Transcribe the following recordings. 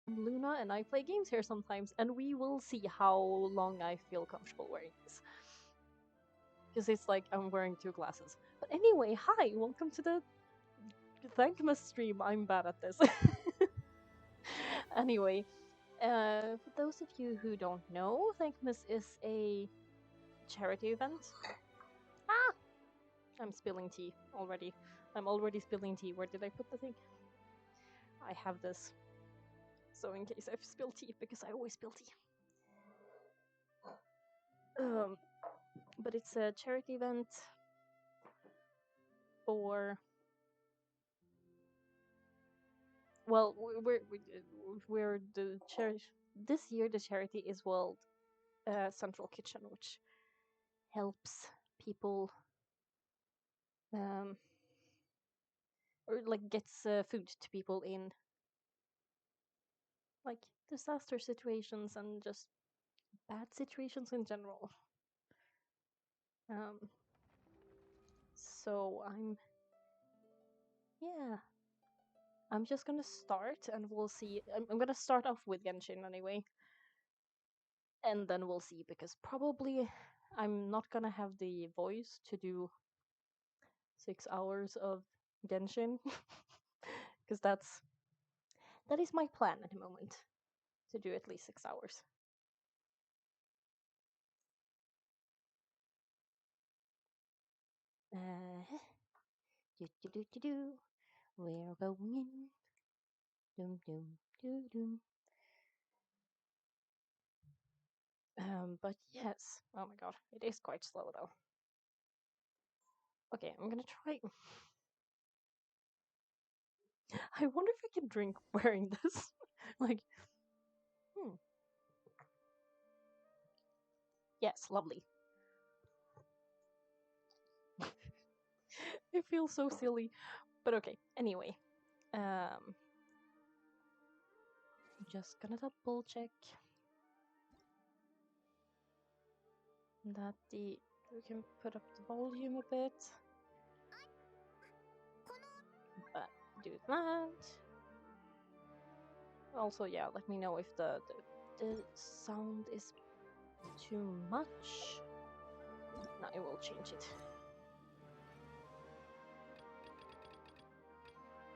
Luna and I play games here sometimes, and we will see how long I feel comfortable wearing this. Because it's like I'm wearing two glasses. But anyway, hi, welcome to the Thankmas stream. I'm bad at this. Anyway, for those of you who don't know, Thankmas is a charity event. Ah! I'm spilling tea already. I'm already spilling tea. Where did I put the thing? I have this. So in case I've spilled tea, because I always spill tea. But it's a charity event for. Well, we're the charity. This year the charity is World Central Kitchen, which helps people um, or like gets food to people in like disaster situations and just bad situations in general. Um, so yeah, I'm just gonna start and we'll see. I'm gonna start off with Genshin anyway, and then we'll see because probably I'm not gonna have the voice to do 6 hours of Genshin because that is my plan at the moment to do at least 6 hours. Do do do do do. We're going in. Dum dum dum dum. But yes. Oh my god, it is quite slow though. Okay, I'm gonna try. I wonder if I can drink wearing this. Like, hmm. Yes, lovely. It feels so silly, but okay. Anyway, um, just gonna double check that the we can put up the volume a bit. But do that. Also, yeah, let me know if the sound is too much. No, I will change it.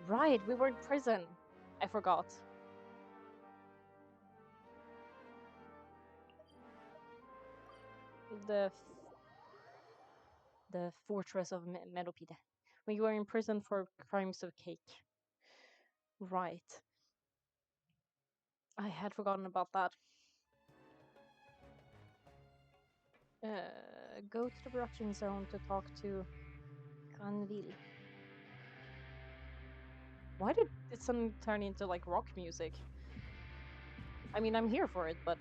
Right, we were in prison. I forgot. The the fortress of Medopide. We were in prison for crimes of cake. Right. I had forgotten about that. Go to the production zone to talk to Granville. Why did it suddenly turn into like rock music? I mean, I'm here for it, but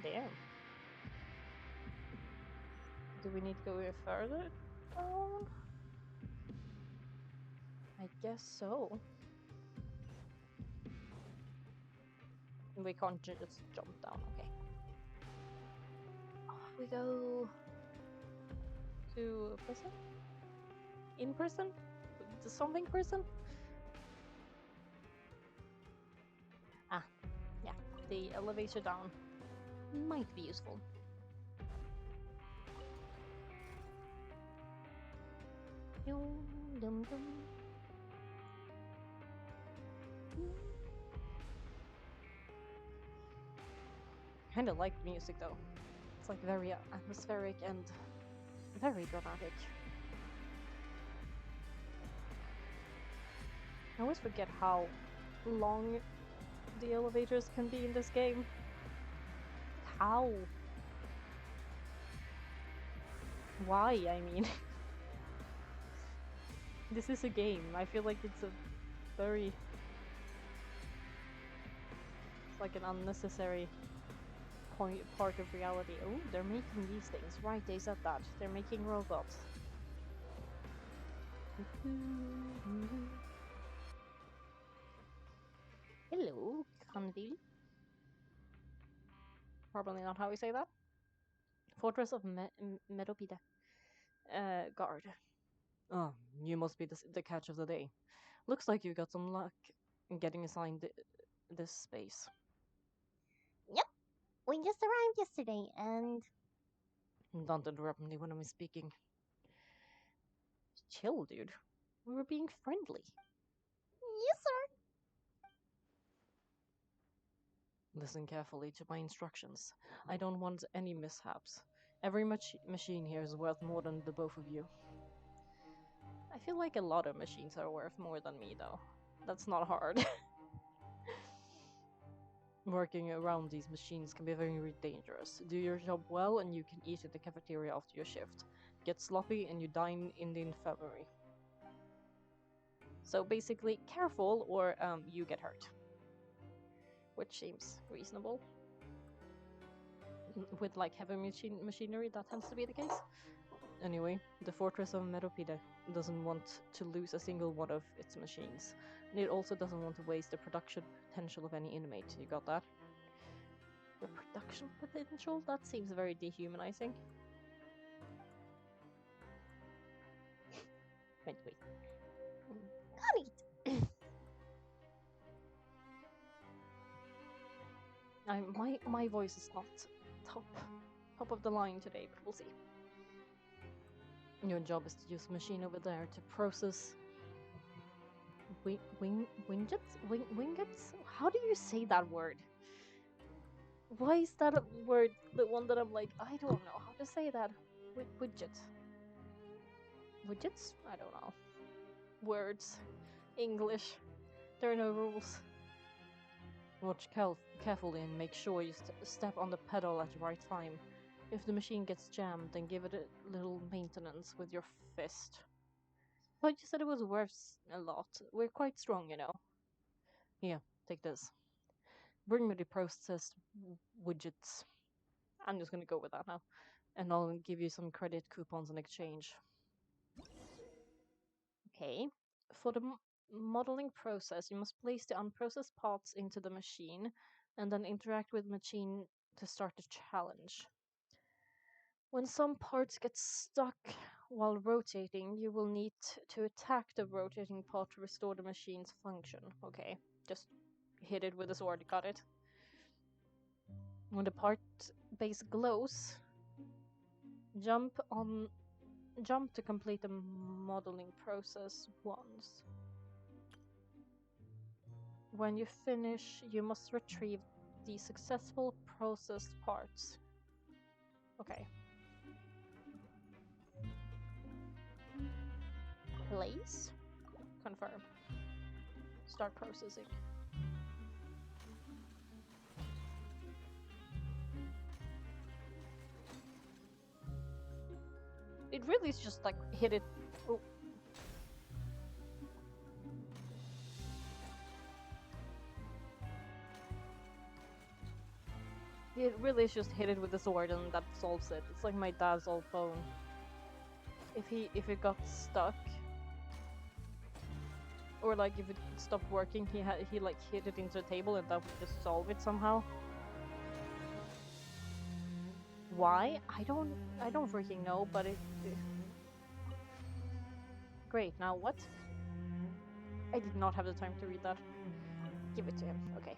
damn. Do we need to go even further down? I guess so. We can't just jump down, okay. Off we go to prison? In prison? To something prison? Ah, yeah. The elevator down might be useful. Dum, dum, dum. Kind of like the music though. It's like very atmospheric and very dramatic. I always forget how long the elevators can be in this game. How? Why, I mean. This is a game. I feel like it's a very... It's like an unnecessary part of reality. Oh, they're making these things. Right, they said that. They're making robots. Hello, Granville. Probably not how we say that. Fortress of Medopide. Guard. Oh, you must be the catch of the day. Looks like you got some luck in getting assigned this space. Yep, we just arrived yesterday, and Don't interrupt me when I'm speaking. Chill, dude. We were being friendly. yes, sir. Listen carefully to my instructions. I don't want any mishaps. Every machine here is worth more than the both of you. I feel like a lot of machines are worth more than me, though. That's not hard. Working around these machines can be very dangerous. Do your job well, and you can eat in the cafeteria after your shift. Get sloppy, and you dine in the infirmary. So basically, careful, or you get hurt. Which seems reasonable. With like heavy machinery, that tends to be the case. Anyway, the Fortress of Meropide doesn't want to lose a single one of its machines, and it also doesn't want to waste the production potential of any inmate. You got that? The production potential? That seems very dehumanizing. Wait. Got it. My voice is not top of the line today, but we'll see. Your job is to use the machine over there to process winglets? How do you say that word? Why is that a word the one that I'm like, I don't know how to say that? Widget. Widgets? I don't know. Words. English. There are no rules. Watch carefully and make sure you step on the pedal at the right time. If the machine gets jammed, then give it a little maintenance with your fist. But you said it was worth a lot. We're quite strong, you know. Here, take this. Bring me the processed widgets. I'm just gonna go with that now. And I'll give you some credit coupons in exchange. Okay. For the modeling process, you must place the unprocessed parts into the machine and then interact with the machine to start the challenge. When some parts get stuck while rotating, you will need to attack the rotating part to restore the machine's function. Okay, just hit it with a sword, got it? When the part base glows, jump to complete the modeling process once. When you finish, you must retrieve the successful processed parts. Okay. Place. Confirm. Start processing. It really is just like hit it. Oh. It really is just hit it with a sword and that solves it. It's like my dad's old phone. If it got stuck, or like if it stopped working, he like hit it into the table and that would just solve it somehow. Why? I don't freaking know, but it great. Now what? I did not have the time to read that. Give it to him. Okay.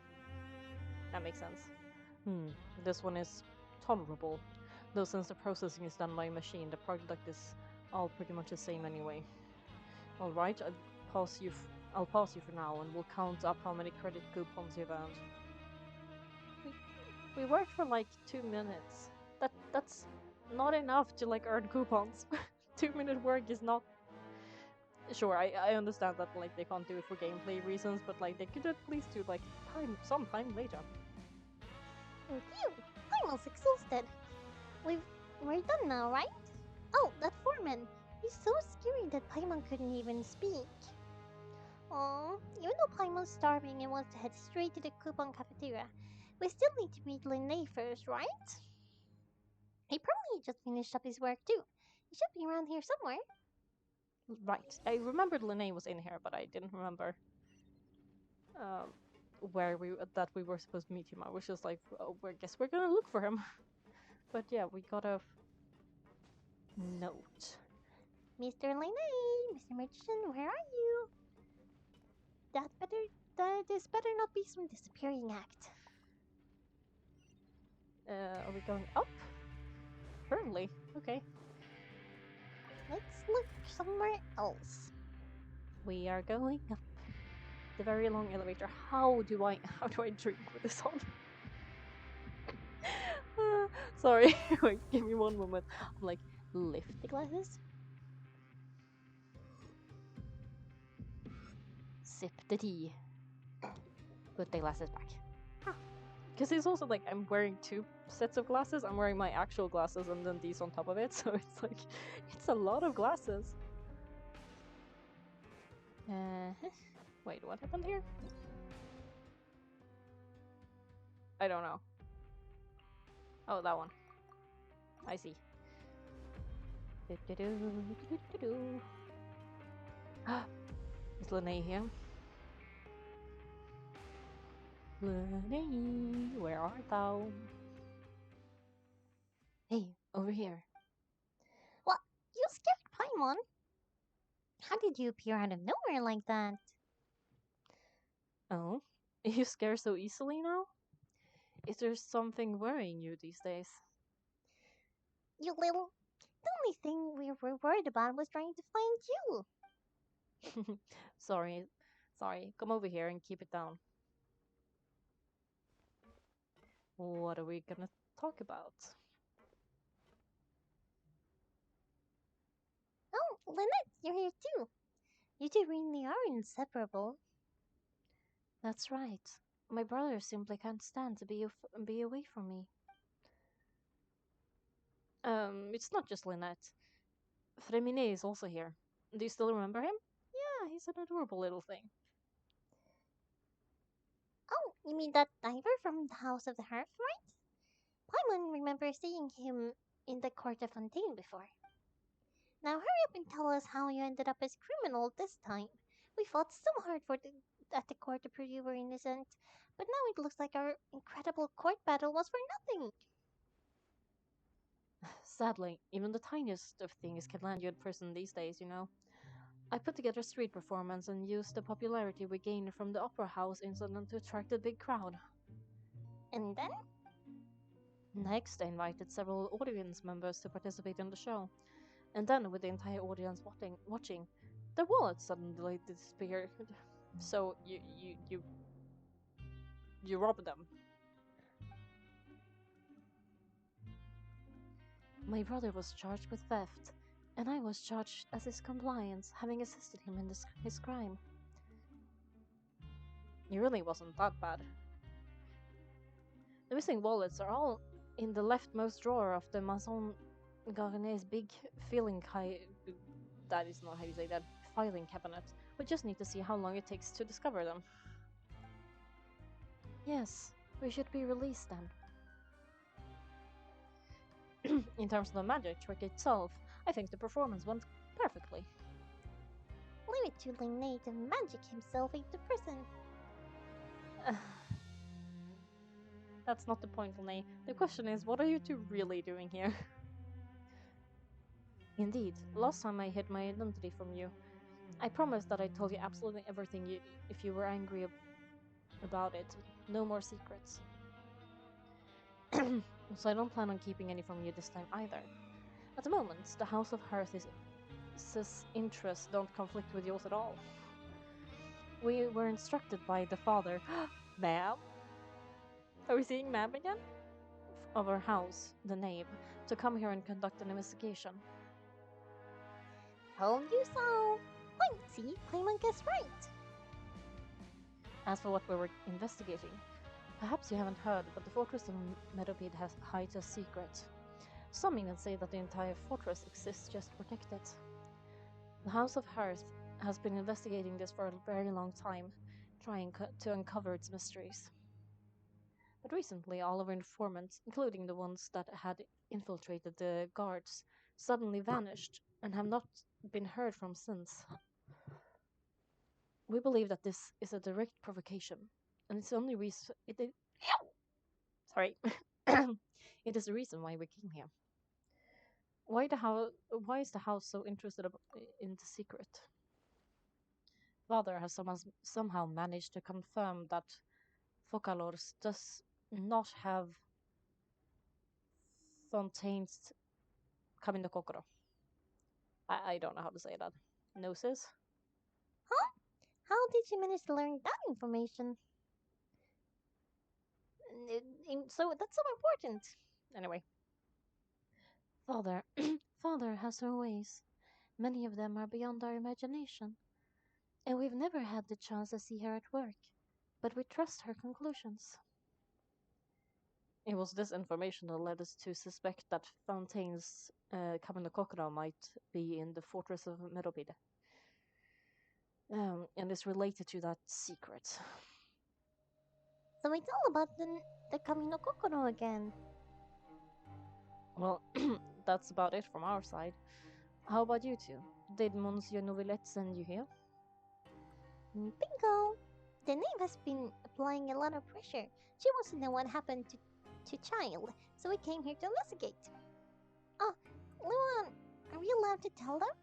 That makes sense. This one is tolerable. Though since the processing is done by a machine, the product is all pretty much the same anyway. Alright, I'll pause you for now and we'll count up how many credit coupons you've earned. We worked for like 2 minutes. That's not enough to like earn coupons. 2-minute work is not. Sure, I understand that like they can't do it for gameplay reasons, but like they could at least do like sometime later. Phew, I'm almost exhausted. We're done now, right? Oh, that foreman. He's so scary that Paimon couldn't even speak. Oh, even though Paimon's starving and wants to head straight to the coupon cafeteria, we still need to meet Linnae first, right? He probably just finished up his work too. He should be around here somewhere. Right. I remembered Linnae was in here, but I didn't remember um, where we were supposed to meet him. I was just like, oh, I guess we're gonna look for him. But yeah, we got a note. Mr. Linnae, Mr. Magician, where are you? That better? this better not be some disappearing act. Are we going up? Apparently. Okay. Let's look somewhere else. We are going up the very long elevator. How do I drink with this on? Sorry. Wait, give me one moment. I'm like, lift the glasses. Sip the tea. Put the glasses back. Because it's also like I'm wearing two sets of glasses. I'm wearing my actual glasses and then these on top of it. So it's like, it's a lot of glasses. Wait, what happened here? I don't know. Oh, that one. I see. Is Lene here? Lene, where art thou? Hey, over here. What? You scared Paimon? How did you appear out of nowhere like that? Oh? You scare so easily now? Is there something worrying you these days? You little. The only thing we were worried about was trying to find you. Sorry. Come over here and keep it down. What are we gonna talk about? Oh, Lynette, you're here too. You two really are inseparable. That's right. My brother simply can't stand to be away from me. It's not just Lynette. Fremine is also here. Do you still remember him? Yeah, he's an adorable little thing. Oh, you mean that diver from the House of the Hearth, right? Paimon remembers seeing him in the Court of Fontaine before. Now hurry up and tell us how you ended up as criminal this time. We fought so hard at the court to prove you were innocent, but now it looks like our incredible court battle was for nothing. Sadly, even the tiniest of things can land you in prison these days, you know. I put together a street performance and used the popularity we gained from the opera house incident to attract a big crowd. And then? Next, I invited several audience members to participate in the show. And then, with the entire audience watching, their wallets suddenly disappeared. So you robbed them. My brother was charged with theft, and I was charged as his compliance, having assisted him in his crime. It really wasn't that bad. The missing wallets are all in the leftmost drawer of the Maison Garnet's big that is not how you say that, filing cabinet. We just need to see how long it takes to discover them. Yes, we should be released then. In terms of the magic trick itself, I think the performance went perfectly. Leave it to Linné to magic himself into prison. That's not the point, Lene. The question is, what are you two really doing here? Indeed, last time I hid my identity from you. I promised that I'd tell you absolutely everything if you were angry about it. No more secrets. So I don't plan on keeping any from you this time either. At the moment, the House of Hearth's interests don't conflict with yours at all. We were instructed by the father, Ma'am? Are we seeing Ma'am again? Of our house, the name, to come here and conduct an investigation. Told you so. Wait, see, Paimon guessed right. As for what we were investigating, perhaps you haven't heard, but the fortress of Meadowpeak hides a secret. Some even say that the entire fortress exists just to protect it. The House of Hearth has been investigating this for a very long time, trying to uncover its mysteries. But recently, all of our informants, including the ones that had infiltrated the guards, suddenly vanished and have not been heard from since. We believe that this is a direct provocation, and it's the only reason sorry. It is the reason why we came here. Why is the house so interested in the secret? Father has somehow managed to confirm that Focalors does not have Fontaine's Kamino Kokoro. I don't know how to say that. Noses? Huh? How did you manage to learn that information? So that's so important. Anyway, Father, Father has her ways. Many of them are beyond our imagination, and we've never had the chance to see her at work. But we trust her conclusions. It was this information that led us to suspect that Fontaine's Kamino Kokoro might be in the fortress of Meropide. And is related to that secret. So it's all about the Kamino Kokoro again. Well, that's about it from our side. How about you two? Did Monsieur Novelette send you here? Bingo! The name has been applying a lot of pressure. She wants to know what happened to Child, so we came here to investigate. Oh, Luan, are we allowed to tell them?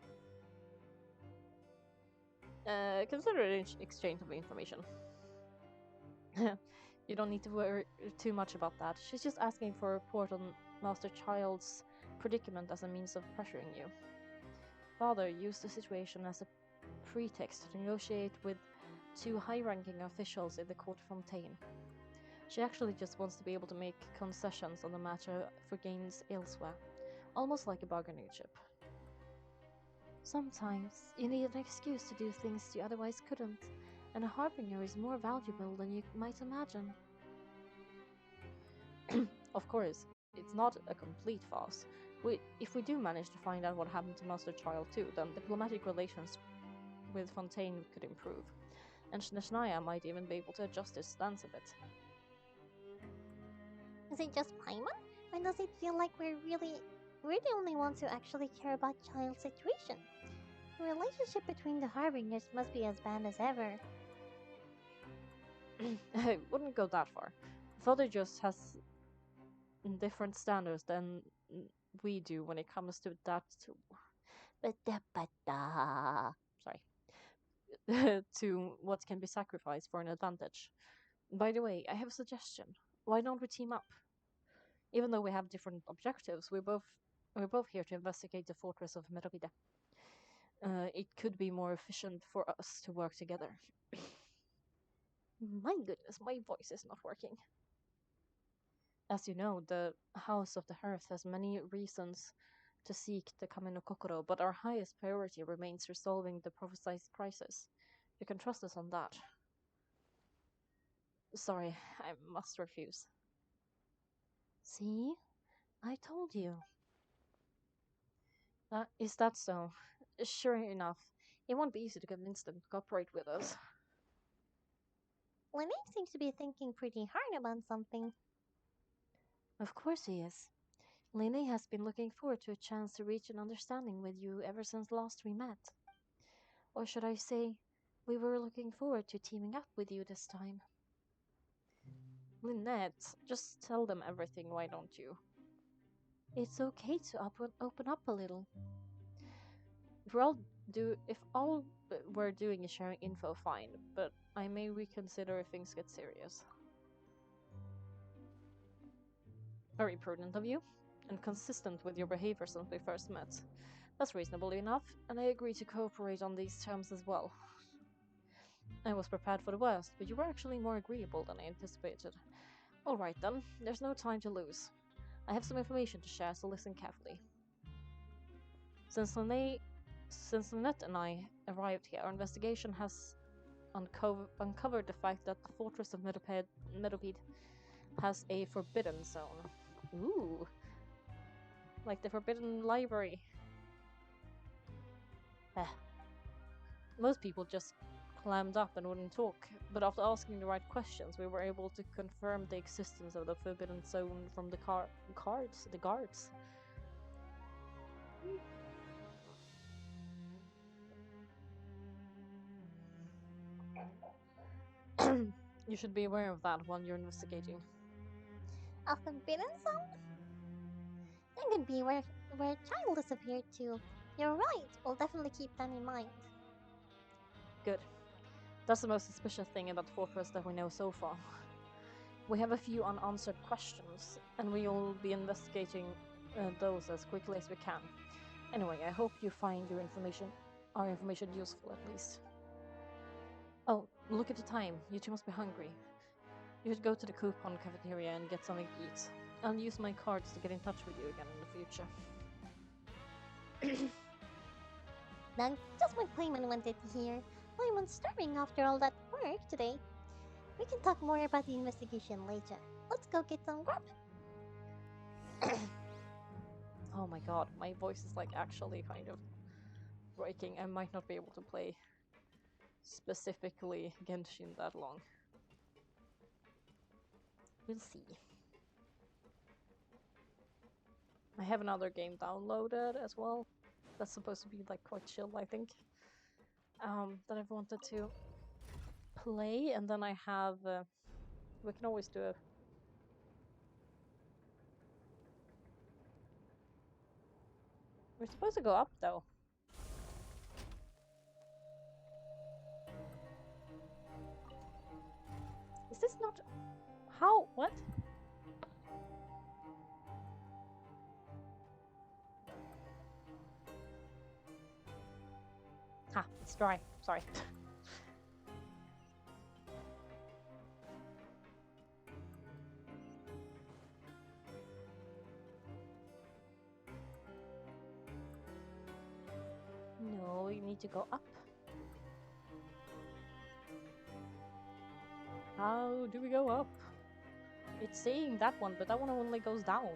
Consider it an exchange of information. You don't need to worry too much about that. She's just asking for a report on Master Child's predicament as a means of pressuring you. Father used the situation as a pretext to negotiate with two high-ranking officials in the court of Fontaine. She actually just wants to be able to make concessions on the matter for gains elsewhere, almost like a bargaining chip. Sometimes you need an excuse to do things you otherwise couldn't, and a harbinger is more valuable than you might imagine. Of course, it's not a complete farce. If we do manage to find out what happened to Master Child too, then diplomatic relations with Fontaine could improve, and Shneshnaia might even be able to adjust his stance a bit. Is it just Paimon? Or does it feel like we're the only ones who actually care about Child's situation? The relationship between the Harbingers must be as bad as ever. I wouldn't go that far. Father just has different standards than we do when it comes to that. Sorry. To what can be sacrificed for an advantage. By the way, I have a suggestion. Why don't we team up? Even though we have different objectives, we're both here to investigate the fortress of Merovide. It could be more efficient for us to work together. My goodness, my voice is not working. As you know, the House of the Hearth has many reasons to seek the Kamino Kokoro, but our highest priority remains resolving the prophesied crisis. You can trust us on that. Sorry, I must refuse. See? I told you. Is that so? Sure enough, it won't be easy to convince them to cooperate with us. Lene seems to be thinking pretty hard about something. Of course he is. Lene has been looking forward to a chance to reach an understanding with you ever since last we met. Or should I say, we were looking forward to teaming up with you this time. Lynette, just tell them everything, why don't you? It's okay to open up a little. If all we're doing is sharing info, fine, but I may reconsider if things get serious. Very prudent of you, and consistent with your behavior since we first met. That's reasonable enough, and I agree to cooperate on these terms as well. I was prepared for the worst, but you were actually more agreeable than I anticipated. Alright then, there's no time to lose. I have some information to share, so listen carefully. Since Lynette and I arrived here, our investigation has uncovered the fact that the fortress of Meropide has a forbidden zone. Ooh. Like the forbidden library. Eh. Most people just clammed up and wouldn't talk, but after asking the right questions, we were able to confirm the existence of the forbidden zone from the guards. You should be aware of that while you're investigating. A forbidden zone? That could be where Child disappeared to. You're right, we'll definitely keep that in mind. Good. That's the most suspicious thing about Fortress that we know so far. We have a few unanswered questions, and we will be investigating those as quickly as we can. Anyway, I hope you find our information useful at least. Oh, look at the time. You two must be hungry. You should go to the coupon cafeteria and get something to eat. I'll use my cards to get in touch with you again in the future. Now, just what Paimon wanted to hear. Paimon's starving after all that work today. We can talk more about the investigation later. Let's go get some grub. Oh my god, my voice is like actually kind of breaking. I might not be able to play specifically Genshin that long. We'll see. I have another game downloaded as well. That's supposed to be like quite chill, I think. That I've wanted to play, and then I have. We can always do a. We're supposed to go up though. Is this not? How? What? Ha! It's dry. Sorry. No, you need to go up. How do we go up? It's saying that one, but that one only goes down.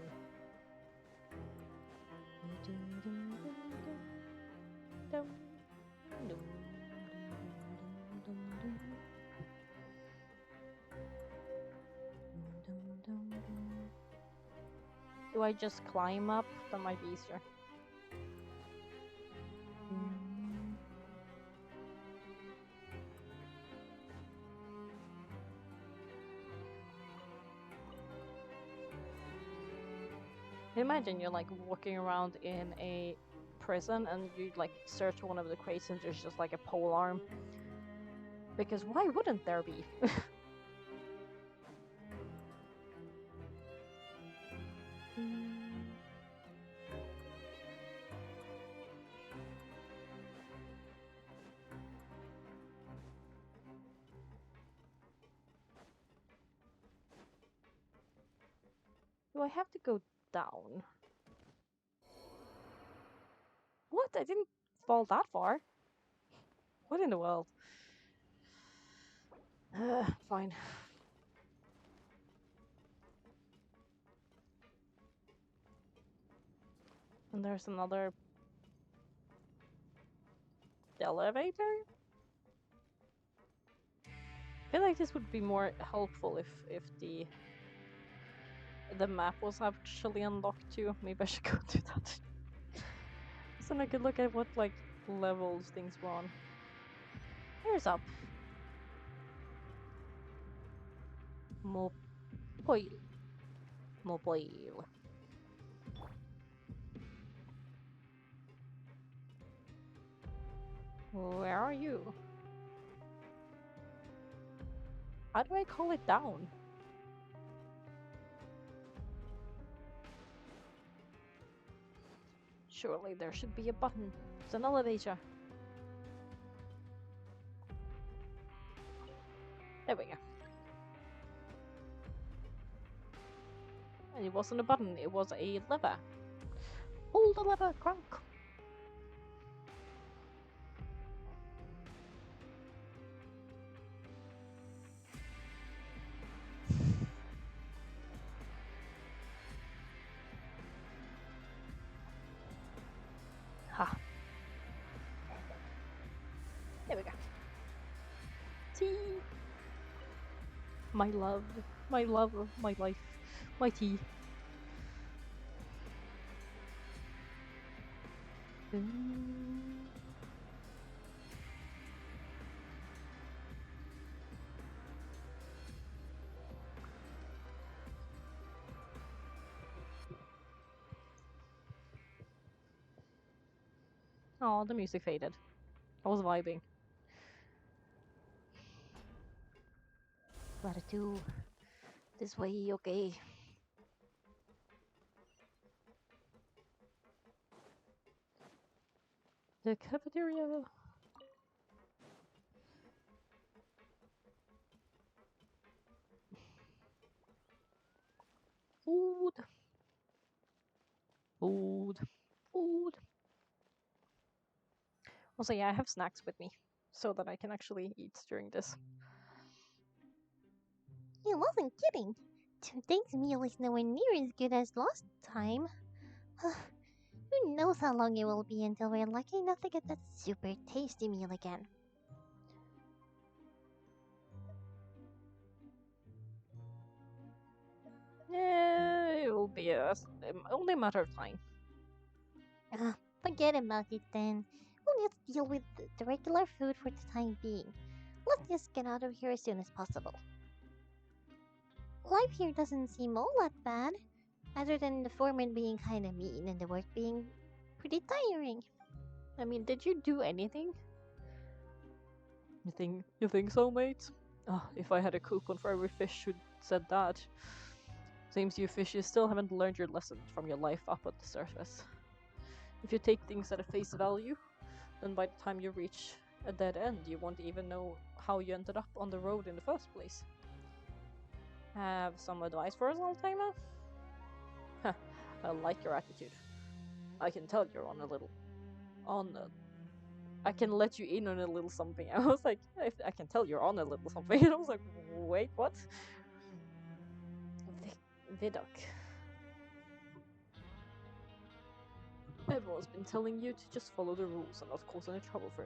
Do I just climb up? That might be easier. Imagine you're like walking around in a prison and you like search one of the crates and there's just like a pole arm. Because why wouldn't there be? Do I have to go down? What? I didn't fall that far. What in the world? Fine. And there's another elevator? I feel like this would be more helpful if the map was actually unlocked too. Maybe I should go do that. So then I could look at what like levels things were on. Here's up. Mobile. Mobile. Where are you? How do I call it down? Surely there should be a button. It's an elevator. There we go. And it wasn't a button, it was a lever. Pull the lever, crunk. Ha. There we go. Tea. My love of my life. My tea. Oh, the music faded. I was vibing. Latitude. This way, okay. The cafeteria. Food. Food. Food. Also, yeah, I have snacks with me so that I can actually eat during this. He wasn't kidding. Today's meal is nowhere near as good as last time. Who knows how long it will be until we're lucky enough to get that super tasty meal again. Yeah, it will be only a matter of time. Forget about it then. We'll just deal with the regular food for the time being. Let's just get out of here as soon as possible. Life here doesn't seem all that bad, other than the foreman being kinda mean and the work being pretty tiring. I mean, did you do anything? You think so, mate? Oh, if I had a coupon for every fish who said that. Seems you fishes still haven't learned your lesson from your life up at the surface. If you take things at a face value, then by the time you reach a dead end, you won't even know how you ended up on the road in the first place. Have some advice for us, old timer? I like your attitude. I can tell you're on a little. I can let you in on a little something. I was like, I can tell you're on a little something. And I was like, wait, what? Vidok. Everyone's been telling you to just follow the rules and not cause any trouble for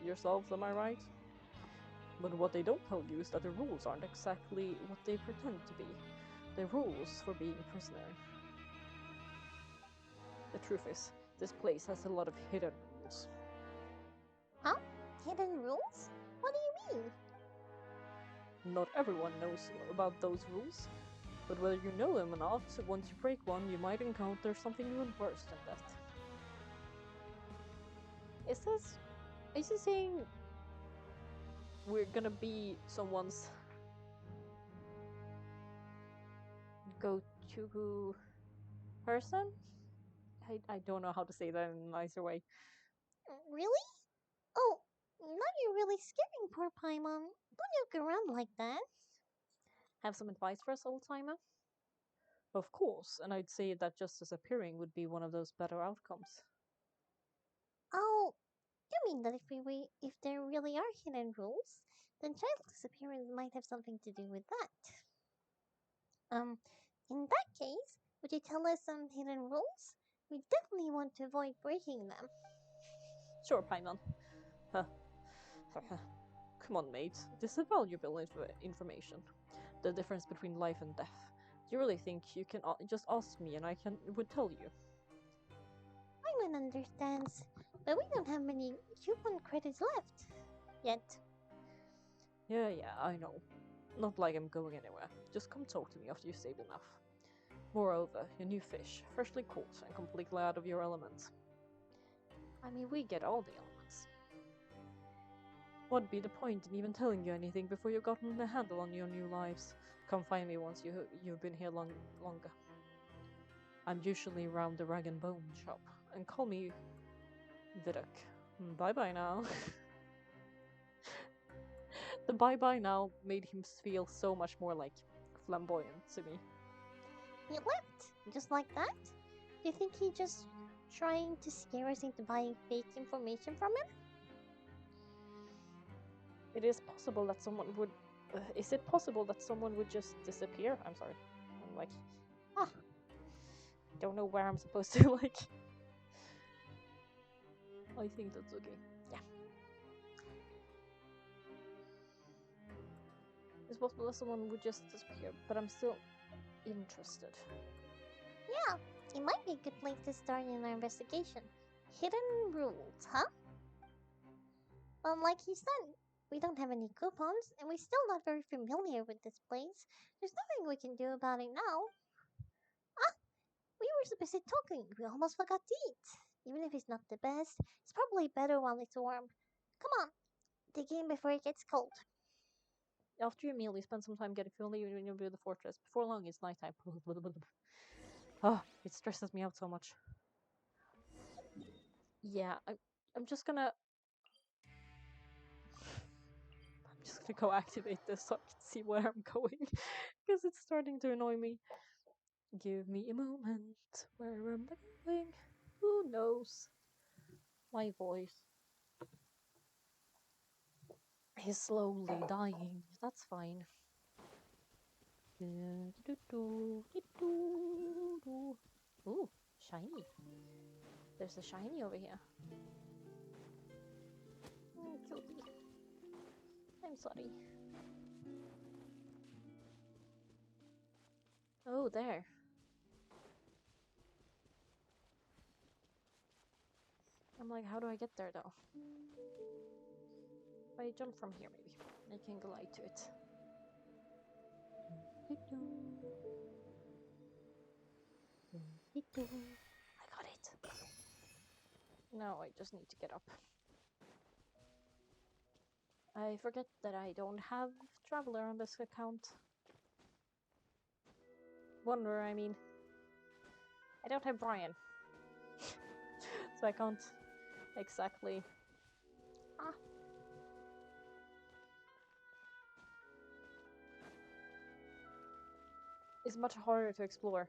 yourselves, am I right? But what they don't tell you is that the rules aren't exactly what they pretend to be. They're rules for being a prisoner. The truth is, this place has a lot of hidden rules. Huh? Hidden rules? What do you mean? Not everyone knows about those rules, but whether you know them or not, once you break one, you might encounter something even worse than that. Is he saying we're gonna be someone's go-to person? I don't know how to say that in a nicer way. Really? Oh, now you're really scaring poor Paimon. Don't joke around like that. Have some advice for us, old timer? Of course, and I'd say that just disappearing would be one of those better outcomes. Oh, you mean that if there really are hidden rules, then child disappearance might have something to do with that. In that case, would you tell us some hidden rules? We definitely want to avoid breaking them. Sure, Paimon. Huh. Come on, mate. This is valuable information. The difference between life and death. Do you really think you can just ask me and I would tell you? Paimon understands, but we don't have many coupon credits left yet. Yeah, I know. Not like I'm going anywhere. Just come talk to me after you've saved enough. Moreover, your new fish, freshly caught and completely out of your element. I mean, we get all the elements. What'd be the point in even telling you anything before you've gotten a handle on your new lives? Come find me once you've been here longer. I'm usually around the rag and bone shop, and call me Vidok. Bye bye now. The bye bye now made him feel so much more like flamboyant to me. He left, just like that? Do you think he just trying to scare us into buying fake information from him? It is possible that someone would. Is it possible that someone would just disappear? I'm sorry. I'm like, I don't know where I'm supposed to like. I think that's okay. Yeah. It's possible that someone would just disappear, but I'm still interested. Yeah, it might be a good place to start in our investigation. Hidden rules, huh? Well, like he said, we don't have any coupons, and we're still not very familiar with this place. There's nothing we can do about it now. Ah, we were so busy talking, we almost forgot to eat. Even if it's not the best, it's probably better while it's warm. Come on, dig in before it gets cold. After your meal, you spend some time getting familiar with the fortress. Before long, it's nighttime. Oh, it stresses me out so much. Yeah, I'm just gonna go activate this so I can see where I'm going because it's starting to annoy me. Give me a moment. Where am I going? Who knows? My voice is slowly dying. That's fine. Ooh, shiny. There's a shiny over here. Cutie. I'm sorry. Oh, there. I'm like, how do I get there though? If I jump from here, maybe I can glide to it. I got it. Now I just need to get up. I forget that I don't have Traveler on this account. Wanderer, I mean. I don't have Brian. So I can't exactly... Ah! It's much harder to explore.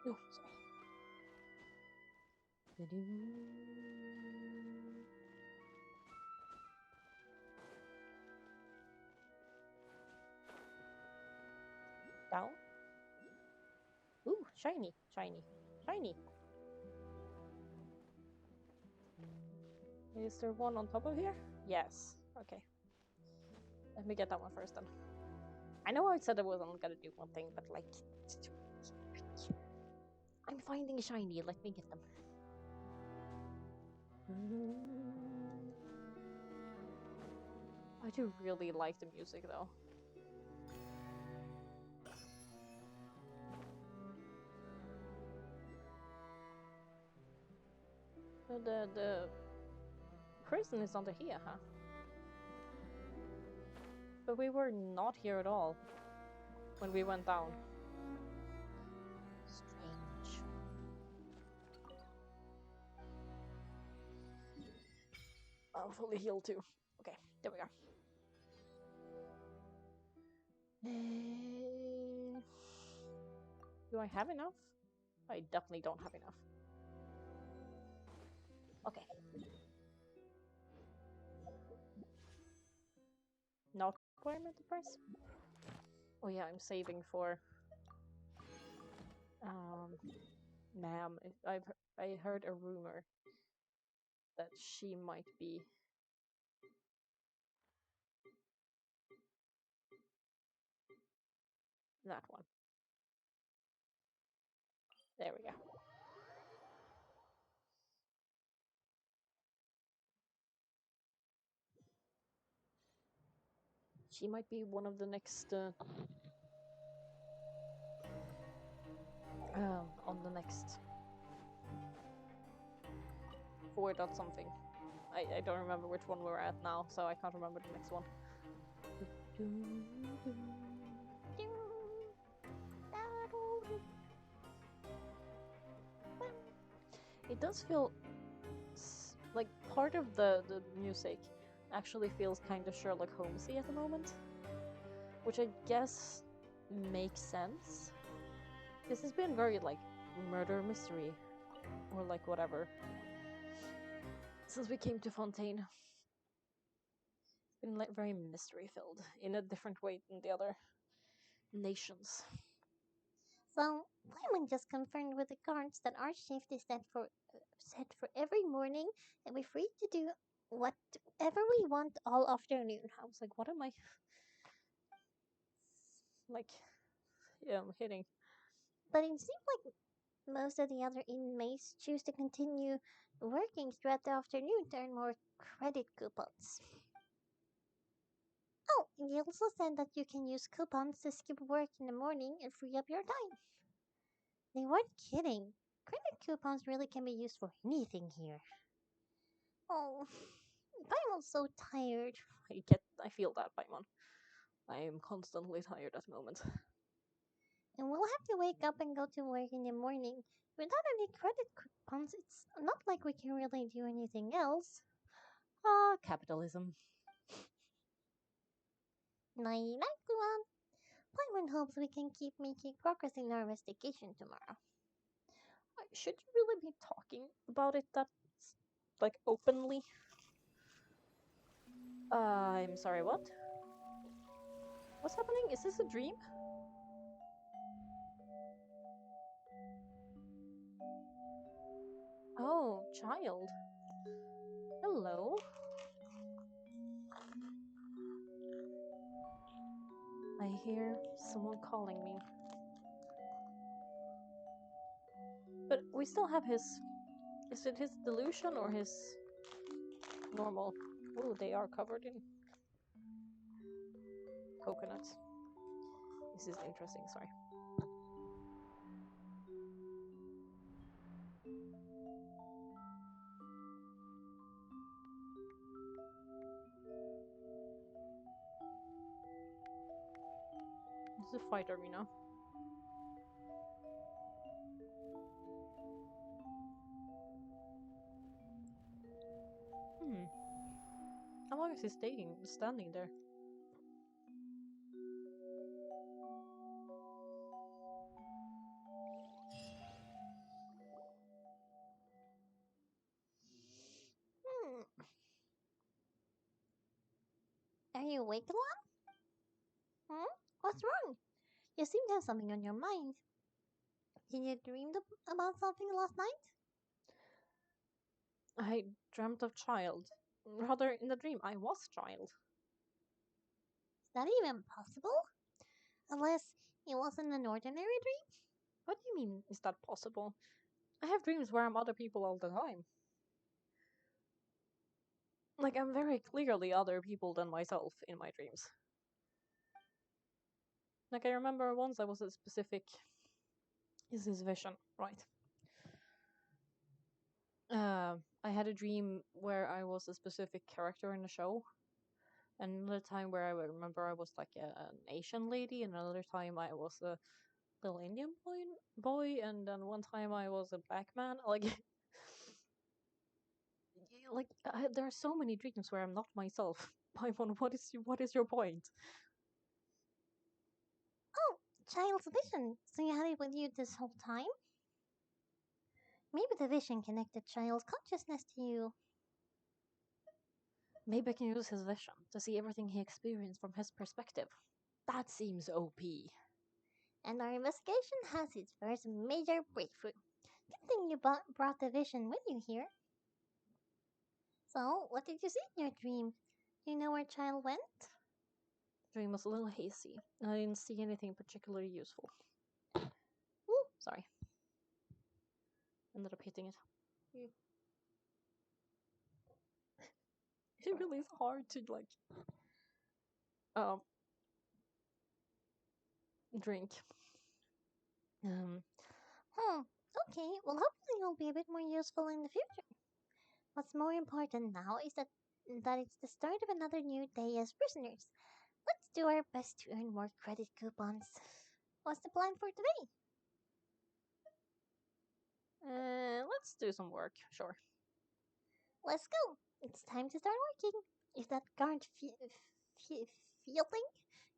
No, sorry. Down? Ooh, shiny, shiny, shiny. Is there one on top of here? Yes. Okay. Let me get that one first then. I know I said I wasn't gonna do one thing, but like... I'm finding a shiny, let me get them. I do really like the music though. The prison is under here, huh? But we were not here at all when we went down. Strange. I'm fully healed too. Okay, there we go. Do I have enough? I definitely don't have enough. Okay. Not requirement to press? Oh yeah, I'm saving for... ma'am. I heard a rumor that she might be... that one. There we go. She might be one of the next... on the next... 4 dot something. I don't remember which one we're at now, so I can't remember the next one. It does feel like part of the music actually feels kind of Sherlock Holmesy at the moment, which I guess makes sense. This has been very like murder mystery or like whatever since we came to Fontaine. It's been like very mystery filled in a different way than the other nations. So, Paimon just confirmed with the guards that our shift is set for every morning, and we're free to do whatever we want all afternoon. I was like, what am I like hitting? But it seems like most of the other inmates choose to continue working throughout the afternoon to earn more credit coupons. Oh, and he also said that you can use coupons to skip work in the morning and free up your time. They weren't kidding. Credit coupons really can be used for anything here. Oh, Paimon's so tired. I feel that, Paimon. I am constantly tired at the moment. And we'll have to wake up and go to work in the morning. Without any credit coupons, it's not like we can really do anything else. Ah, capitalism. Night night, Kuan. Paimon hopes we can keep making progress in our investigation tomorrow. Should you really be talking about it that, like, openly? I'm sorry, what? What's happening? Is this a dream? Oh, child. Hello. I hear someone calling me. But we still have his... Is it his delusion or his normal? Oh, they are covered in coconuts. This is interesting, sorry. This is a fight arena. How long is he standing there? Hmm. Are you awake, Luan? What's wrong? You seem to have something on your mind. Did you dream about something last night? I dreamt of child. Rather, in the dream, I was child. Is that even possible? Unless it wasn't an ordinary dream? What do you mean, is that possible? I have dreams where I'm other people all the time. Like, I'm very clearly other people than myself in my dreams. Like, I remember once I was a specific... Is this vision? Right. I had a dream where I was a specific character in a show. Another time where I remember I was like an Asian lady. Another time I was a little Indian boy, and then one time I was a black man. There are so many dreams where I'm not myself. Paimon, what is your point? Oh, child's vision. So you had it with you this whole time? Maybe the vision connected child's consciousness to you. Maybe I can use his vision to see everything he experienced from his perspective. That seems OP. And our investigation has its first major breakthrough. Good thing you brought the vision with you here. So, what did you see in your dream? Do you know where child went? The dream was a little hazy, and I didn't see anything particularly useful. Ooh, sorry. Ended up hitting it. It really is hard to drink. Okay, well, hopefully you'll be a bit more useful in the future. What's more important now is that it's the start of another new day as prisoners. Let's do our best to earn more credit coupons. What's the plan for today? Let's do some work, sure. Let's go. It's time to start working. If that guard Fielding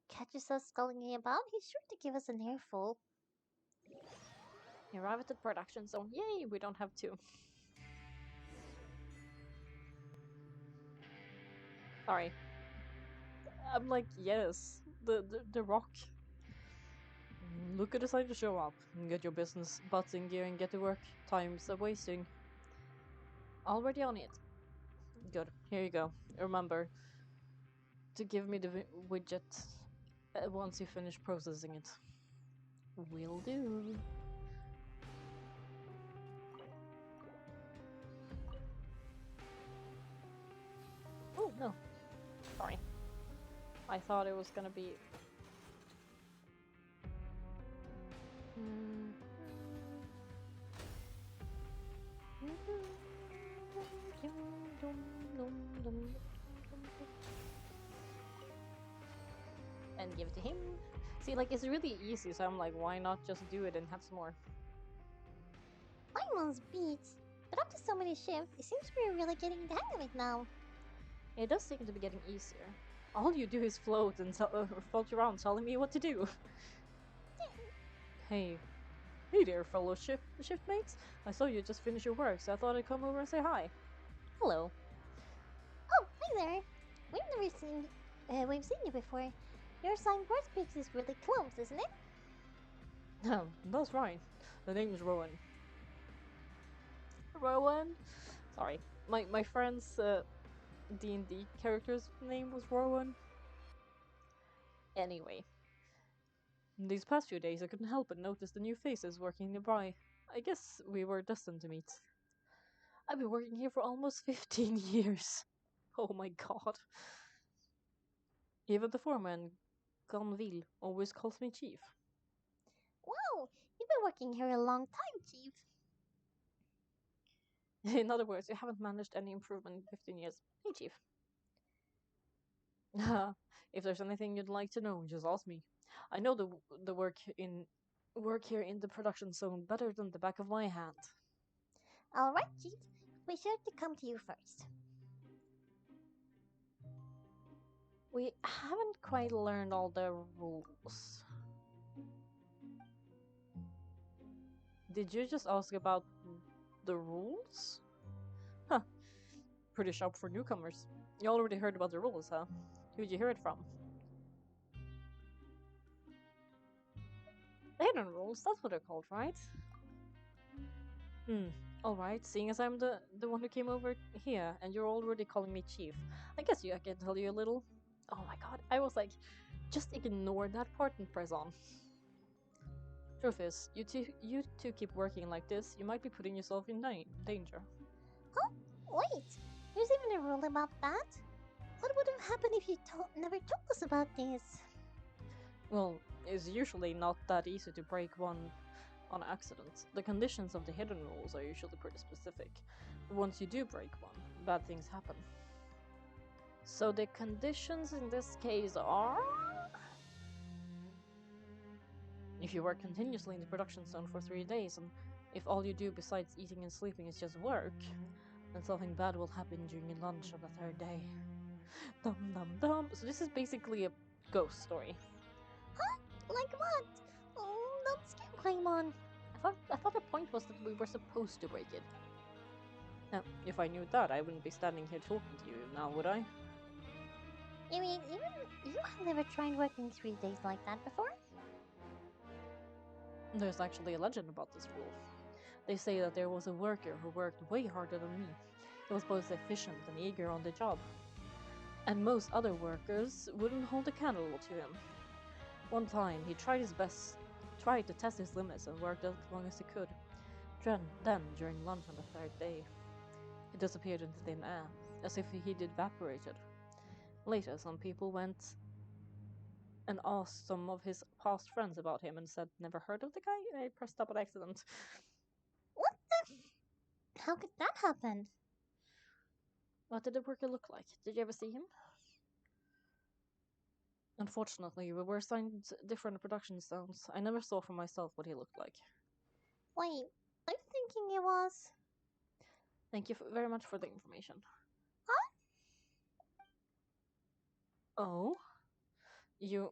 catches us skulking about, he's sure to give us an earful. You arrive at the production zone. Yay, we don't have to. Sorry. I'm like, yes, the rock. Look at the side to show up. Get your business butts in gear and get to work. Time's a wasting. Already on it. Good. Here you go. Remember to give me the widget once you finish processing it. Will do. Oh, no. Sorry. I thought it was gonna be... And give it to him. See, like, it's really easy, so I'm like, why not just do it and have some more? Paimon's beats, but after so many shifts, it seems we're really getting the hang of it now. It does seem to be getting easier. All you do is float and float around telling me what to do. Hey there, fellow shiftmates. I saw you just finished your work, so I thought I'd come over and say hi. Hello. Oh, hi there. We've seen you before. Your assigned birthplace is really close, isn't it? That's right. The name's Rowan. Rowan? Sorry. My friend's D&D character's name was Rowan. Anyway. These past few days I couldn't help but notice the new faces working nearby. I guess we were destined to meet. I've been working here for almost 15 years. Oh my god. Even the foreman, Gonville, always calls me Chief. Wow, you've been working here a long time, Chief. In other words, you haven't managed any improvement in 15 years. Hey, Chief. If there's anything you'd like to know, just ask me. I know the work here in the production zone better than the back of my hand. Alright, Chief. Be sure to come to you first. We haven't quite learned all the rules. Did you just ask about the rules? Huh. Pretty sharp for newcomers. You already heard about the rules, huh? Who'd you hear it from? The hidden rules, that's what they're called, right? Alright, seeing as I'm the one who came over here, and you're already calling me Chief, I guess I can tell you a little. Oh my god, I was like, just ignore that part and press on. Truth is, you two keep working like this, you might be putting yourself in danger. Huh? Wait, there's even a rule about that? What would have happened if you never told us about this? Well, it's usually not that easy to break one on accident. The conditions of the hidden rules are usually pretty specific. Once you do break one, bad things happen. So the conditions in this case are... if you work continuously in the production zone for 3 days, and if all you do besides eating and sleeping is just work, then something bad will happen during your lunch on the 3rd day. Dum dum dum. So this is basically a ghost story. Huh? Like what? Oh, don't scare Claymon. I thought the point was that we were supposed to break it. Now, if I knew that, I wouldn't be standing here talking to you now, would I? You mean, even you have never tried working 3 days like that before? There's actually a legend about this rule. They say that there was a worker who worked way harder than me. He was both efficient and eager on the job. And most other workers wouldn't hold a candle to him. One time, he tried to test his limits and worked as long as he could. Then, during lunch on the 3rd day, he disappeared into thin air, as if he'd evaporated. Later, some people went and asked some of his past friends about him and said, never heard of the guy? I pressed up on accident. What the How could that happen? What did the worker look like? Did you ever see him? Unfortunately, we were assigned different production zones. I never saw for myself what he looked like. Wait, I'm thinking it was... Thank you very much for the information. Huh? Oh? You...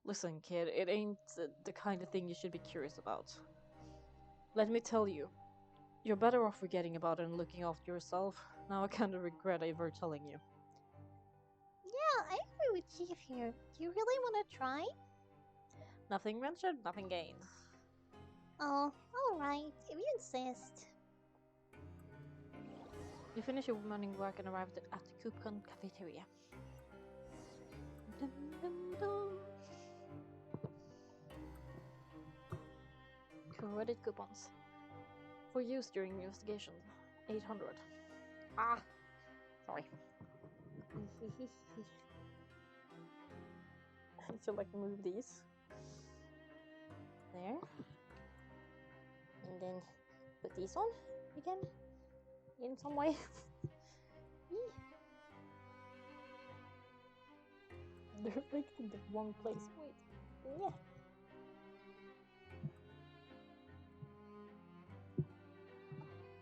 Listen, kid, it ain't the kind of thing you should be curious about. Let me tell you, you're better off forgetting about it and looking after yourself. Now I kinda regret ever telling you. Yeah, I agree with Chief here. Do you really want to try? Nothing ventured, nothing gained. Oh, alright, if you insist. You finish your morning work and arrived at the Coupon cafeteria. Dum, dum, dum. Credit coupons. For use during investigation. 800. Ah! Sorry. So like move these. There. And then put these on again. In some way. They're like in the wrong place. Wait. Yeah.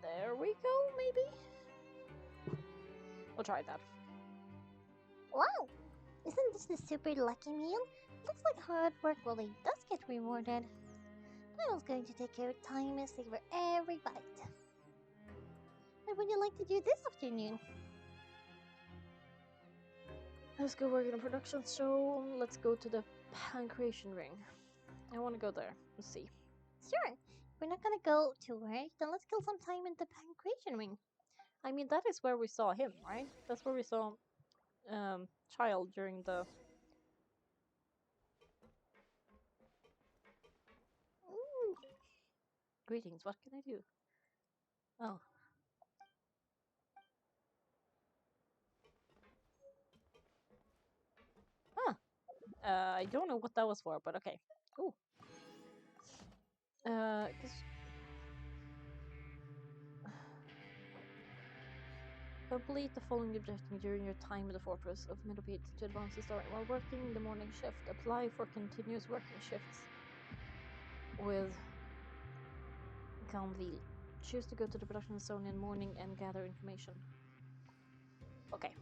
There we go, maybe? We'll try that. Wow! Isn't this the super lucky meal? Looks like hard work really does get rewarded. I was going to take your time and savor every bite. What would you like to do this afternoon? Let's go work in a production show. Let's go to the pancreation ring. I want to go there and see. Sure. If we're not gonna go to work, then let's kill some time in the pancreation ring. I mean, that is where we saw him, right? That's where we saw Child during the... Greetings, what can I do? Oh. Huh. I don't know what that was for, but okay. Ooh. Complete the following objective during your time in the Fortress of Midopete to advance the story. While working the morning shift, apply for continuous working shifts with Calmville. Choose to go to the production zone in morning and gather information. Okay.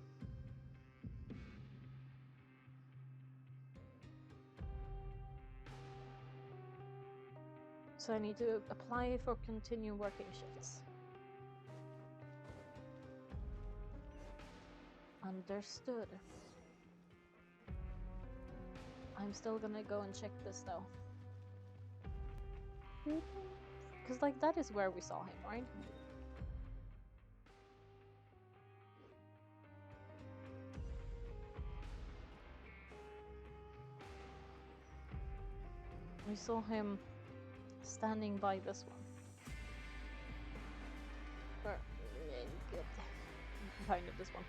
So I need to apply for continue working shifts. Understood. I'm still gonna go and check this though. Because like that is where we saw him, right? We saw him standing by this one. Or, good. Kind of this one.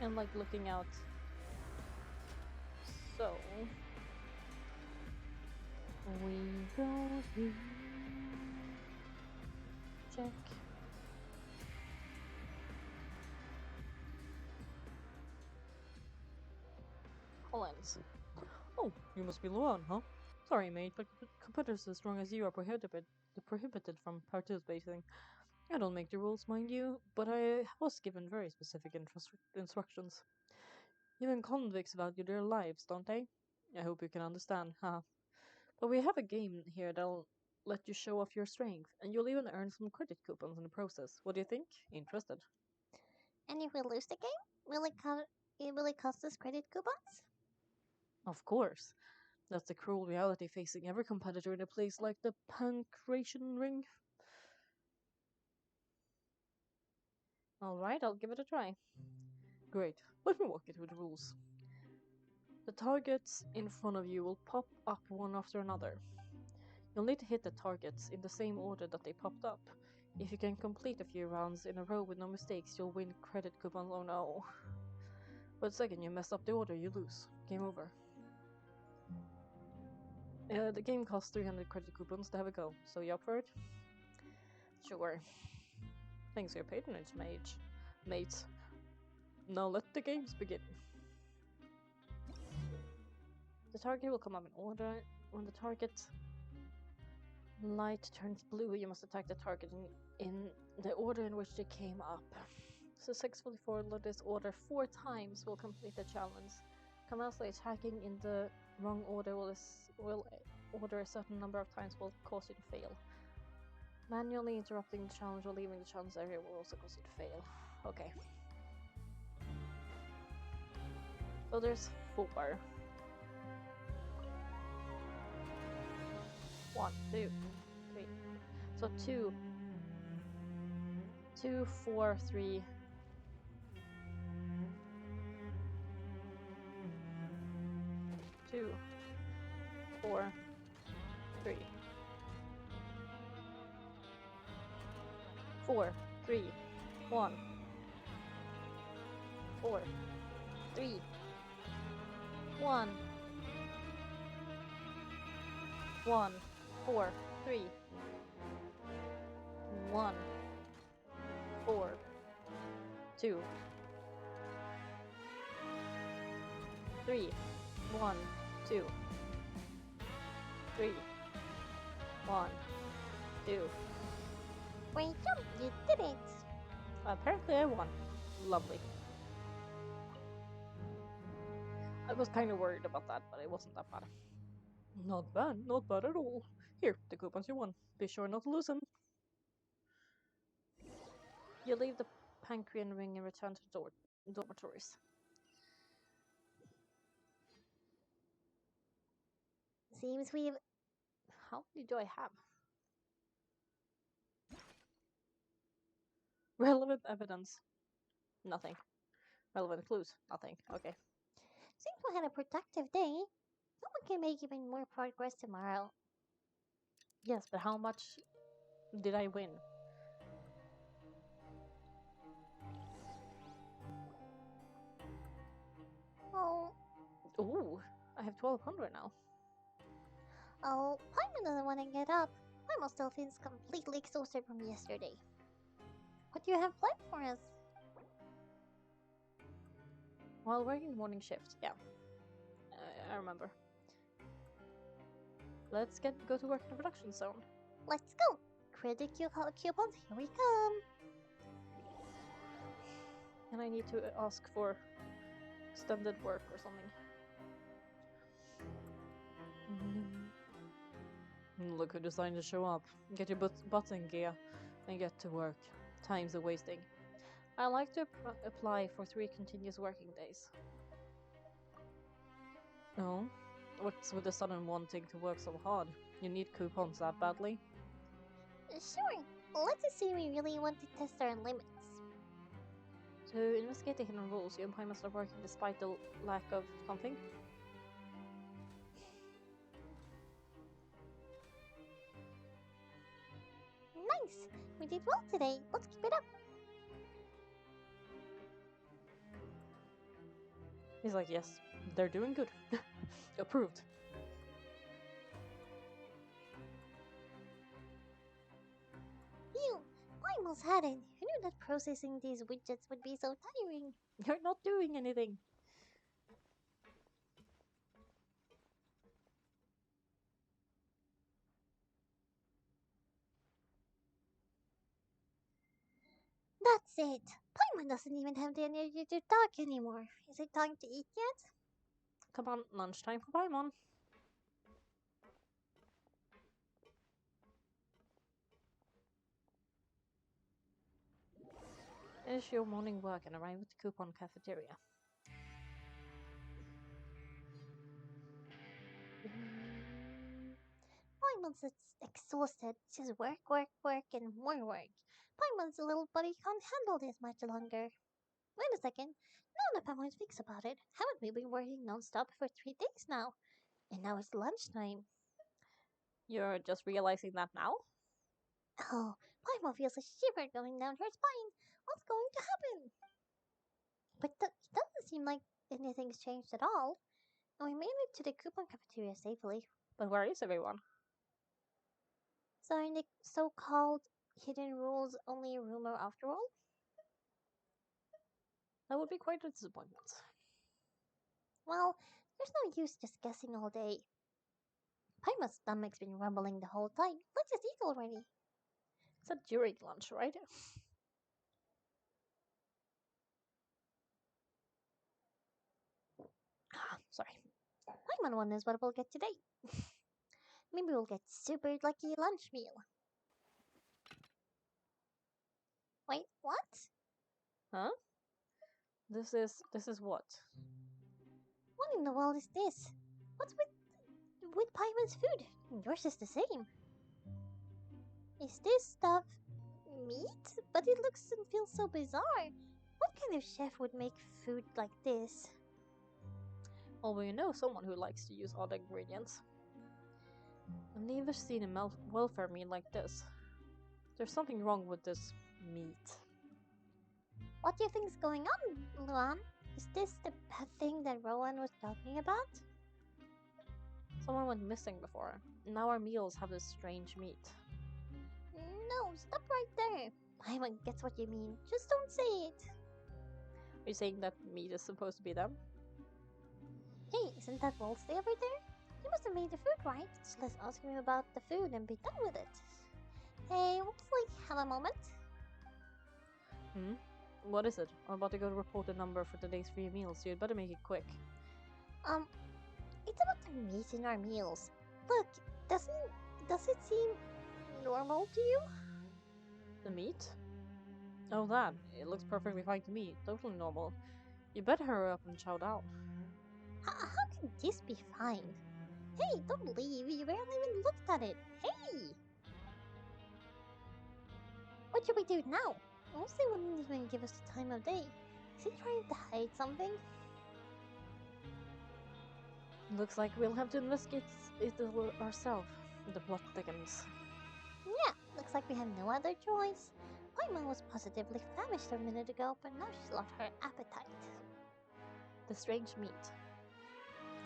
And like looking out. So we go here. Check. Collins. Oh, you must be Luan, huh? Sorry, mate, but competitors as strong as you are prohibited from participating. I don't make the rules, mind you, but I was given very specific instructions. Even convicts value their lives, don't they? I hope you can understand, huh? But we have a game here that'll let you show off your strength, and you'll even earn some credit coupons in the process. What do you think? Interested? And if we lose the game, will it cost us credit coupons? Of course. That's the cruel reality facing every competitor in a place like the Pancration Ring. Alright, I'll give it a try. Great, let me walk you through the rules. The targets in front of you will pop up one after another. You'll need to hit the targets in the same order that they popped up. If you can complete a few rounds in a row with no mistakes, you'll win credit coupons. Oh no. But second you mess up the order, you lose. Game over. The game costs 300 credit coupons to have a go, so you up for it? Sure. Thanks for your patronage, mate. Now let the games begin. The target will come up in order. When the target light turns blue, you must attack the target in the order in which they came up. Successfully follow this order 4 times will complete the challenge. Conversely, attacking in the wrong order will order a certain number of times will cause you to fail. Manually interrupting the challenge or leaving the challenge area will also cause you to fail. Okay. So there's 4. 1, 2, 3. So 2, 4, 3. 2, 4, 3. 4, 3, 1. 4, 3, 1. 1, 4, 3. 1, 4, 2, 3, 1, 2, 3, 1, 2. Great job, you did it! Apparently I won. Lovely. I was kind of worried about that, but it wasn't that bad. Not bad at all. Here, the coupons you won. Be sure not to lose them. You leave the Pancrean ring and return to dormitories. Seems we've... How many do I have? Relevant evidence. Nothing. Relevant clues. Nothing. Okay. Seems we had a productive day. Someone can make even more progress tomorrow. Yes, but how much did I win? Oh, Ooh, I have 1200 now. Paimon doesn't want to get up. Paimon still feels completely exhausted from yesterday. What do you have planned for us? While working morning shift, yeah. I remember. Let's go to work in the production zone. Let's go! Credit coupons, here we come! And I need to ask for extended work or something. Look who decided to show up. Get your butt in gear and get to work. Time's a wasting. I like to apply for 3 continuous working days. Oh? What's with the sudden wanting to work so hard? You need coupons that badly? Sure, let's assume we really want to test our limits. To investigate the hidden rules, you and Pai must start working despite the lack of something. Nice! We did well today. Let's keep it up. He's like, yes, they're doing good. Approved. Phew! I almost had it. Who knew that processing these widgets would be so tiring? You're not doing anything. That's it. Paimon doesn't even have the energy to talk anymore. Is it time to eat yet? Come on, lunchtime for Paimon. Finish your morning work and arrive at the coupon cafeteria. Paimon's exhausted. Just work, and more work. Paimon's little body can't handle this much longer. Wait a second. Now that Paimon thinks about it, haven't we been working non-stop for 3 days now? And now it's lunchtime. You're just realizing that now? Oh, Paimon feels a shiver going down her spine. What's going to happen? But it doesn't seem like anything's changed at all. And we made it to the coupon cafeteria safely. But where is everyone? So in the so-called hidden rules only a rumor after all? That would be quite a disappointment. Well, there's no use just guessing all day. Paimon's stomach's been rumbling the whole time. Let's just eat already. It's a during lunch, right? Sorry. Paimon wonders what we'll get today. Maybe we'll get super lucky lunch meal. Wait, what? Huh? This is what? What in the world is this? What's with Paimon's food? Yours is the same. Is this stuff meat? But it looks and feels so bizarre. What kind of chef would make food like this? Well, we know someone who likes to use odd ingredients. I've never seen a welfare meal like this. There's something wrong with this meat. What do you think's going on, Luan? Is this the bad thing that Rowan was talking about? Someone went missing before. Now our meals have this strange meat. No, stop right Paimon gets what you mean. Just don't say it. Are you saying that meat is supposed to be them? Hey, isn't that Wolfie over there? He must have made the food, right? So let's ask him about the food and be done with it. Hey, Wolfie, have a moment? What is it? I'm about to go to report the number for today's free meals, so you'd better make it quick. It's about the meat in our meals. Look, does it seem normal to you? The meat? Oh, that. It looks perfectly fine to me. Totally normal. You better hurry up and chow down. How can this be fine? Hey, don't leave. You barely even looked at it. Hey! What should we do now? Mostly wouldn't even give us the time of day. Is he trying to hide something? Looks like we'll have to investigate it ourselves. The plot thickens. Yeah, looks like we have no other choice. Paimon was positively famished a minute ago, but now she's lost her appetite. The strange meat.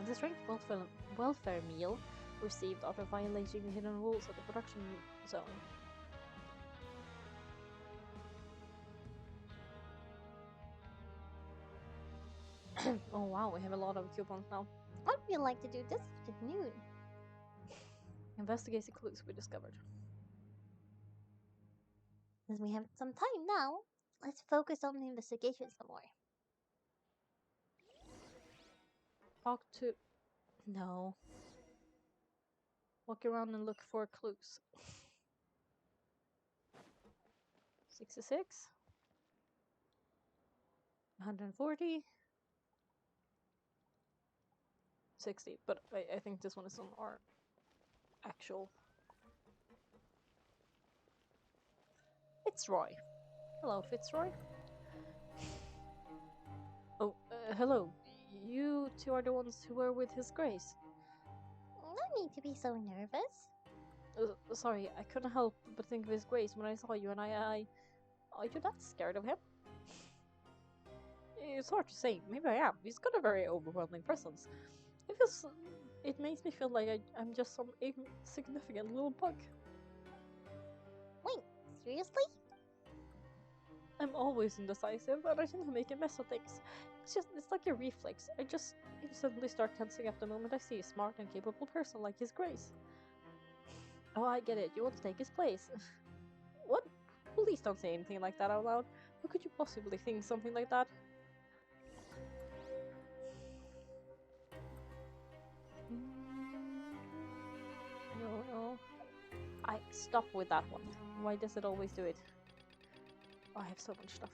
The strange welfare meal received after violating the hidden rules of the production zone. Oh wow, we have a lot of coupons now. What would you like to do this afternoon? Investigate the clues we discovered. Since we have some time now, let's focus on the investigation some more. Talk to... No. Walk around and look for clues. 66? 140? 60, but I think this one is on our actual... Fitzroy. Hello, Fitzroy. Oh, hello. You two are the ones who were with His Grace. No need to be so nervous. Sorry, I couldn't help but think of His Grace when I saw you, and I... Are you that scared of him? It's hard to say. Maybe I am. He's got a very overwhelming presence. It makes me feel like I'm just some insignificant little bug. Wait, seriously? I'm always indecisive, and I tend to make a mess of things. It's like a reflex. I just instantly start tensing up the moment I see a smart and capable person like His Grace. Oh, I get it. You want to take his place. What? Please don't say anything like that out loud. How could you possibly think something like that? No. I stop with that one. Why does it always do it? Oh, I have so much stuff.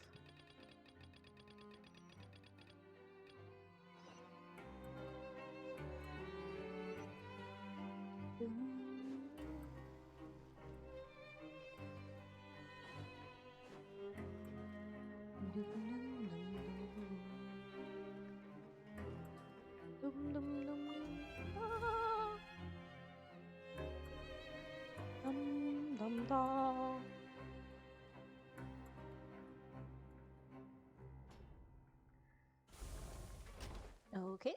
Okay.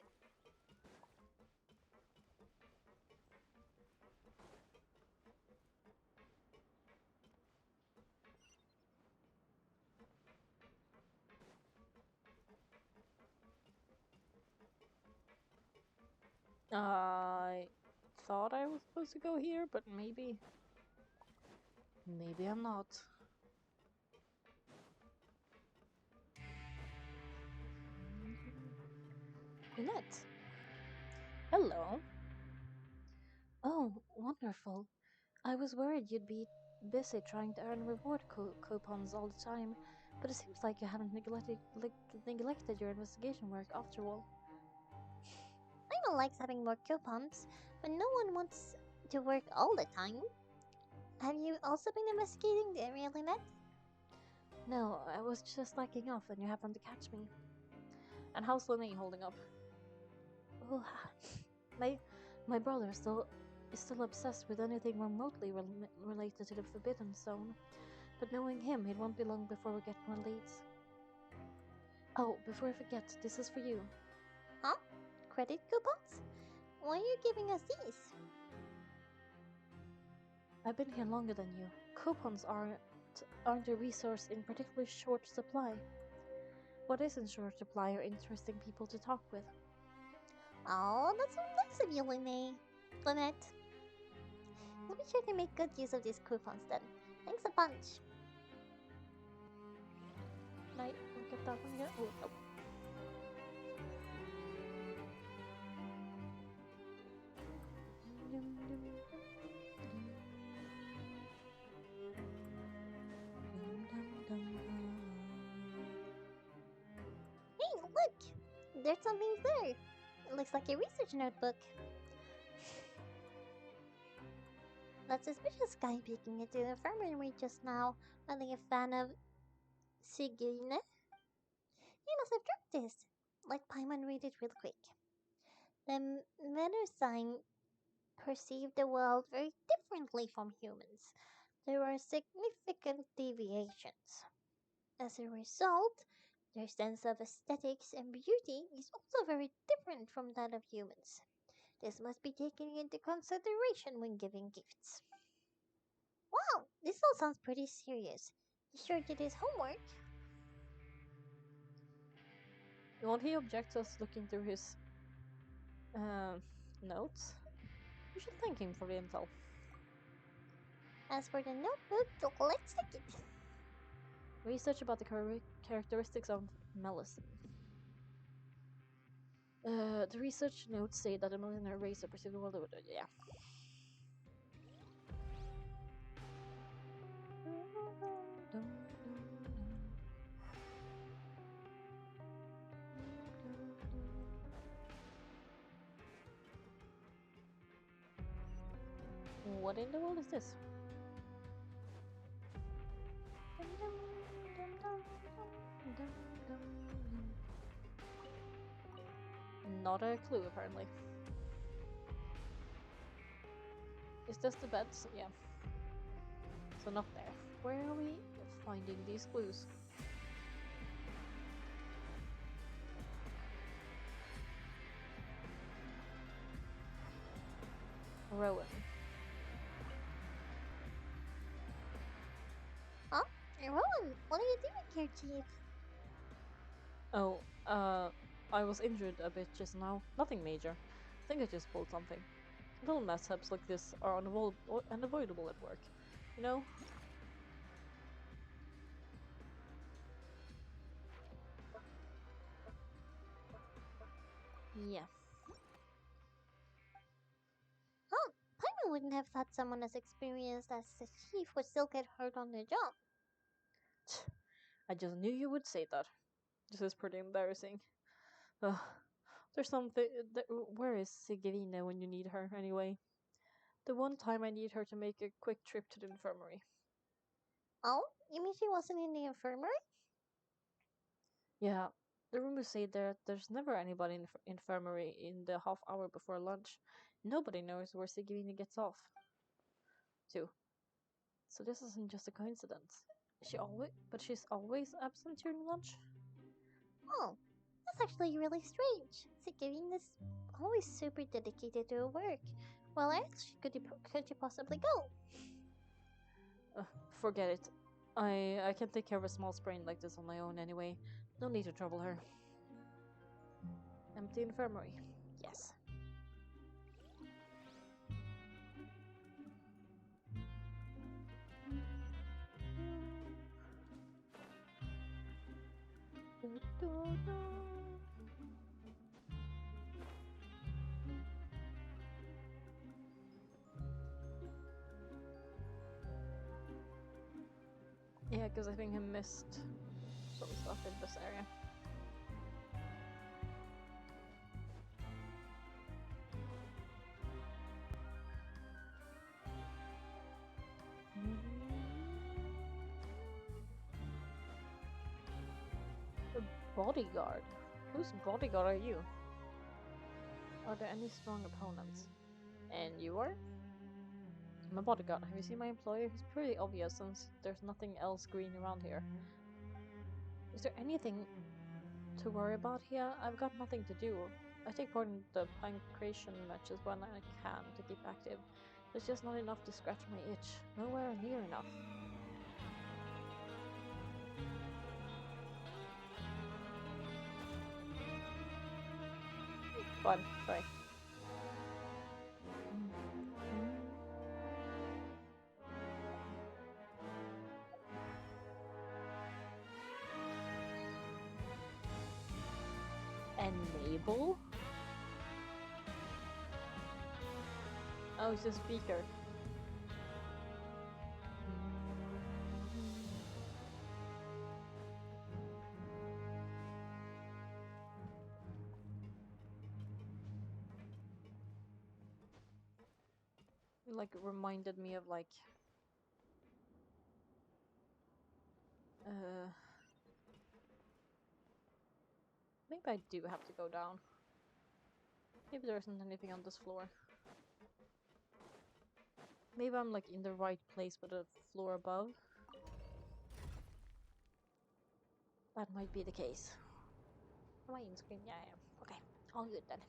I thought I was supposed to go here, but maybe I'm not. Lynette. Hello. Oh, wonderful. I was worried you'd be busy trying to earn reward coupons all the time, but it seems like you haven't neglected your investigation work after all. Paimon likes having more coupons, but no one wants to work all the time. Have you also been investigating the area, Lynette? No, I was just slacking off and you happened to catch me. And how's Lene holding up? Oh, my brother is still obsessed with anything remotely related to the Forbidden Zone. But knowing him, it won't be long before we get more leads. Oh, before I forget, this is for you. Huh? Credit coupons? Why are you giving us these? I've been here longer than you. Coupons are aren't a resource in particularly short supply. What is in short supply are interesting people to talk with. Oh, that's so nice of you, Lynette. We'll be sure to make good use of these coupons then. Thanks a bunch. Can I look at that one again? Oh, no. Hey, look! There's something there. It looks like a research notebook. That suspicious guy peeking into the infirmary just now, are they a fan of Sigine? He must have dropped this. Let Paimon read it real quick. The Melusine perceive the world very differently from humans. There are significant deviations. As a result, their sense of aesthetics and beauty is also very different from that of humans. This must be taken into consideration when giving gifts. Wow, this all sounds pretty serious. He sure did his homework. Won't he object to us looking through his notes? You should thank him for the intel. As for the notebook, let's take it. Research about the characteristics of Melusine. The research notes say that the millionaire race perceive the world over there. Yeah. What in the world is this? Not a clue, apparently. Is this the beds? Yeah. So not there. Where are we finding these clues? Rowan. Huh? Rowan, what are you doing here, Chief? Oh, I was injured a bit just now. Nothing major. I think I just pulled something. Little mishaps like this are unavoidable at work. You know? Yeah. Huh? Paimon wouldn't have thought someone as experienced as the Chief would still get hurt on the job. I just knew you would say that. This is pretty embarrassing. Ugh. There's something. Where is Sigurina when you need her, anyway? The one time I need her to make a quick trip to the infirmary. Oh, you mean she wasn't in the infirmary? Yeah, the rumors say that there's never anybody in the infirmary in the half hour before lunch. Nobody knows where Sigurina gets off to. So this isn't just a coincidence. She's always absent during lunch. Oh, that's actually really strange. Sigurine is always super dedicated to her work. Where else could you possibly go? Forget it. I can take care of a small sprain like this on my own anyway. No need to trouble her. Empty infirmary. Yes. Yeah, because I think I missed some stuff in this area. A bodyguard? Whose bodyguard are you? Are there any strong opponents? And you are? I'm a bodyguard. Have you seen my employer? He's pretty obvious since there's nothing else green around here. Is there anything to worry about here? I've got nothing to do. I take part in the pancreation matches when I can to keep active. There's just not enough to scratch my itch. Nowhere near enough. Fun. Sorry. Enable? Oh, it's a speaker. It, like, reminded me of, like, maybe I do have to go down. Maybe there isn't anything on this floor. Maybe I'm, like, in the right place but the floor above. That might be the case. Am I in screen? Yeah, I am. Okay, all good then.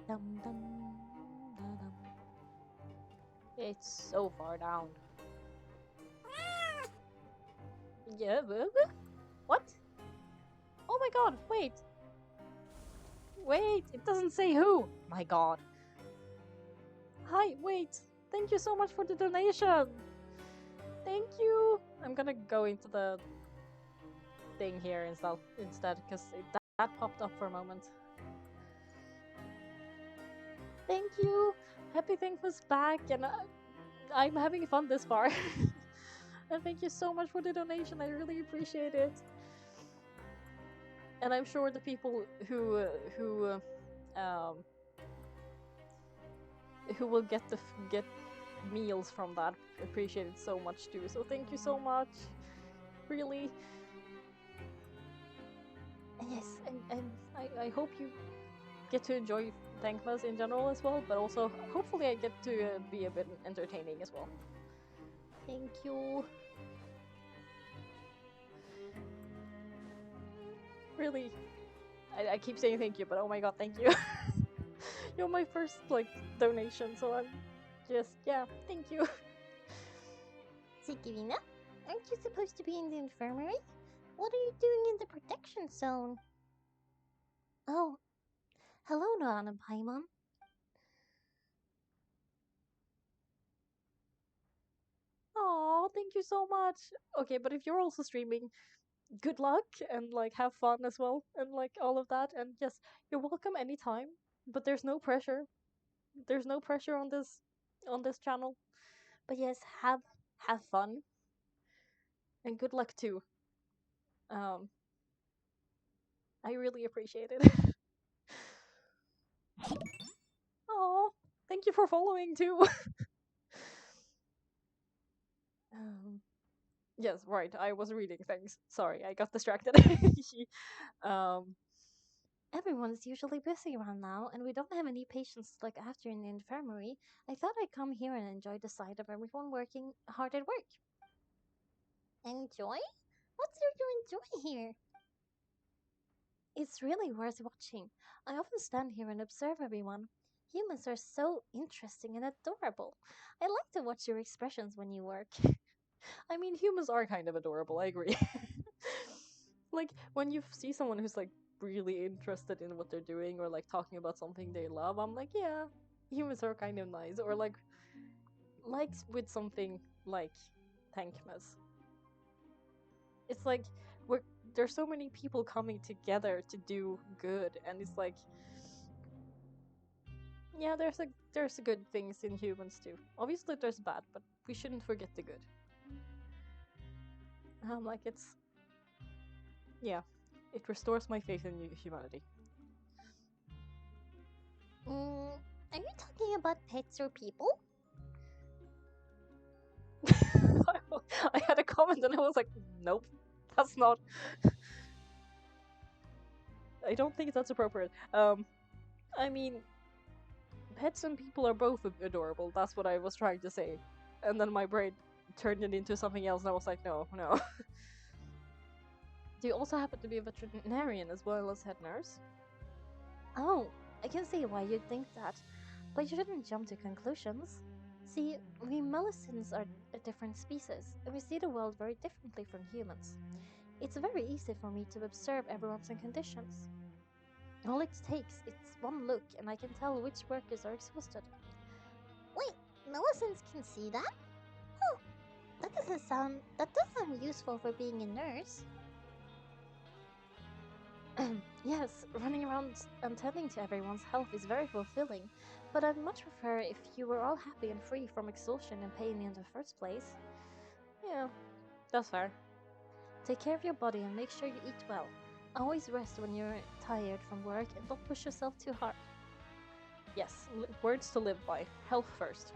Dum dum da dum. It's so far down. Yeah, what? Oh my god, wait! Wait, it doesn't say who! My god. Hi, wait! Thank you so much for the donation! Thank you! I'm gonna go into the thing here instead, because that popped up for a moment. Thank you! Happy Thankmas back, and I'm having fun this far. And thank you so much for the donation, I really appreciate it. And I'm sure the people who will get meals from that appreciate it so much too. So thank you so much, really. And yes, and I hope you get to enjoy Thankmas in general as well, but also hopefully I get to be a bit entertaining as well. Thank you. Really, I keep saying thank you, but oh my god, thank you. You're my first, like, donation, so I'm just, yeah, thank you. Sikirina, aren't you supposed to be in the infirmary? What are you doing in the protection zone? Oh, hello, Noan and Paimon. Oh, thank you so much. Okay, but if you're also streaming, good luck and, like, have fun as well and, like, all of that. And yes, you're welcome anytime, but there's no pressure. There's no pressure on this channel. But yes, have fun and good luck too. I really appreciate it. Oh, thank you for following too. Yes, right. I was reading things. Sorry, I got distracted. Everyone's usually busy around now, and we don't have any patients like after in the infirmary. I thought I'd come here and enjoy the sight of everyone working hard at work. Enjoy? What's there to enjoy here? It's really worth watching. I often stand here and observe everyone. Humans are so interesting and adorable. I like to watch your expressions when you work. I mean, humans are kind of adorable, I agree. Like, when you see someone who's, like, really interested in what they're doing or, like, talking about something they love, I'm like, yeah, humans are kind of nice. Or, like with something like Thankmas. It's like, there's so many people coming together to do good, and it's like, yeah, there's good things in humans too. Obviously there's bad, but we shouldn't forget the good. Like, yeah, it restores my faith in humanity. Are you talking about pets or people? I had a comment and I was like, nope, that's not. I don't think that's appropriate. I mean, pets and people are both adorable. That's what I was trying to say. And then my brain turned it into something else, and I was like, no. Do you also happen to be a veterinarian as well as head nurse? Oh, I can see why you'd think that, but you shouldn't jump to conclusions. See, we Melisans are a different species, and we see the world very differently from humans. It's very easy for me to observe everyone's conditions. All it takes is one look, and I can tell which workers are exhausted. Wait, Millicents can see that? Oh, that does sound useful for being a nurse. Yes, running around and tending to everyone's health is very fulfilling, but I'd much prefer if you were all happy and free from exhaustion and pain in the first place. Yeah, that's fair. Take care of your body and make sure you eat well. Always rest when you're tired from work and don't push yourself too hard. Yes, words to live by. Health first.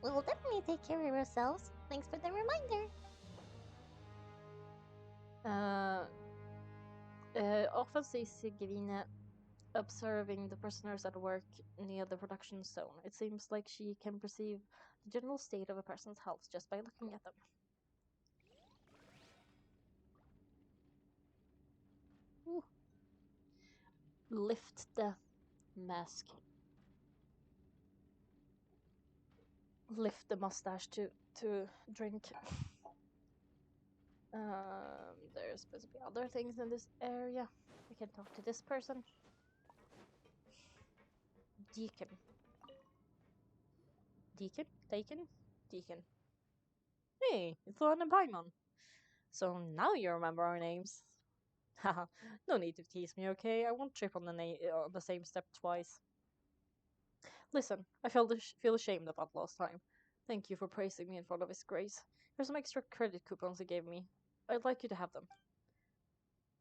We'll definitely take care of ourselves. Thanks for the reminder. Often sees Sigrine observing the prisoners at work near the production zone. It seems like she can perceive the general state of a person's health just by looking at them. Ooh. Lift the mask. Lift the mustache to drink. There's supposed to be other things in this area. We can talk to this person. Deacon. Deacon? Taken? Deacon. Hey, it's Luan and Paimon. So now you remember our names. Haha, no need to tease me, okay? I won't trip on the same step twice. Listen, I feel ashamed about last time. Thank you for praising me in front of His Grace. Here's some extra credit coupons he gave me. I'd like you to have them.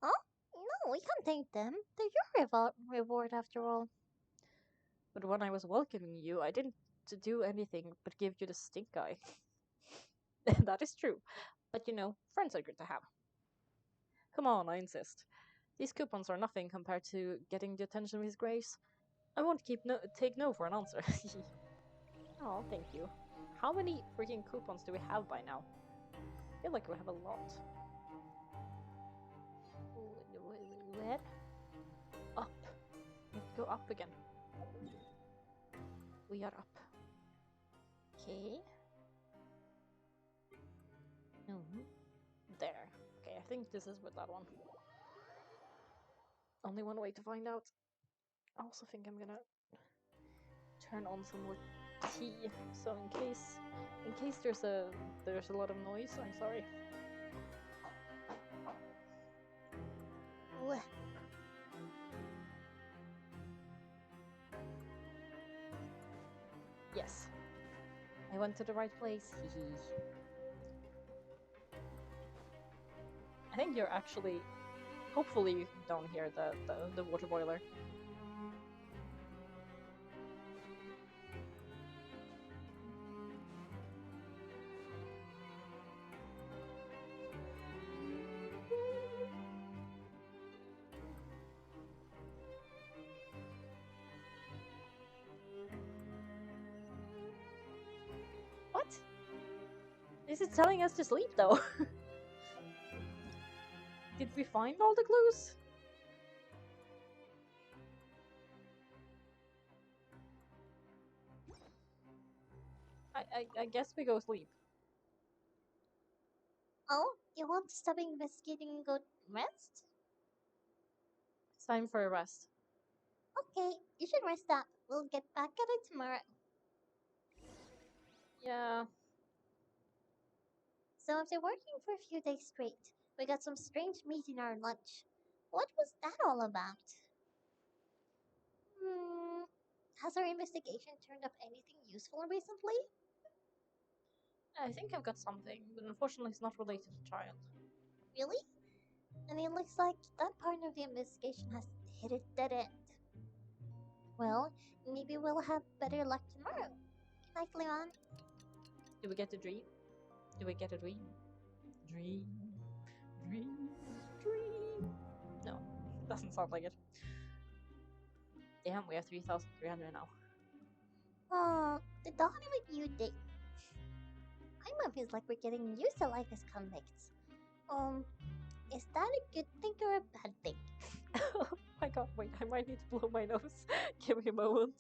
Huh? No, we can't take them. They're your reward after all. But when I was welcoming you, I didn't do anything but give you the stink eye. That is true. But you know, friends are good to have. Come on, I insist. These coupons are nothing compared to getting the attention of His Grace. I won't take no for an answer. Oh, thank you. How many freaking coupons do we have by now? I feel like we have a lot. Where? Up. We have to go up again. We are up. Okay. There. Okay, I think this is with that one. Only one way to find out. I also think I'm gonna turn on some more tea, so in case there's a lot of noise, I'm sorry. Ugh. Yes, I went to the right place. I think you're actually, hopefully you don't hear the water boiler. What? Is it telling us to sleep though? Did we find all the clues? I guess we go sleep. Oh, you want to stop investigating and go rest? It's time for a rest. Okay, you should rest up. We'll get back at it tomorrow. Yeah. So after working for a few days straight, we got some strange meat in our lunch. What was that all about? Hmm, has our investigation turned up anything useful recently? I think I've got something, but unfortunately it's not related to child. Really? And it looks like that part of the investigation has hit a dead end. Well, maybe we'll have better luck tomorrow. Good night, Leon. Do we get a dream? Do we get a dream? Dream. Dream. Dream. No, doesn't sound like it. Damn, we have 3,300 now. Oh, the dawn of a new day. My mom feels like we're getting used to life as convicts. Is that a good thing or a bad thing? Oh my god, wait, I might need to blow my nose. Give me a moment.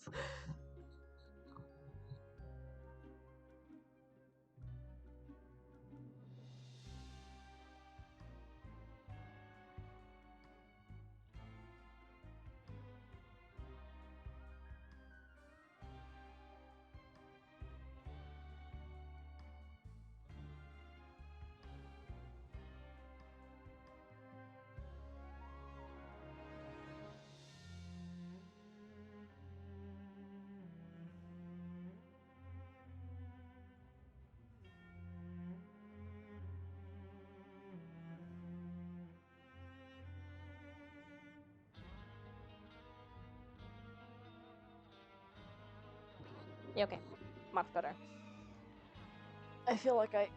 Yeah, okay. Much better. I feel like I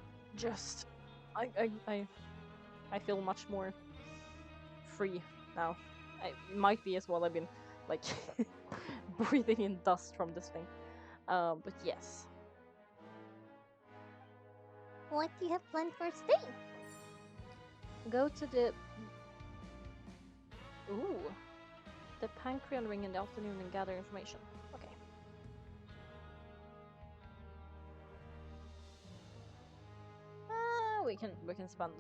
feel much more free now. It might be as well. I've been like breathing in dust from this thing. But yes. What do you have planned for today? Go to the the Pancrean Ring in the afternoon and gather information. Okay. We can spend.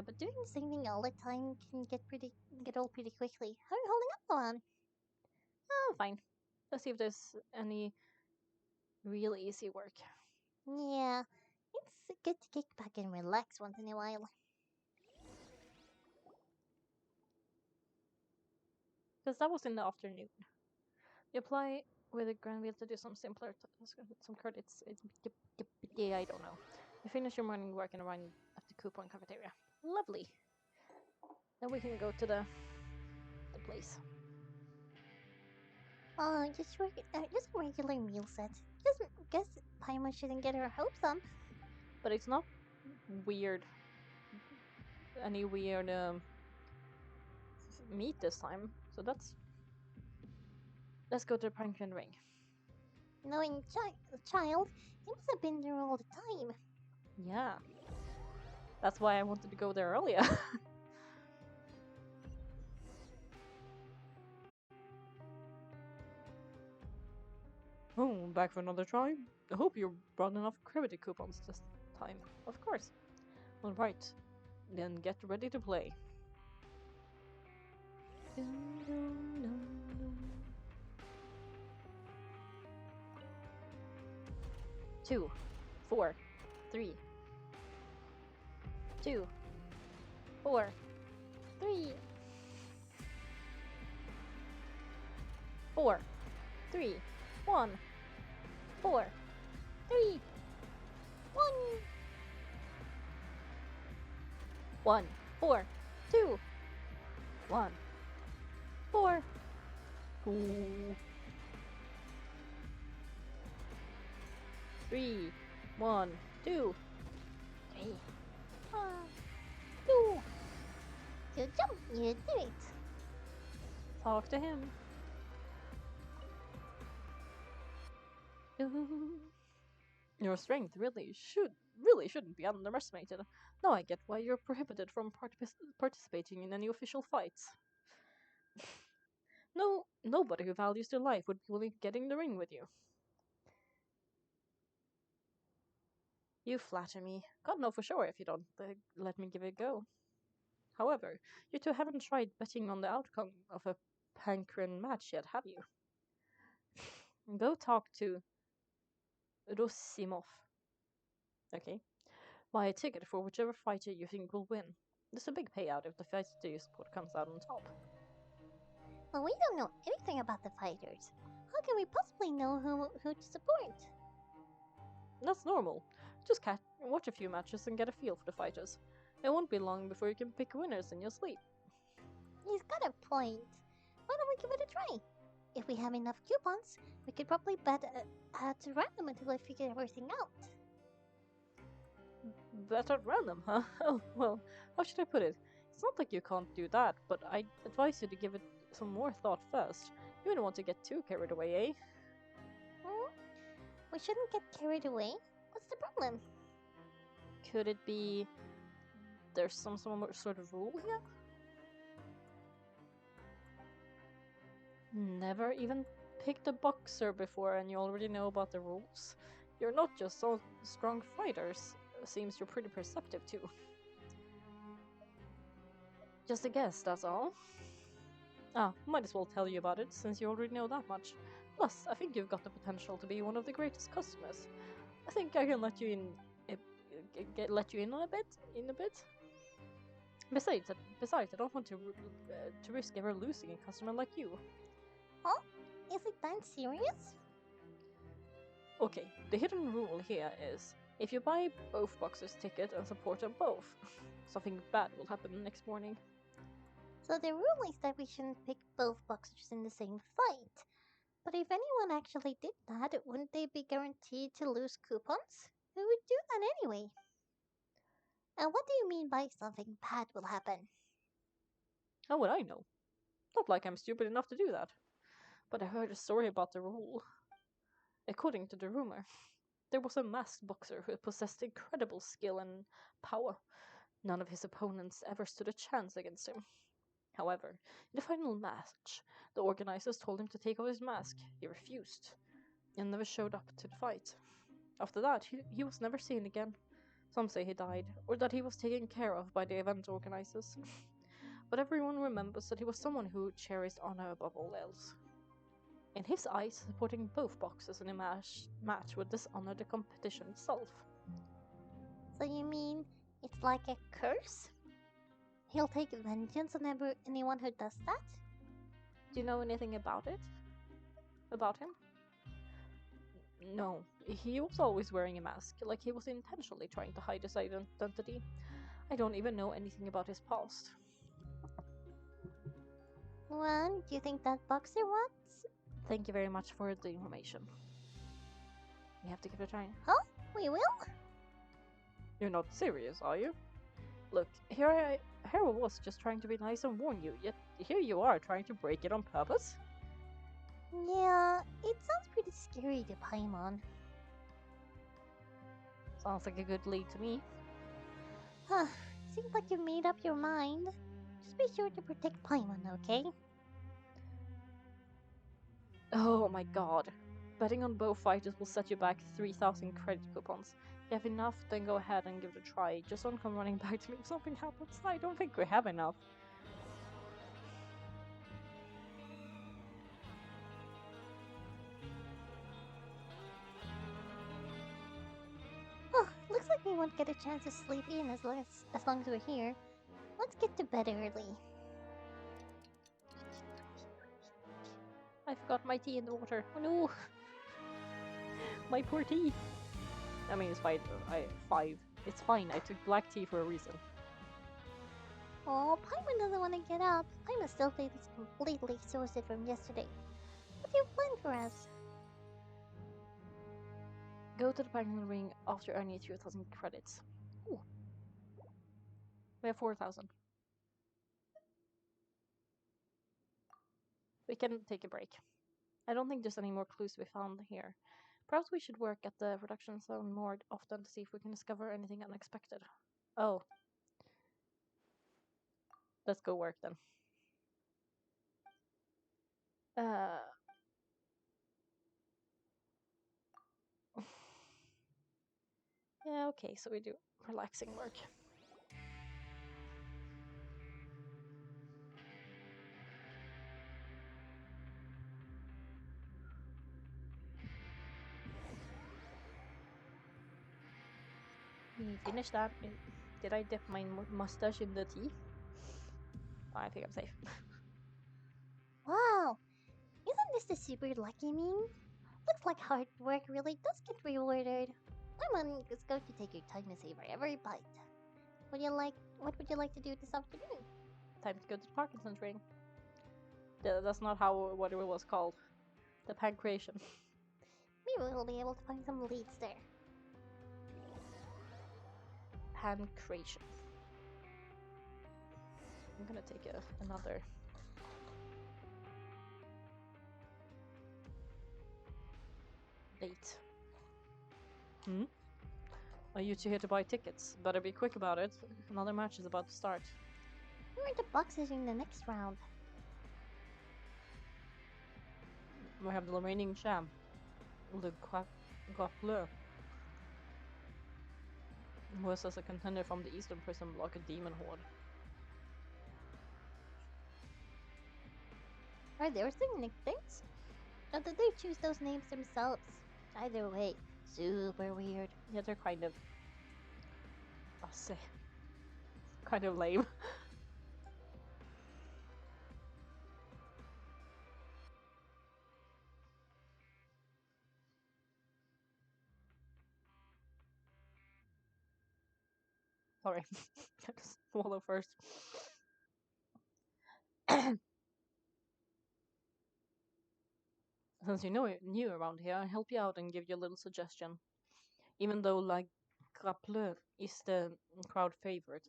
But Doing the same thing all the time can get old pretty quickly. How are you holding up on? fine. Let's see if there's any real easy work. Yeah, it's good to kick back and relax once in a while. Because that was in the afternoon. You apply with a grand wheel to do some simpler some credits. Yeah, I don't know. You finish your morning work and arrive at the coupon cafeteria. Lovely. Then we can go to the place. Just a regular meal set. Just guess Paimon shouldn't get her hopes up. But it's not weird. Any weird meat this time. So let's go to the Pumpkin Ring. Knowing child, he must have been there all the time. Yeah. That's why I wanted to go there earlier. Oh, back for another try? I hope you brought enough credit coupons this time. Of course. Alright, then get ready to play. 2, 4, 3. 2, 4, 3. 4, 3, 1. 4, 3, 1. 1, 4, 2, 1, 4. Ooh. 3, 1, 2, 3, 1, 2. You jump, you do it. Talk to him. Your strength really shouldn't be underestimated. Now I get why you're prohibited from participating in any official fights. Nobody who values their life would be willing to get in the ring with you. You flatter me. God know for sure if you don't let me give it a go. However, you two haven't tried betting on the outcome of a Pancran match yet, have you? Go talk to Rosimov. Okay. Buy a ticket for whichever fighter you think will win. There's a big payout if the fighter you support comes out on top. Well, we don't know anything about the fighters. How can we possibly know who to support? That's normal. Just watch a few matches and get a feel for the fighters. It won't be long before you can pick winners in your sleep. He's got a point. Why don't we give it a try? If we have enough coupons, we could probably bet at random until I figure everything out. Bet at random, huh? Oh, well, how should I put it? It's not like you can't do that, but I advise you to give it some more thought first. You don't want to get too carried away, eh? We shouldn't get carried away. What's the problem? Could it be there's some sort of rule here? Never even picked a boxer before and you already know about the rules? You're not just so strong fighters. Seems you're pretty perceptive too. Just a guess, that's all. Might as well tell you about it since you already know that much. Plus, I think you've got the potential to be one of the greatest customers. I think I can let you in. Let you in on a bit. Besides, I don't want to risk ever losing a customer like you. Huh? Is it that serious? Okay, the hidden rule here is if you buy both boxers' ticket and support them both, something bad will happen the next morning. So the rule is that we shouldn't pick both boxers in the same fight. But if anyone actually did that, wouldn't they be guaranteed to lose coupons? Who would do that anyway? And what do you mean by something bad will happen? How would I know? Not like I'm stupid enough to do that. But I heard a story about the rule. According to the rumor, there was a masked boxer who possessed incredible skill and power. None of his opponents ever stood a chance against him. However, in the final match, the organizers told him to take off his mask. He refused and never showed up to the fight. After that, he was never seen again. Some say he died, or that he was taken care of by the event organizers. But everyone remembers that he was someone who cherished honor above all else. In his eyes, supporting both boxers in a match would dishonor the competition itself. So you mean it's like a curse? He'll take vengeance on anyone who does that? Do you know anything about it? About him? No, he was always wearing a mask, like he was intentionally trying to hide his identity. I don't even know anything about his past. Well, do you think that boxer wants? Thank you very much for the information. We have to give it a try. Huh? We will? You're not serious, are you? Look, here I was just trying to be nice and warn you, yet here you are trying to break it on purpose? Yeah, it sounds pretty scary to Paimon. Sounds like a good lead to me. Huh, seems like you made up your mind. Just be sure to protect Paimon, okay? Oh my god. Betting on both fighters will set you back 3,000 credit coupons. If you have enough, then go ahead and give it a try. Just don't come running back to me if something happens. I don't think we have enough. Oh, looks like we won't get a chance to sleep in as long as we're here. Let's get to bed early. I forgot my tea in the water. Oh no! My poor tea! I mean, it's fine. It's fine. I took black tea for a reason. Oh, Paimon doesn't want to get up. Paimon still thinks he's completely exhausted from yesterday. What do you plan for us? Go to the penguin ring after earning 2,000 credits. Ooh. We have 4,000. We can take a break. I don't think there's any more clues to be found here. Perhaps we should work at the production zone more often to see if we can discover anything unexpected. Oh. Let's go work then. Uh. Yeah, okay, so we do relaxing work. We finished that. Did I dip my mustache in the tea? Oh, I think I'm safe. Wow, isn't this the super lucky meme? Looks like hard work really does get rewarded. Paimon is going to take your time and savor every bite. What would you like to do this afternoon? Time to go to the Parkinson's ring. That's not what it was called. The pancreation. Maybe we'll be able to find some leads there. Pancreation. I'm gonna take another. Date. Hmm? Are you two here to buy tickets? Better be quick about it. Another match is about to start. Who are the boxers in the next round? We have the remaining champ, Le Guapleur, who is as a contender from the Eastern Prison Block, a demon horde. Are there some nicknames? Or did they choose those names themselves? Either way, super weird. Yeah, they're kind of... I'll say... kind of lame. Sorry. I have to swallow first. Since you know it new around here, I'll help you out and give you a little suggestion. Even though like Grapple is the crowd favorite,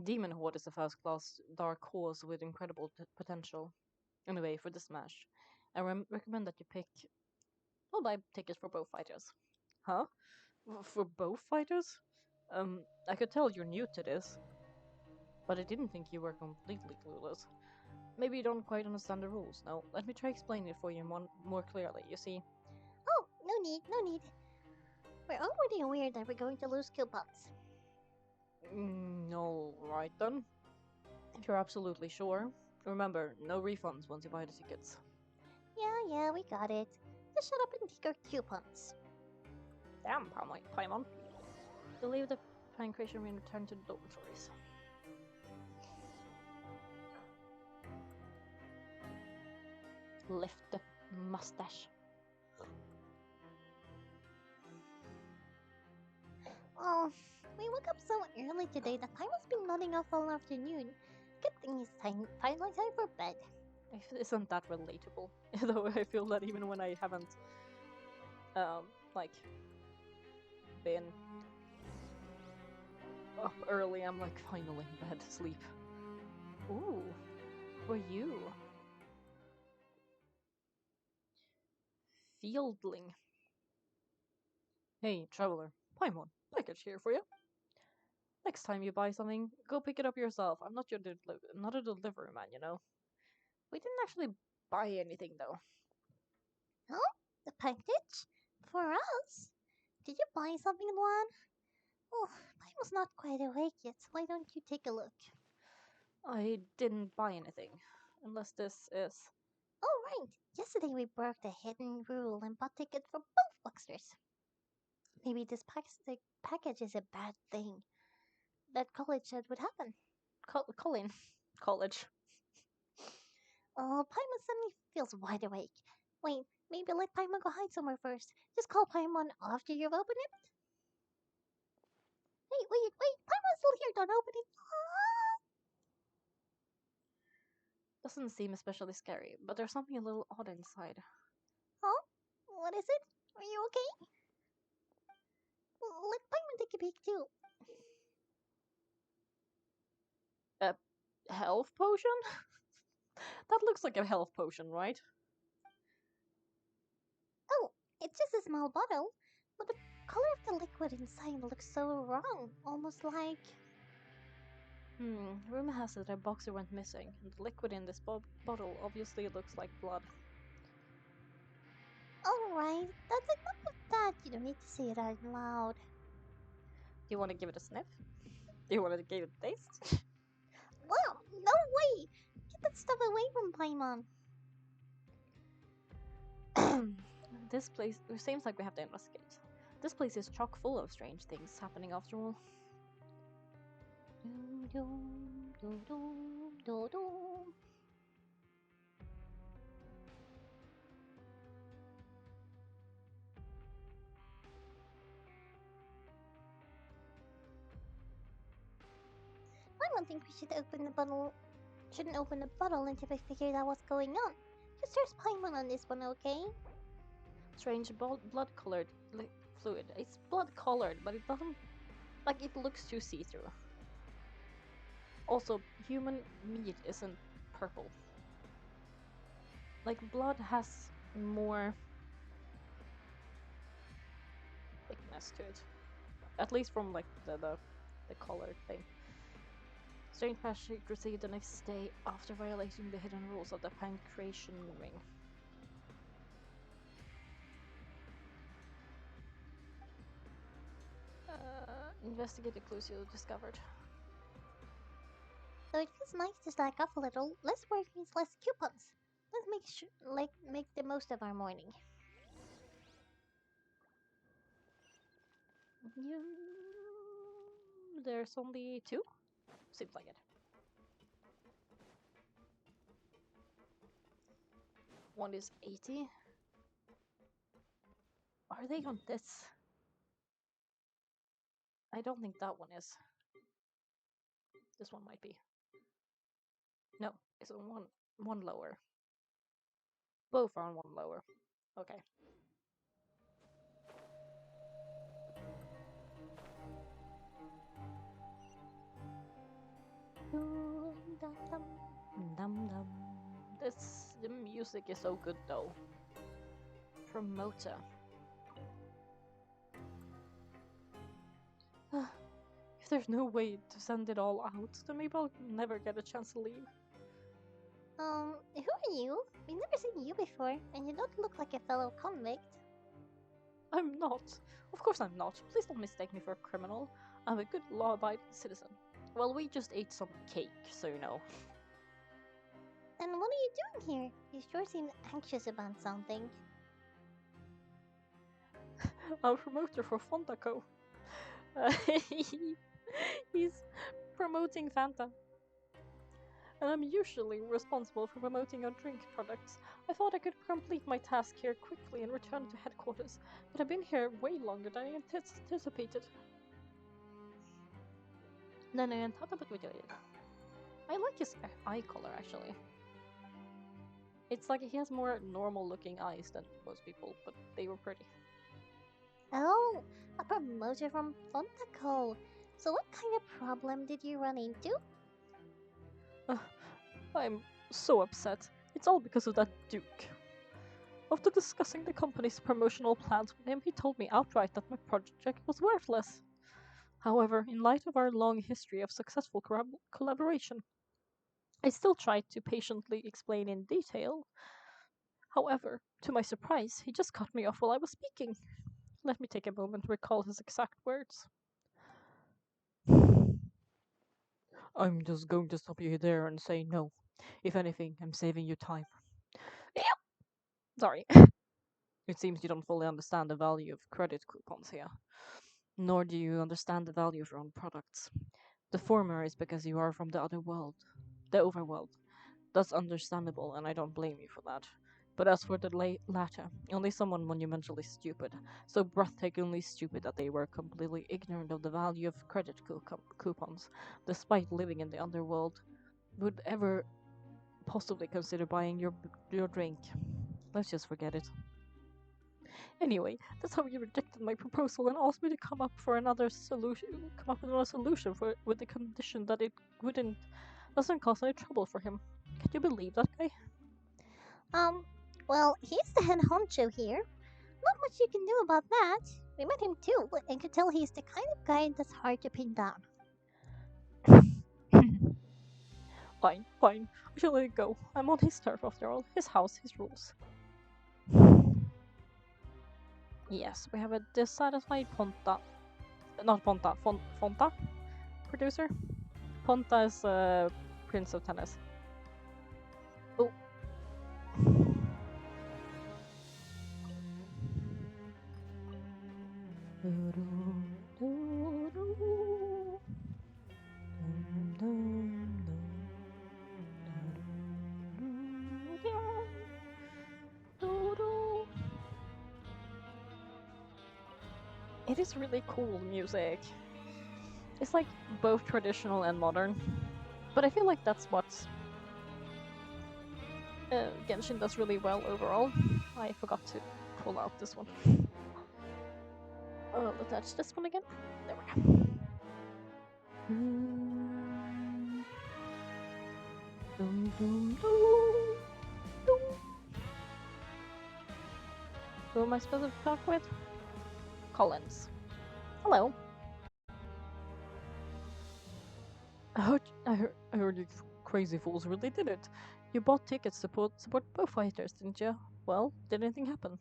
Demon Horde is a first class dark horse with incredible potential. Anyway, for the smash, I recommend that you pick. I'll buy tickets for both fighters. Huh? For both fighters? I could tell you're new to this, but I didn't think you were completely clueless. Maybe you don't quite understand the rules. No, let me try explaining it for you more clearly. You see, Oh, no need, no need. We're already aware that we're going to lose coupons. Alright then. If you're absolutely sure, remember, no refunds once you buy the tickets. Yeah, we got it. Just shut up and take our coupons. Damn, Paimon. You'll leave the pancreation and return to the dormitories. Lift the mustache. Oh, we woke up so early today that time has been nodding off all afternoon. Good thing it's finally time for bed. Isn't that relatable? Though I feel that even when I haven't, like, been up early, I'm like finally in bed, sleep. Ooh, for you. Fieldling. Hey, traveler. Paimon, package here for you. Next time you buy something, go pick it up yourself. I'm not your not a delivery man, you know. We didn't actually buy anything though. Huh? The package? For us? Did you buy something, Luan? Oh, I was not quite awake yet, so why don't you take a look? I didn't buy anything. Unless this is... Oh, right. Yesterday we broke the hidden rule and bought tickets for both boxers. Maybe this package is a bad thing. That college said would happen. Colin. College. Oh, Paimon suddenly feels wide awake. Wait, maybe let Paimon go hide somewhere first. Just call Paimon after you've opened it. Wait. Paimon's still here. Don't open it. Doesn't seem especially scary, but there's something a little odd inside. Huh? What is it? Are you okay? Let Paimon take a peek too. A health potion? That looks like a health potion, right? Oh, it's just a small bottle, but the color of the liquid inside looks so wrong. Almost like... Rumor has it that a boxer went missing, and the liquid in this bottle obviously looks like blood. Alright, that's enough of that. You don't need to say it out loud. Do you want to give it a sniff? Do you want to give it a taste? Wow, no way! Get that stuff away from Paimon. This place, it seems like we have to investigate. This place is chock full of strange things happening after all. I don't think we should open the bottle. Shouldn't open the bottle until we figured out what's going on. Just trust Paimon on this one, okay? Strange blood-colored fluid. It's blood-colored, but it doesn't... like, it looks too see-through. Also, human meat isn't purple. Like, blood has more thickness to it. At least from, like, the color thing. Strange passage received the next day after violating the hidden rules of the pancreation ring. Investigate the clues you discovered. So it feels nice to slack off a little. Less work means less coupons. Let's make the most of our morning. There's only two? Seems like it. One is 80. Are they on this? I don't think that one is. This one might be. No, it's on one lower. Both are on one lower. Okay. The music is so good though. Promoter. If there's no way to send it all out, then maybe I'll never get a chance to leave. Who are you? We've never seen you before, and you don't look like a fellow convict. I'm not. Of course I'm not. Please don't mistake me for a criminal. I'm a good law-abiding citizen. Well, we just ate some cake, so you know. And what are you doing here? You sure seem anxious about something. I'm a promoter for Fontaco. He's promoting Fanta. And I'm usually responsible for promoting our drink products. I thought I could complete my task here quickly and return to headquarters, but I've been here way longer than I anticipated. I like his eye color actually. It's like he has more normal looking eyes than most people, but they were pretty. Oh, a promoter from Fontaco. So what kind of problem did you run into? I'm so upset. It's all because of that Duke. After discussing the company's promotional plans with him, he told me outright that my project was worthless. However, in light of our long history of successful collaboration, I still tried to patiently explain in detail. However, to my surprise, he just cut me off while I was speaking. Let me take a moment to recall his exact words. I'm just going to stop you there and say no. If anything, I'm saving you time. Sorry. It seems you don't fully understand the value of credit coupons here. Nor do you understand the value of your own products. The former is because you are from the other world, the overworld. That's understandable, and I don't blame you for that. But as for the latter, only someone monumentally stupid, so breathtakingly stupid that they were completely ignorant of the value of credit coupons, despite living in the underworld, would ever possibly consider buying your drink. Let's just forget it. Anyway, that's how he rejected my proposal and asked me to come up with another solution for with the condition that it doesn't cause any trouble for him. Can you believe that guy? Well, he's the head honcho here. Not much you can do about that. We met him too, and could tell he's the kind of guy that's hard to pin down. Fine. I shall let it go. I'm on his turf after all. His house, his rules. Yes, we have a dissatisfied Ponta. Not Ponta, Fonta producer. Ponta is Prince of Tennis. Oh. It is really cool music. It's like both traditional and modern. But I feel like that's what Genshin does really well overall. I forgot to pull out this one. Let's touch this one again. There we go. Who am I supposed to talk with? Collins. Hello. I heard you crazy fools really did it. You bought tickets to support both fighters, didn't you? Well, did anything happen?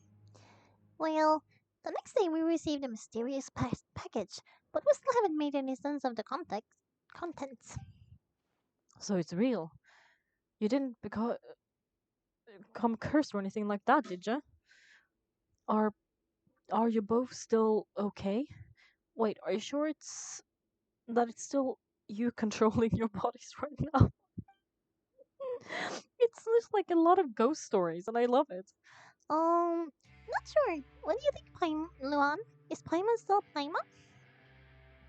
Well, the next day we received a mysterious package, but we still haven't made any sense of the contents. So it's real. You didn't become cursed or anything like that, did you? Are you both still okay? Wait, are you sure it's still you controlling your bodies right now? It's just like a lot of ghost stories, and I love it. Not sure. What do you think, Luan? Is Paimon still Paimon?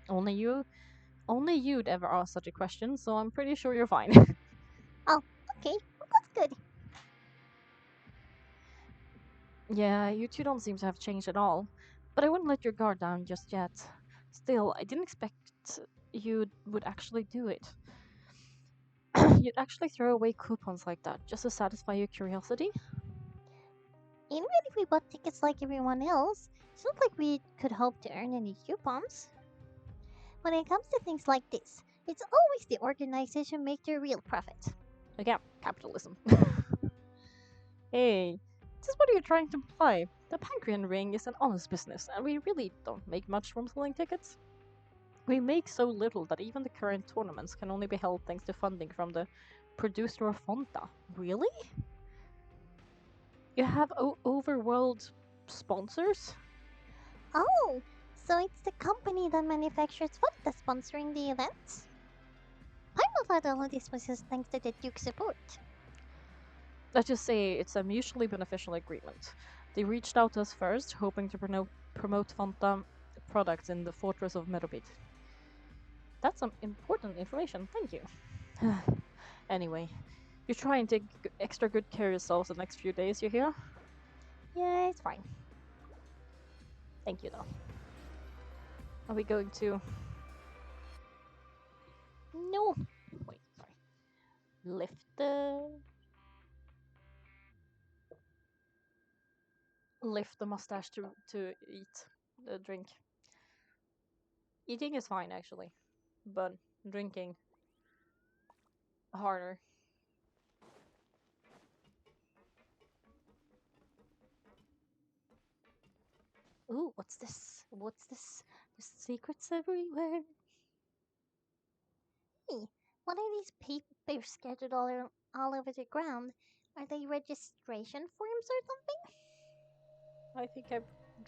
Only you'd ever ask such a question, so I'm pretty sure you're fine. Oh, okay. Well, that's good. Yeah, you two don't seem to have changed at all. But I wouldn't let your guard down just yet. Still, I didn't expect you would actually do it. You'd actually throw away coupons like that just to satisfy your curiosity? Even if we bought tickets like everyone else, it's not like we could hope to earn any coupons. When it comes to things like this, it's always the organizers who make the real profit. Again, capitalism. Hey, just what are you trying to imply? The Pancrean Ring is an honest business, and we really don't make much from selling tickets. We make so little that even the current tournaments can only be held thanks to funding from the producer of Fonta. Really? You have overworld sponsors? Oh, so it's the company that manufactures vodka sponsoring the event? I thought all of this was just thanks to the Duke's support. Let's just say it's a mutually beneficial agreement. They reached out to us first, hoping to promote Fanta products in the Fortress of Merobid. That's some important information, thank you. Anyway, you try and take extra good care of yourselves the next few days, you hear? Yeah, it's fine. Thank you, though. Are we going to... No! Wait, sorry. Lift the mustache to eat the drink. Eating is fine, actually. But drinking... harder. Ooh, what's this? What's this? There's secrets everywhere. Hey, what are these papers scattered all over the ground? Are they registration forms or something? I think I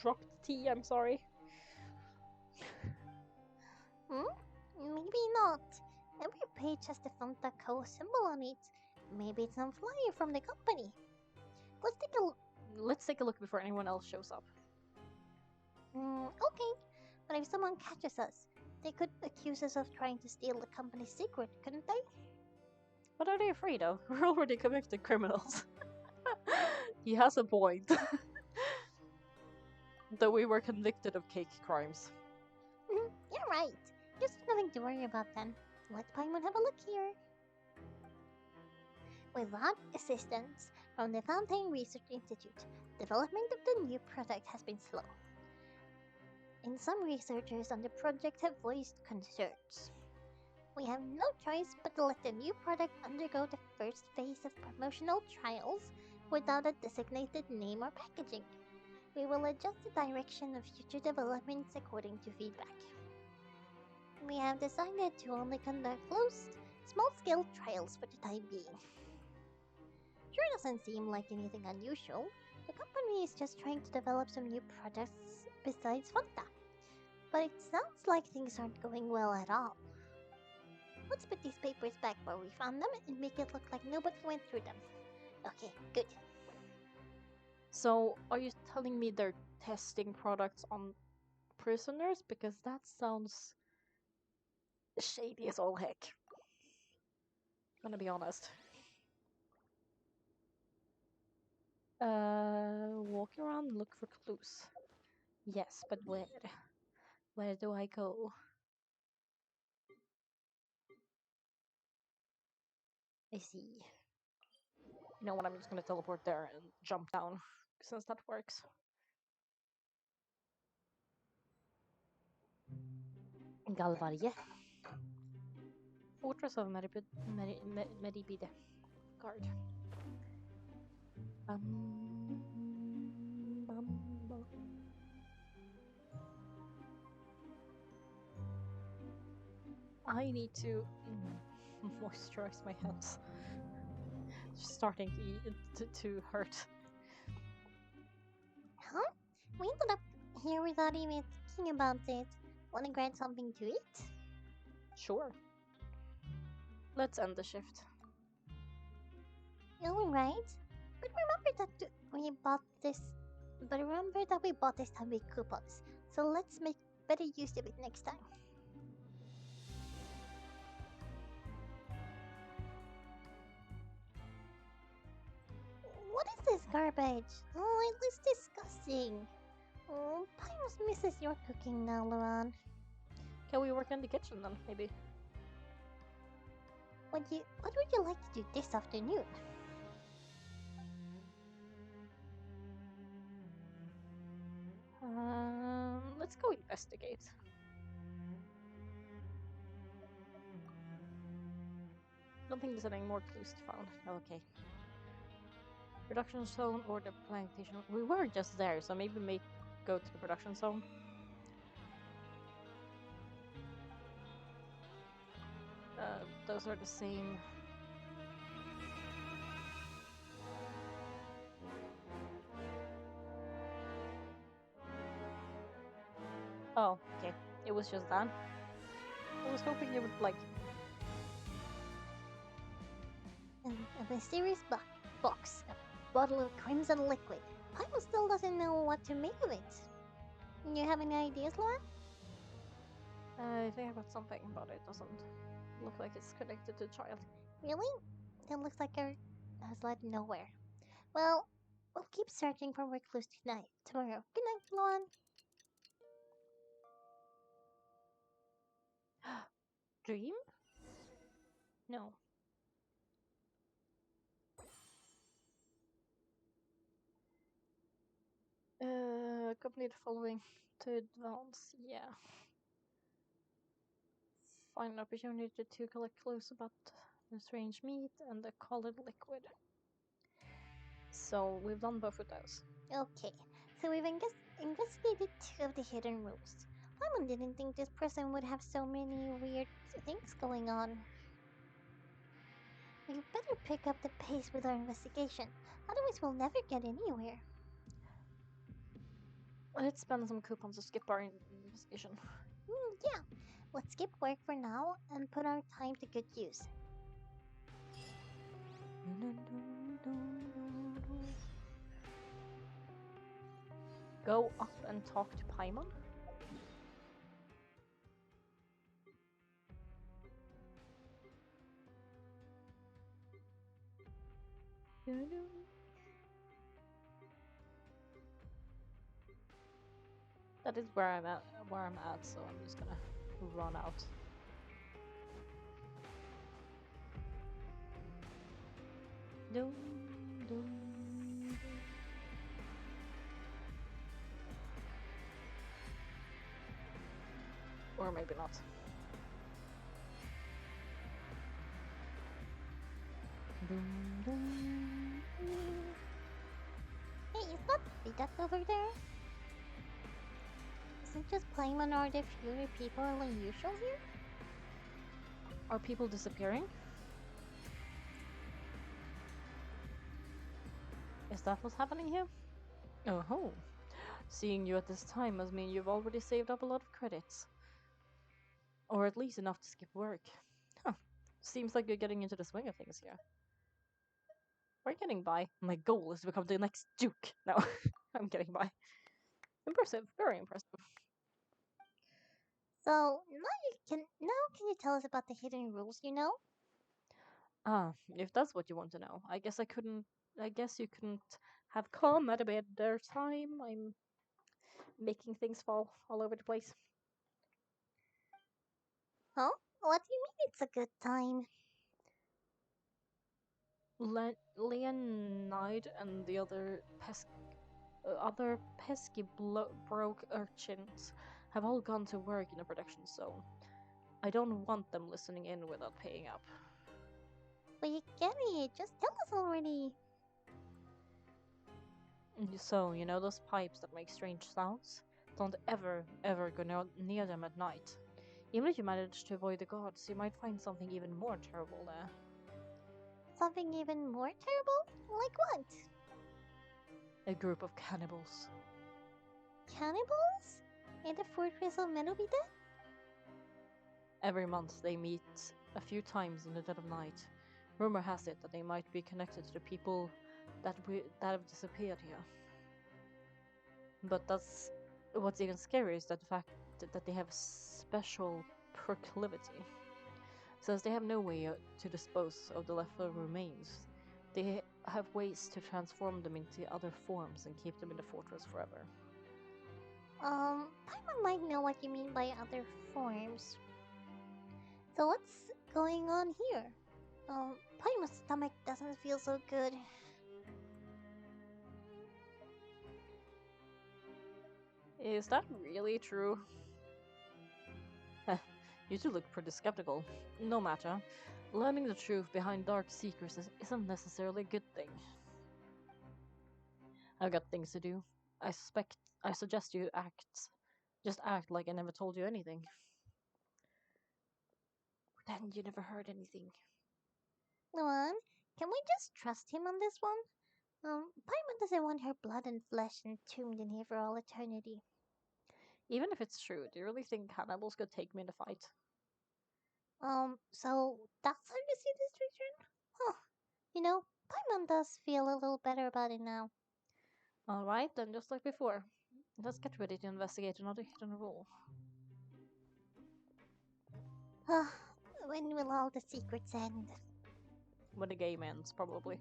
dropped tea, I'm sorry. Maybe not. Every page has the Fanta Co symbol on it. Maybe it's some flyer from the company. Let's take a look. Let's take a look before anyone else shows up. Okay, but if someone catches us, they could accuse us of trying to steal the company's secret, couldn't they? What are they afraid of? We're already convicted criminals. He has a point. Though we were convicted of cake crimes. You're right. Just nothing to worry about then. Let Paimon have a look here. Without assistance from the Fountain Research Institute, development of the new product has been slow. And some researchers on the project have voiced concerns. We have no choice but to let the new product undergo the first phase of promotional trials without a designated name or packaging. We will adjust the direction of future developments according to feedback. We have decided to only conduct closed, small-scale trials for the time being. Sure doesn't seem like anything unusual. The company is just trying to develop some new products besides Fanta. But it sounds like things aren't going well at all. Let's put these papers back where we found them and make it look like nobody went through them. Okay, good. So, are you telling me they're testing products on prisoners? Because that sounds shady as all heck. Gonna be honest. Walk around and look for clues. Yes, but where? Where do I go? I see. You know what, I'm just gonna teleport there and jump down, since that works. Galvarje. Fortress of Meribide. Guard. Bum, bum. I need to moisturize my hands. Starting to hurt. Huh? We ended up here without even thinking about it. Wanna grab something to eat? Sure. Let's end the shift. Alright. But remember that we bought this. But remember that we bought this time with coupons. So let's make better use of it next time. What is this garbage? Oh, it looks disgusting. Oh, Pyros misses your cooking now, Luan. Can we work in the kitchen then, maybe? What would you like to do this afternoon? Let's go investigate. Don't think there's any more clues to found. Okay. Production zone or the plantation. We were just there, so maybe we may go to the production zone. Those are the same. Oh, okay. It was just that. I was hoping you would like. A mysterious box, a bottle of crimson liquid. Pyros still doesn't know what to make of it. You have any ideas, Luan? I think I got something, but it doesn't look like it's connected to child. Really? That looks like it has led nowhere. Well, we'll keep searching for more clues tomorrow. Good night, Luan. Dream? No. Complete the following to advance. Yeah. Find an opportunity to collect clues about the strange meat and the colored liquid. So we've done both of those. Okay, so we've investigated 2 of the hidden rooms. Paimon didn't think this person would have so many weird things going on. We better pick up the pace with our investigation, otherwise we'll never get anywhere. Let's spend some coupons to skip our investigation. Yeah, let's skip work for now and put our time to good use. Go up and talk to Paimon. That is where I'm at, so I'm just gonna run out. Dum, dum, dum. Or maybe not. Dum, dum, dum. Hey, is that Vidat over there? Is it just Paimon or are there fewer people than usual here? Are people disappearing? Is that what's happening here? Oh, seeing you at this time must mean you've already saved up a lot of credits. Or at least enough to skip work. Huh. Seems like you're getting into the swing of things here. We're getting by. My goal is to become the next Duke. No, I'm getting by. Impressive, very impressive. So now can you tell us about the hidden rules you know? Ah, if that's what you want to know, I guess you couldn't have come at a better time. I'm making things fall all over the place. Huh? What do you mean it's a good time? Leonide and the other pesky broke urchins have all gone to work in the production zone. I don't want them listening in without paying up. But you get it, just tell us already. So, you know those pipes that make strange sounds? Don't ever go near them at night. Even if you manage to avoid the gods, you might find something even more terrible there. Something even more terrible? Like what? A group of cannibals. Cannibals? In the fortress of Menobide? Every month they meet a few times in the dead of night. Rumor has it that they might be connected to the people that have disappeared here. But that's what's even scarier is that the fact that they have special proclivity. Since they have no way to dispose of the leftover remains, They have ways to transform them into other forms and keep them in the fortress forever. Paimon might know what you mean by other forms. So what's going on here? Paimon's stomach doesn't feel so good. Is that really true? You two look pretty skeptical. No matter. Learning the truth behind dark secrets isn't necessarily a good thing. I've got things to do. I suggest you just act like I never told you anything. Pretend you never heard anything. Luan, can we just trust him on this one? Paimon doesn't want her blood and flesh entombed in here for all eternity. Even if it's true, do you really think cannibals could take me in a fight? So that's how you see this region? Huh. You know, Paimon does feel a little better about it now. Alright, then just like before. Let's get ready to investigate another hidden rule. When will all the secrets end? When the game ends, probably.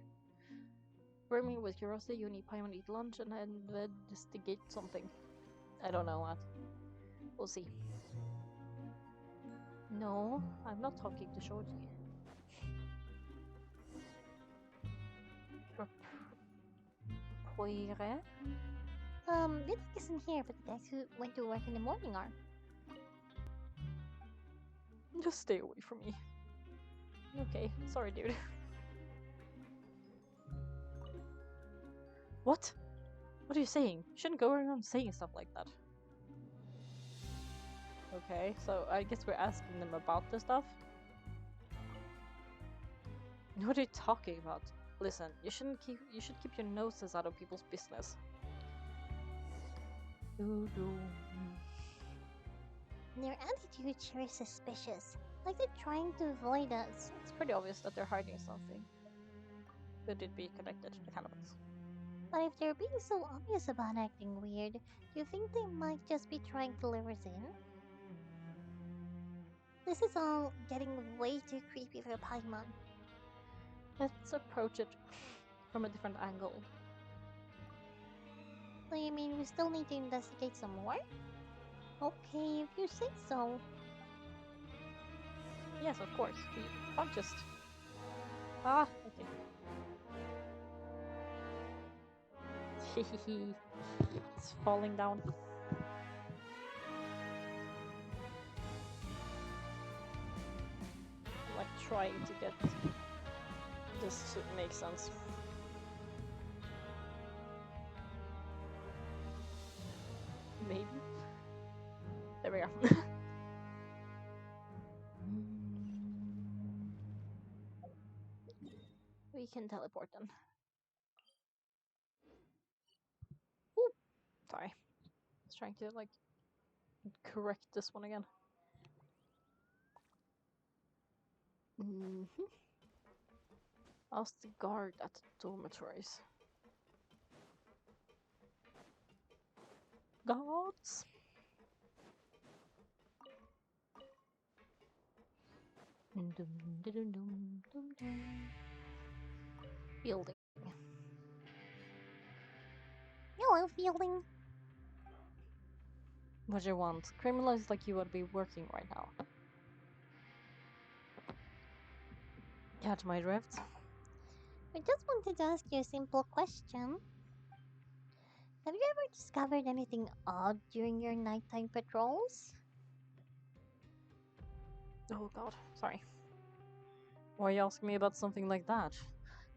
Brimming with curiosity, you need Paimon eat lunch and investigate something. I don't know what. We'll see. No, I'm not talking to Shoji. Poire? Vidic isn't here, but the guys who went to work in the morning are. Just stay away from me. Okay, sorry, dude. What? What are you saying? You shouldn't go around saying stuff like that. Okay, so I guess we're asking them about this stuff. What are you talking about? Listen, you should keep your noses out of people's business. Their attitude sure is suspicious, like they're trying to avoid us. It's pretty obvious that they're hiding something. Could it be connected to the cannibals? But if they're being so obvious about acting weird, do you think they might just be trying to lure us in? This is all getting way too creepy for Paimon. Let's approach it from a different angle. So you mean we still need to investigate some more? Okay, if you say so. Yes, of course. We can't just... Ah, okay. Hehehe. It's falling down. I'm like trying to get this to make sense. Maybe. There we go. We can teleport then. Ooh, sorry. I was trying to like correct this one again. Ask the guard at the dormitories. Guards? Building. Hello, Fielding. What do you want? Criminals like you would be working right now. Catch my drift? I just wanted to ask you a simple question. Have you ever discovered anything odd during your nighttime patrols? Oh god, sorry. Why are you asking me about something like that?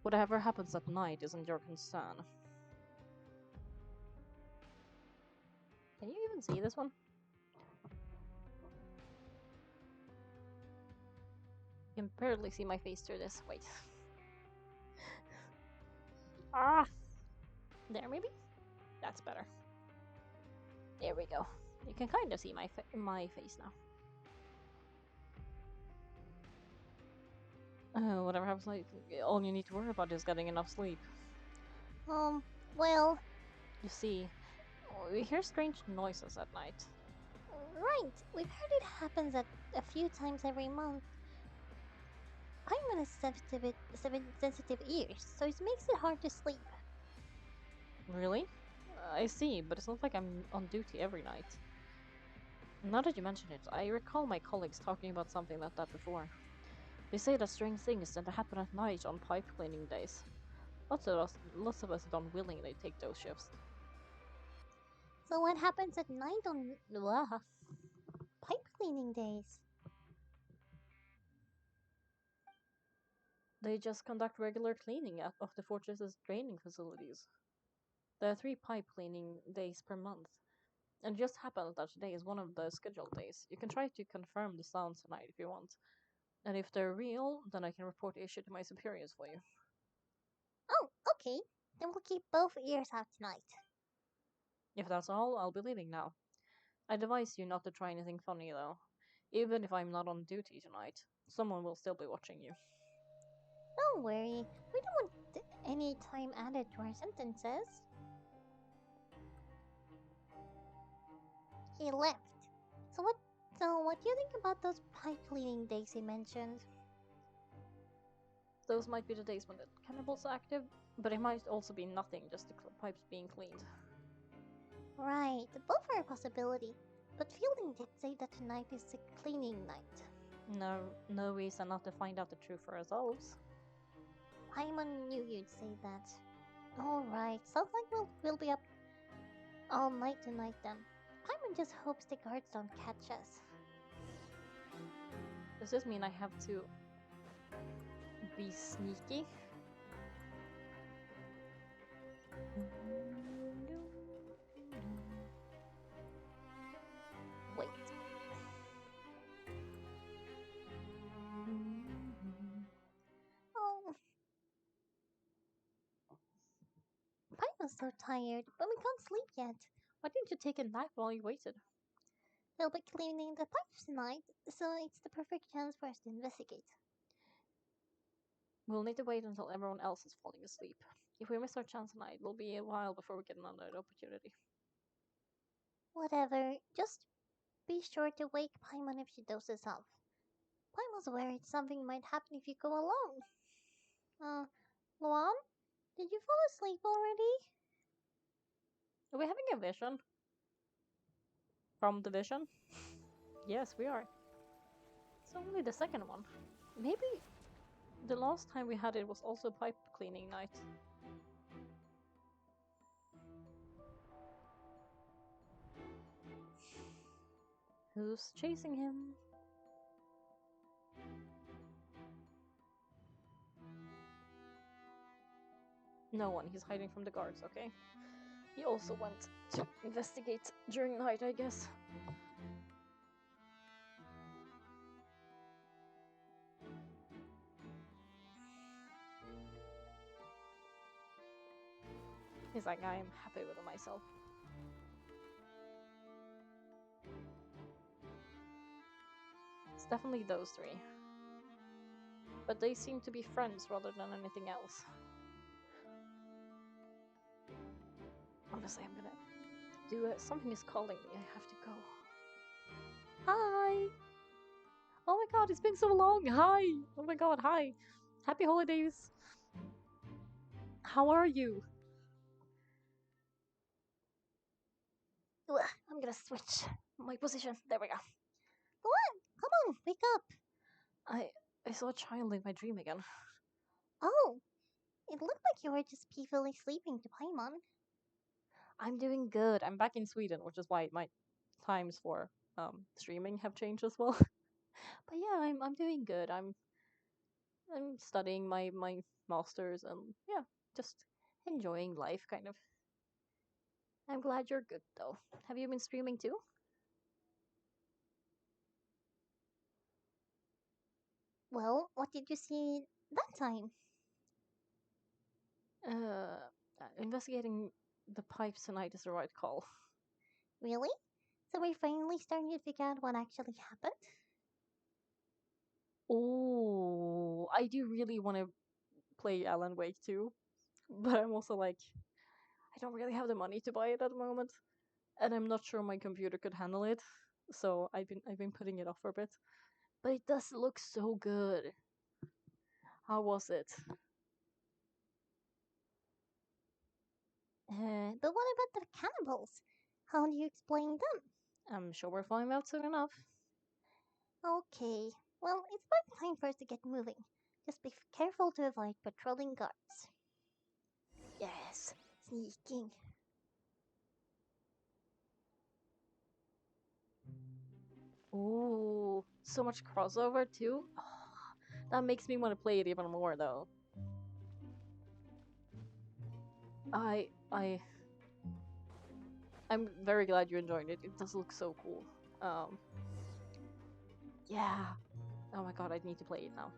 Whatever happens at night isn't your concern. Can you even see this one? You can barely see my face through this. Wait. Ah! There, maybe? That's better. There we go. You can kind of see my face now. Whatever happens, like, all you need to worry about is getting enough sleep. Well... You see, we hear strange noises at night. Right, we've heard it happens a few times every month. I'm on a sensitive ears, so it makes it hard to sleep. Really? I see, but it's not like I'm on duty every night. Now that you mention it, I recall my colleagues talking about something like that before. They say that strange things tend to happen at night on pipe cleaning days. Lots of us don't willingly take those shifts. So what happens at night on pipe cleaning days? They just conduct regular cleaning of the fortress's draining facilities. There are 3 pipe cleaning days per month, and it just happens that today is one of the scheduled days. You can try to confirm the sounds tonight if you want, and if they're real, then I can report the issue to my superiors for you. Oh, okay. Then we'll keep both ears out tonight. If that's all, I'll be leaving now. I advise you not to try anything funny though. Even if I'm not on duty tonight, someone will still be watching you. Don't worry. We don't want any time added to our sentences. He left. So what? So what do you think about those pipe cleaning days he mentioned? Those might be the days when the cannibals are active, but it might also be nothing, just the pipes being cleaned. Right, both are a possibility. But Fielding did say that tonight is a cleaning night. No reason not to find out the truth for ourselves. Paimon knew you'd say that. Alright, sounds like we'll be up all night tonight then. Paimon just hopes the guards don't catch us. Does this mean I have to be sneaky? Wait. Oh, Paimon's so tired, but we can't sleep yet. Why didn't you take a nap while you waited? We'll be cleaning the pipes tonight, so it's the perfect chance for us to investigate. We'll need to wait until everyone else is falling asleep. If we miss our chance tonight, it'll be a while before we get another opportunity. Whatever, just be sure to wake Paimon if she dozes off. Paimon's worried something might happen if you go alone. Luan, did you fall asleep already? Are we having a vision? From the vision? Yes, we are. It's only the second one. Maybe the last time we had it was also pipe cleaning night. Who's chasing him? No one. He's hiding from the guards, okay? He also went to investigate during night, I guess. He's like, I am happy with myself. It's definitely those 3. But they seem to be friends rather than anything else. Honestly, I'm gonna do it. Something is calling me. I have to go. Hi! Oh my god, it's been so long! Hi! Oh my god, hi! Happy holidays! How are you? Ugh, I'm gonna switch my position. There we go. Luan, come on, wake up. I saw a child in my dream again. Oh, it looked like you were just peacefully sleeping to Paimon. I'm doing good. I'm back in Sweden, which is why my times for streaming have changed as well. But yeah, I'm doing good. I'm studying my masters and yeah, just enjoying life kind of. I'm glad you're good though. Have you been streaming too? Well, what did you see that time? Uh, investigating the pipes tonight is the right call. Really? So we're finally starting to figure out what actually happened? Oh, I do really want to play Alan Wake too, but I'm also like, I don't really have the money to buy it at the moment, and I'm not sure my computer could handle it. So I've been putting it off for a bit, but it does look so good. How was it? But what about the cannibals? How do you explain them? I'm sure we'll find out soon enough. Okay, well, it's about time for us to get moving. Just be careful to avoid patrolling guards. Yes, sneaking. Ooh, so much crossover too. That makes me want to play it even more though. I I'm very glad you enjoyed it. It does look so cool. Um yeah. Oh my god, I need to play it now.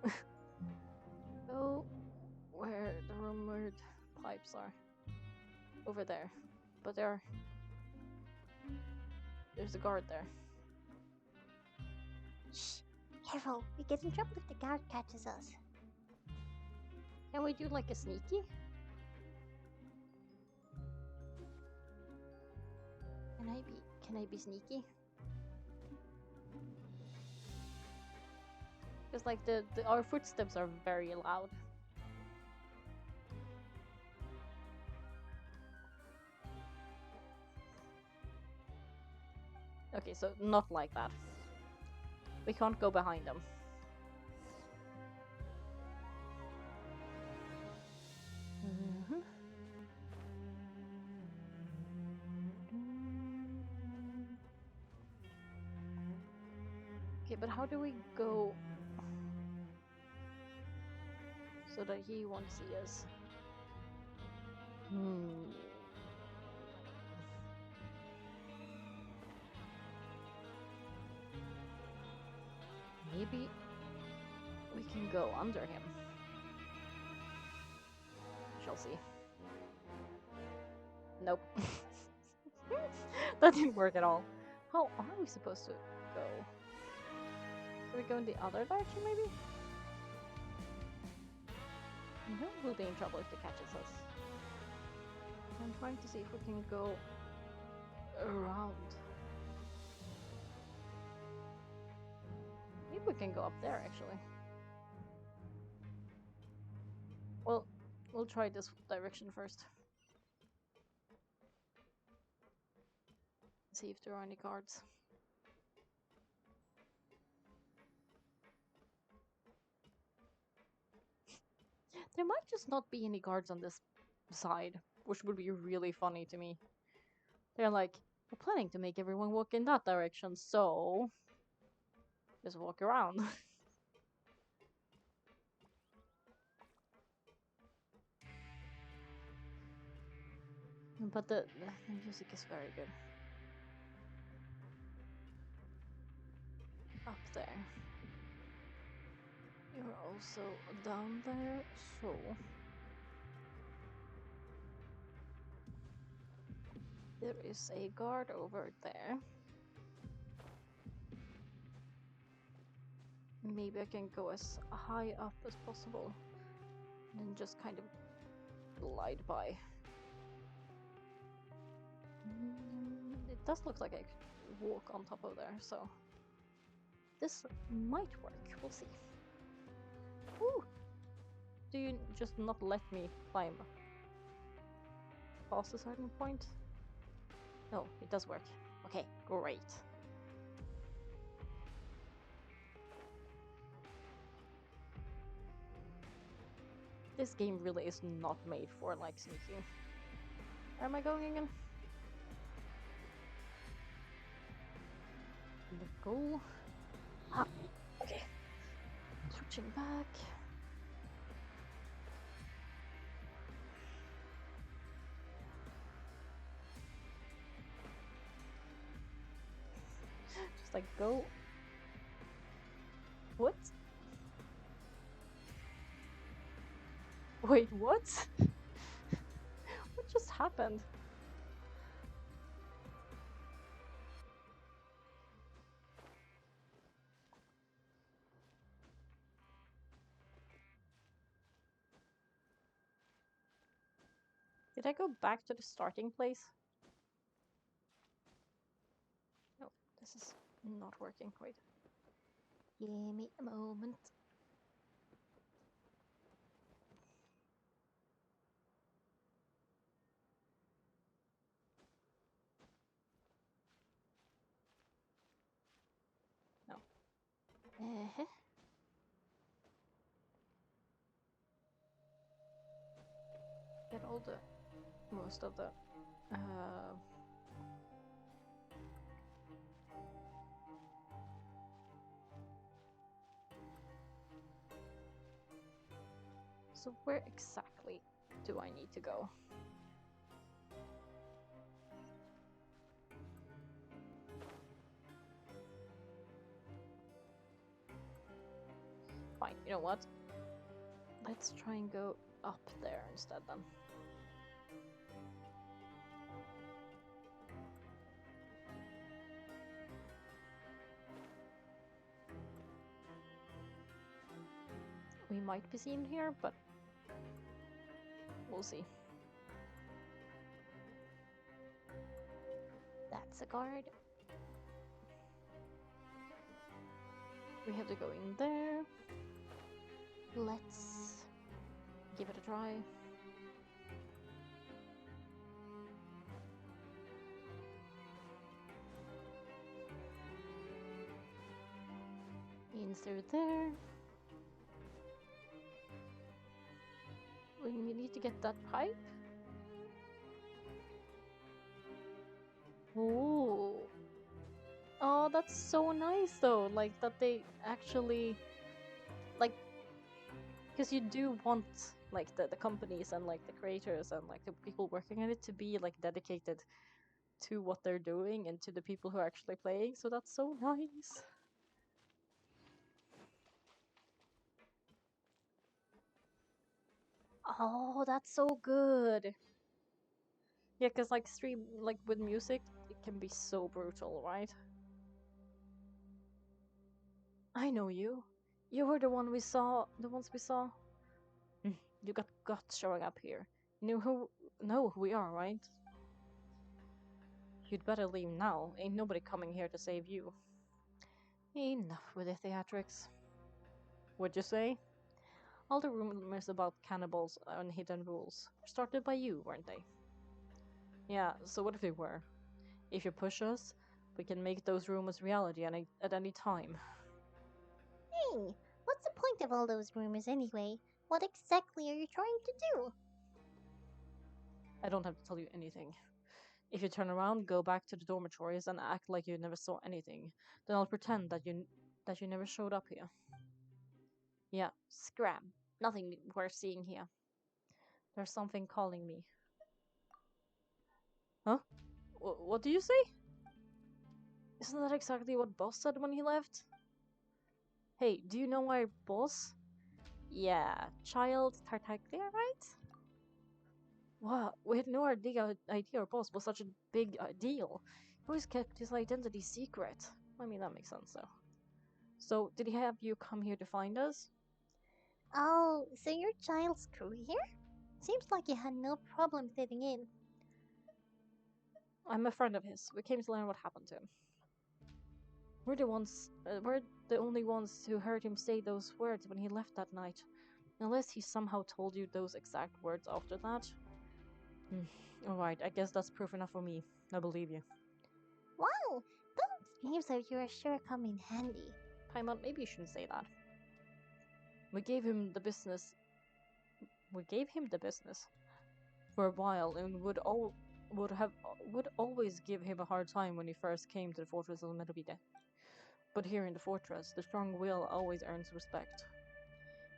Go where the rumored pipes are. Over there. But there's a guard there. Shh, careful, we get in trouble if the guard catches us. Can we do like a sneaky? Can I be sneaky? Because like our footsteps are very loud. Okay, so not like that. We can't go behind them. Okay, but how do we go so that he won't see us? Maybe we can go under him. Shall see. Nope. That didn't work at all. How are we supposed to go? Can we go in the other direction, maybe? No, we'll be in trouble if he catches us. I'm trying to see if we can go around. Maybe we can go up there, actually. Well, we'll try this direction first. See if there are any guards. There might just not be any guards on this side, which would be really funny to me. They're like, we're planning to make everyone walk in that direction, so just walk around. But the music is very good. Up there. You're also down there, so there is a guard over there. Maybe I can go as high up as possible and then just kind of glide by. It does look like I could walk on top of there, so this might work. We'll see. Ooh! Do you just not let me climb past a certain point? No, it does work. Okay, great. This game really is not made for like sneaking. Where am I going again? The goal. Ah, okay. Switching back. Just like go. What? Wait, what? What just happened? Did I go back to the starting place? No, this is not working. Wait. Give me a moment. Get all the most of the so where exactly do I need to go? Fine, you know what? Let's try and go up there instead then. We might be seen here, but we'll see. That's a guard. We have to go in there. Let's give it a try. In through there. We need to get that pipe. Ooh. Oh, that's so nice though. Like that they actually like, because you do want like the companies and like the creators and like the people working on it to be like dedicated to what they're doing and to the people who are actually playing. So that's so nice. Oh, that's so good. Yeah, because like stream like with music, it can be so brutal, right? I know you. You were the ones we saw. You got guts showing up here. You know who we are, right? You'd better leave now. Ain't nobody coming here to save you. Enough with the theatrics. What'd you say? All the rumors about cannibals and hidden rules were started by you, weren't they? Yeah, so what if they were? If you push us, we can make those rumors reality at any time. Hey, what's the point of all those rumors anyway? What exactly are you trying to do? I don't have to tell you anything. If you turn around, go back to the dormitories and act like you never saw anything, then I'll pretend that you never showed up here. Yeah, scram. Nothing worth seeing here. There's something calling me. Huh? What do you say? Isn't that exactly what Boss said when he left? Hey, do you know our boss? Yeah, Child Tartaglia, right? Wow, we had no idea our boss was such a big deal. He always kept his identity secret. I mean, that makes sense, though. So, did he have you come here to find us? Oh, so your child's career? Seems like you had no problem fitting in. I'm a friend of his. We came to learn what happened to him. We're the only ones who heard him say those words when he left that night. Unless he somehow told you those exact words after that. Alright, I guess that's proof enough for me. I believe you. Wow, those games are you're sure come in handy. Paimon, maybe you shouldn't say that. We gave him the business. We gave him the business for a while, and would always give him a hard time when he first came to the fortress of Merovide. But here in the fortress, the strong will always earns respect.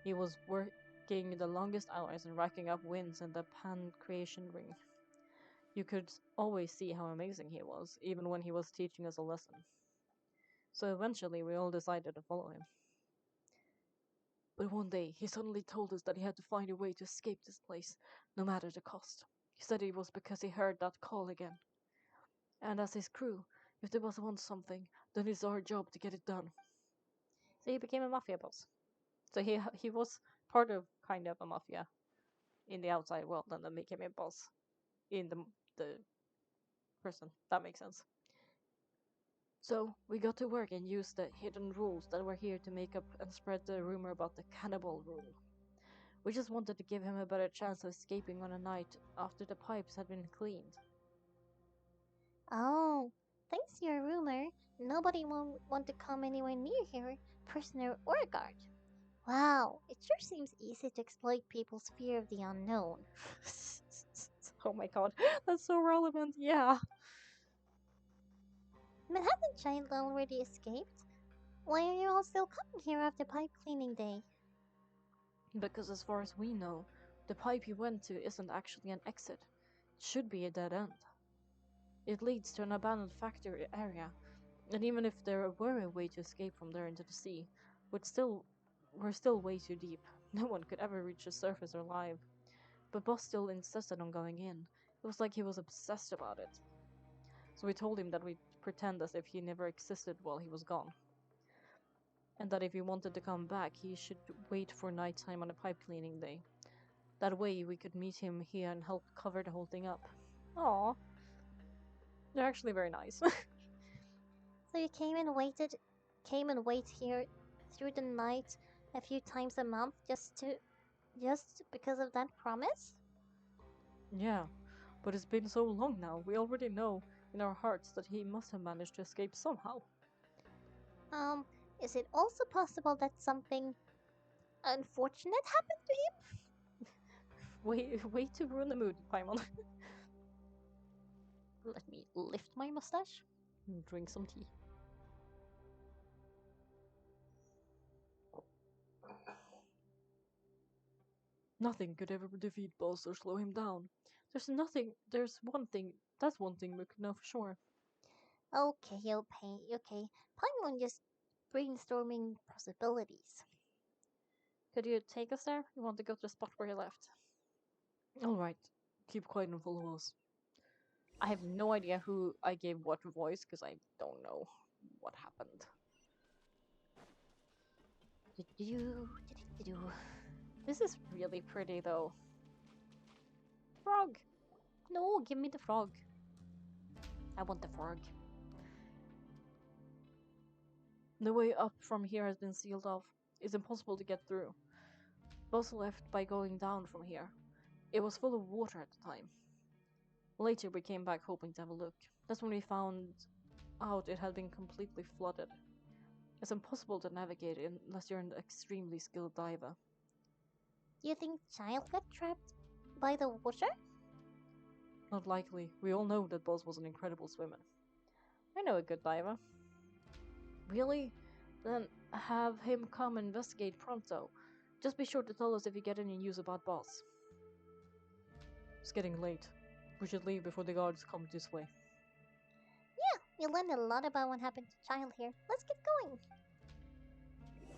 He was working the longest hours and racking up wins in the Pan-Creation Ring. You could always see how amazing he was, even when he was teaching us a lesson. So eventually we all decided to follow him. But one day, he suddenly told us that he had to find a way to escape this place, no matter the cost. He said it was because he heard that call again. And as his crew, if there was want something, then it's our job to get it done. So he became a mafia boss. So he was part of kind of a mafia in the outside world, and then became a boss in the person. That makes sense. So we got to work and used the hidden rules that were here to make up and spread the rumor about the cannibal rule. We just wanted to give him a better chance of escaping on a night after the pipes had been cleaned. Oh, thanks to your rumor, Nobody won't want to come anywhere near here, prisoner or guard. Wow, it sure seems easy to exploit people's fear of the unknown. Oh my god, that's so relevant. Yeah. But hasn't Child already escaped? Why are you all still coming here after pipe cleaning day? Because as far as we know, the pipe he went to isn't actually an exit. It should be a dead end. It leads to an abandoned factory area, and even if there were a way to escape from there into the sea, we're still way too deep. No one could ever reach the surface alive. But Boss still insisted on going in. It was like he was obsessed about it. So we told him that we'd pretend as if he never existed while he was gone. And that if he wanted to come back, he should wait for nighttime on a pipe cleaning day. That way we could meet him here and help cover the whole thing up. Aww. They're actually very nice. So you came and wait here through the night a few times a month just because of that promise? Yeah, but it's been so long now, we already know in our hearts that he must have managed to escape somehow. Um, is it also possible that something unfortunate happened to him? Way to ruin the mood, Paimon. Let me lift my mustache and drink some tea. Nothing could ever defeat Boss or slow him down. That's one thing we could know for sure. Okay. Paimon just brainstorming possibilities. Could you take us there? We want to go to the spot where he left. Alright, keep quiet and follow us. I have no idea who I gave what voice because I don't know what happened. This is really pretty though. Frog! No, give me the frog. I want the frog. The way up from here has been sealed off. It's impossible to get through. Boss left by going down from here. It was full of water at the time. Later we came back hoping to have a look. That's when we found out it had been completely flooded. It's impossible to navigate it unless you're an extremely skilled diver. Do you think Child got trapped by the water? Not likely. We all know that Boss was an incredible swimmer. I know a good diver. Really? Then have him come investigate pronto. Just be sure to tell us if you get any news about Boss. It's getting late. We should leave before the guards come this way. Yeah, we learned a lot about what happened to Child here. Let's get going.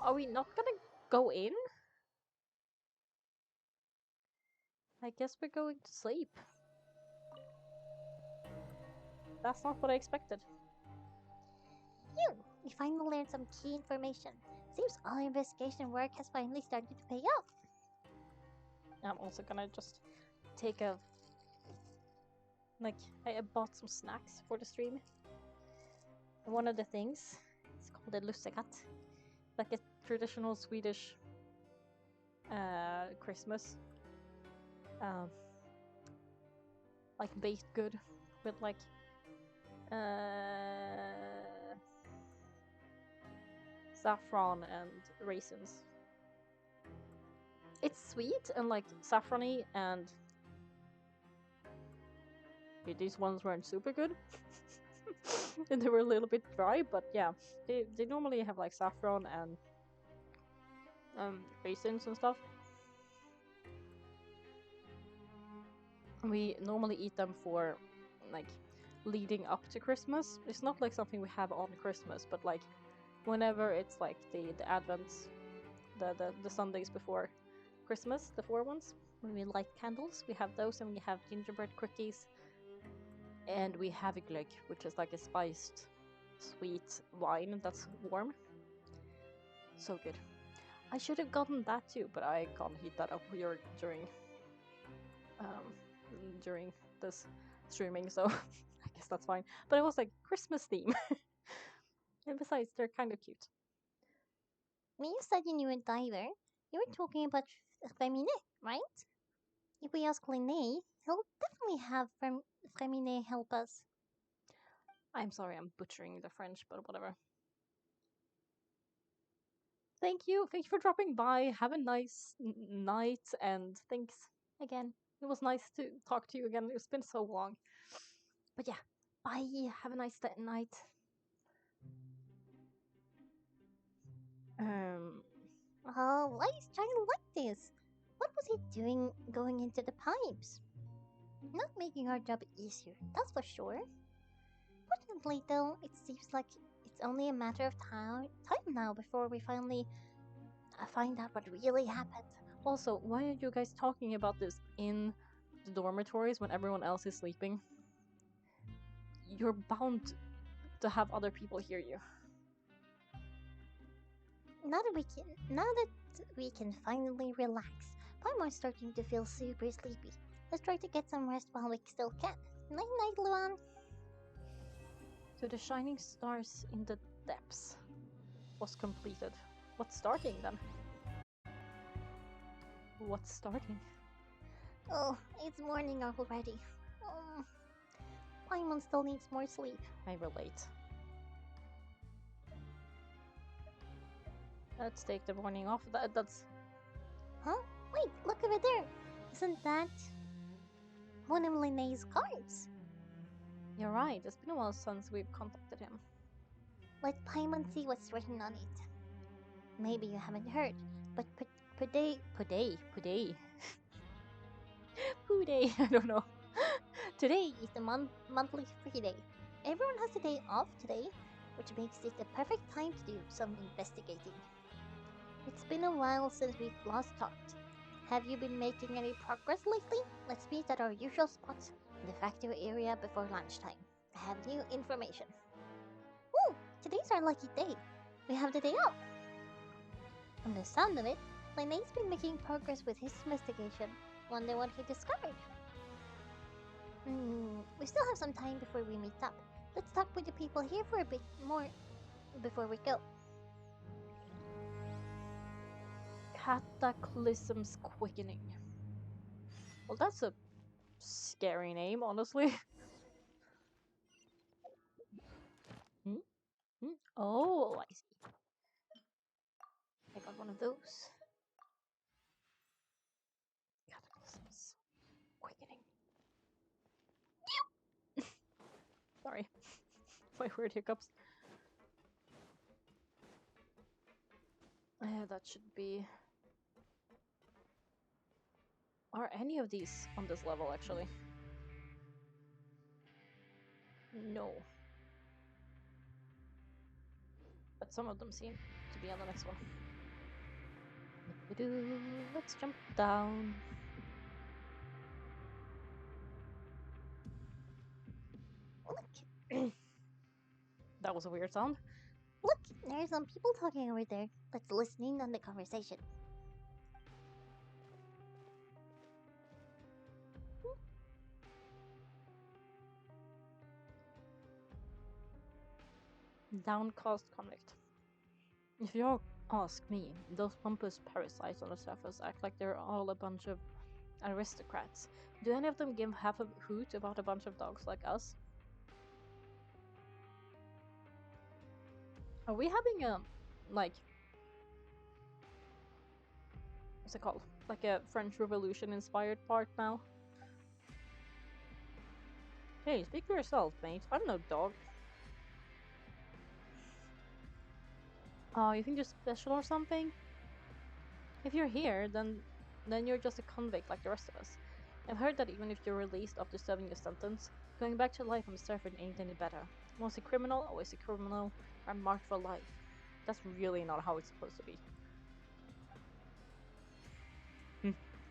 Are we not gonna go in? I guess we're going to sleep. That's not what I expected. Phew, we finally learned some key information. Seems all our investigation work has finally started to pay off. I'm also gonna just take a... Like, I bought some snacks for the stream. And one of the things is called a lussekatt. Like a traditional Swedish Christmas. Um, like baked good with like saffron and raisins. It's sweet and like saffrony, and these ones weren't super good. And they were a little bit dry, but yeah, they normally have like saffron and raisins and stuff. We normally eat them for like leading up to Christmas. It's not like something we have on Christmas, but like whenever it's like the Advents, the Sundays before Christmas, the 4 ones, when we light candles, we have those, and we have gingerbread cookies, and we have a glögg, which is like a spiced sweet wine that's warm. So good. I should have gotten that too, but I can't heat that up here um, during this streaming, so I guess that's fine. But it was like Christmas theme. And besides, they're kind of cute. When you said you knew a diver, you were talking about Femine, right? If we ask Linné, he'll definitely have Femine help us. I'm sorry, I'm butchering the French, but whatever. Thank you for dropping by. Have a nice night, and thanks again. It was nice to talk to you again. It's been so long. But yeah, bye. Have a nice night. Um, Oh, why is Giant like this? What was he doing going into the pipes? Not making our job easier, that's for sure. Fortunately, though, it seems like it's only a matter of time now before we finally find out what really happened. also, why are you guys talking about this in the dormitories when everyone else is sleeping? You're bound to have other people hear you. Now that we can finally relax. Paimon's starting to feel super sleepy. Let's try to get some rest while we still can. Night night, Luan. So the shining stars in the depths was completed. What's starting then? What's starting? Oh, it's morning already. Um, Paimon still needs more sleep. I relate. Let's take the warning off. That's Huh? Wait, look over there. Isn't that one of Linnea's cards? You're right. It's been a while since we've contacted him. Let Paimon see what's written on it. Maybe you haven't heard, but today, Puday. Puday. I don't know. today is the monthly free day. Everyone has a day off today, which makes it the perfect time to do some investigating. It's been a while since we've last talked. Have you been making any progress lately? Let's meet at our usual spots in the factory area before lunchtime. I have new information. Ooh, today's our lucky day. We have the day off. From the sound of it, Linnea's been making progress with his investigation. Wonder what he discovered. We still have some time before we meet up. Let's talk with the people here for a bit more before we go. Cataclysm's Quickening. Well, that's a scary name, honestly. Hmm? Hmm? Oh, I see. I got one of those. Cataclysm's Quickening. Sorry. My weird hiccups. That should be... Are any of these on this level, actually? No. But some of them seem to be on the next one. Let's jump down. Look, That was a weird sound. look, there are some people talking over there. Let's listen in on the conversation. Downcast convict. If you ask me, those pompous parasites on the surface act like they're all a bunch of aristocrats. Do any of them give half a hoot about a bunch of dogs like us? Are we having a, like, what's it called? Like a French Revolution inspired part now? Hey, speak for yourself, mate. I'm no dog. Oh, you think you're special or something? If you're here, then you're just a convict like the rest of us. I've heard that even if you're released after serving your sentence, going back to life on the surface ain't any better. Once a criminal, always a criminal. I'm marked for life. That's really not how it's supposed to be.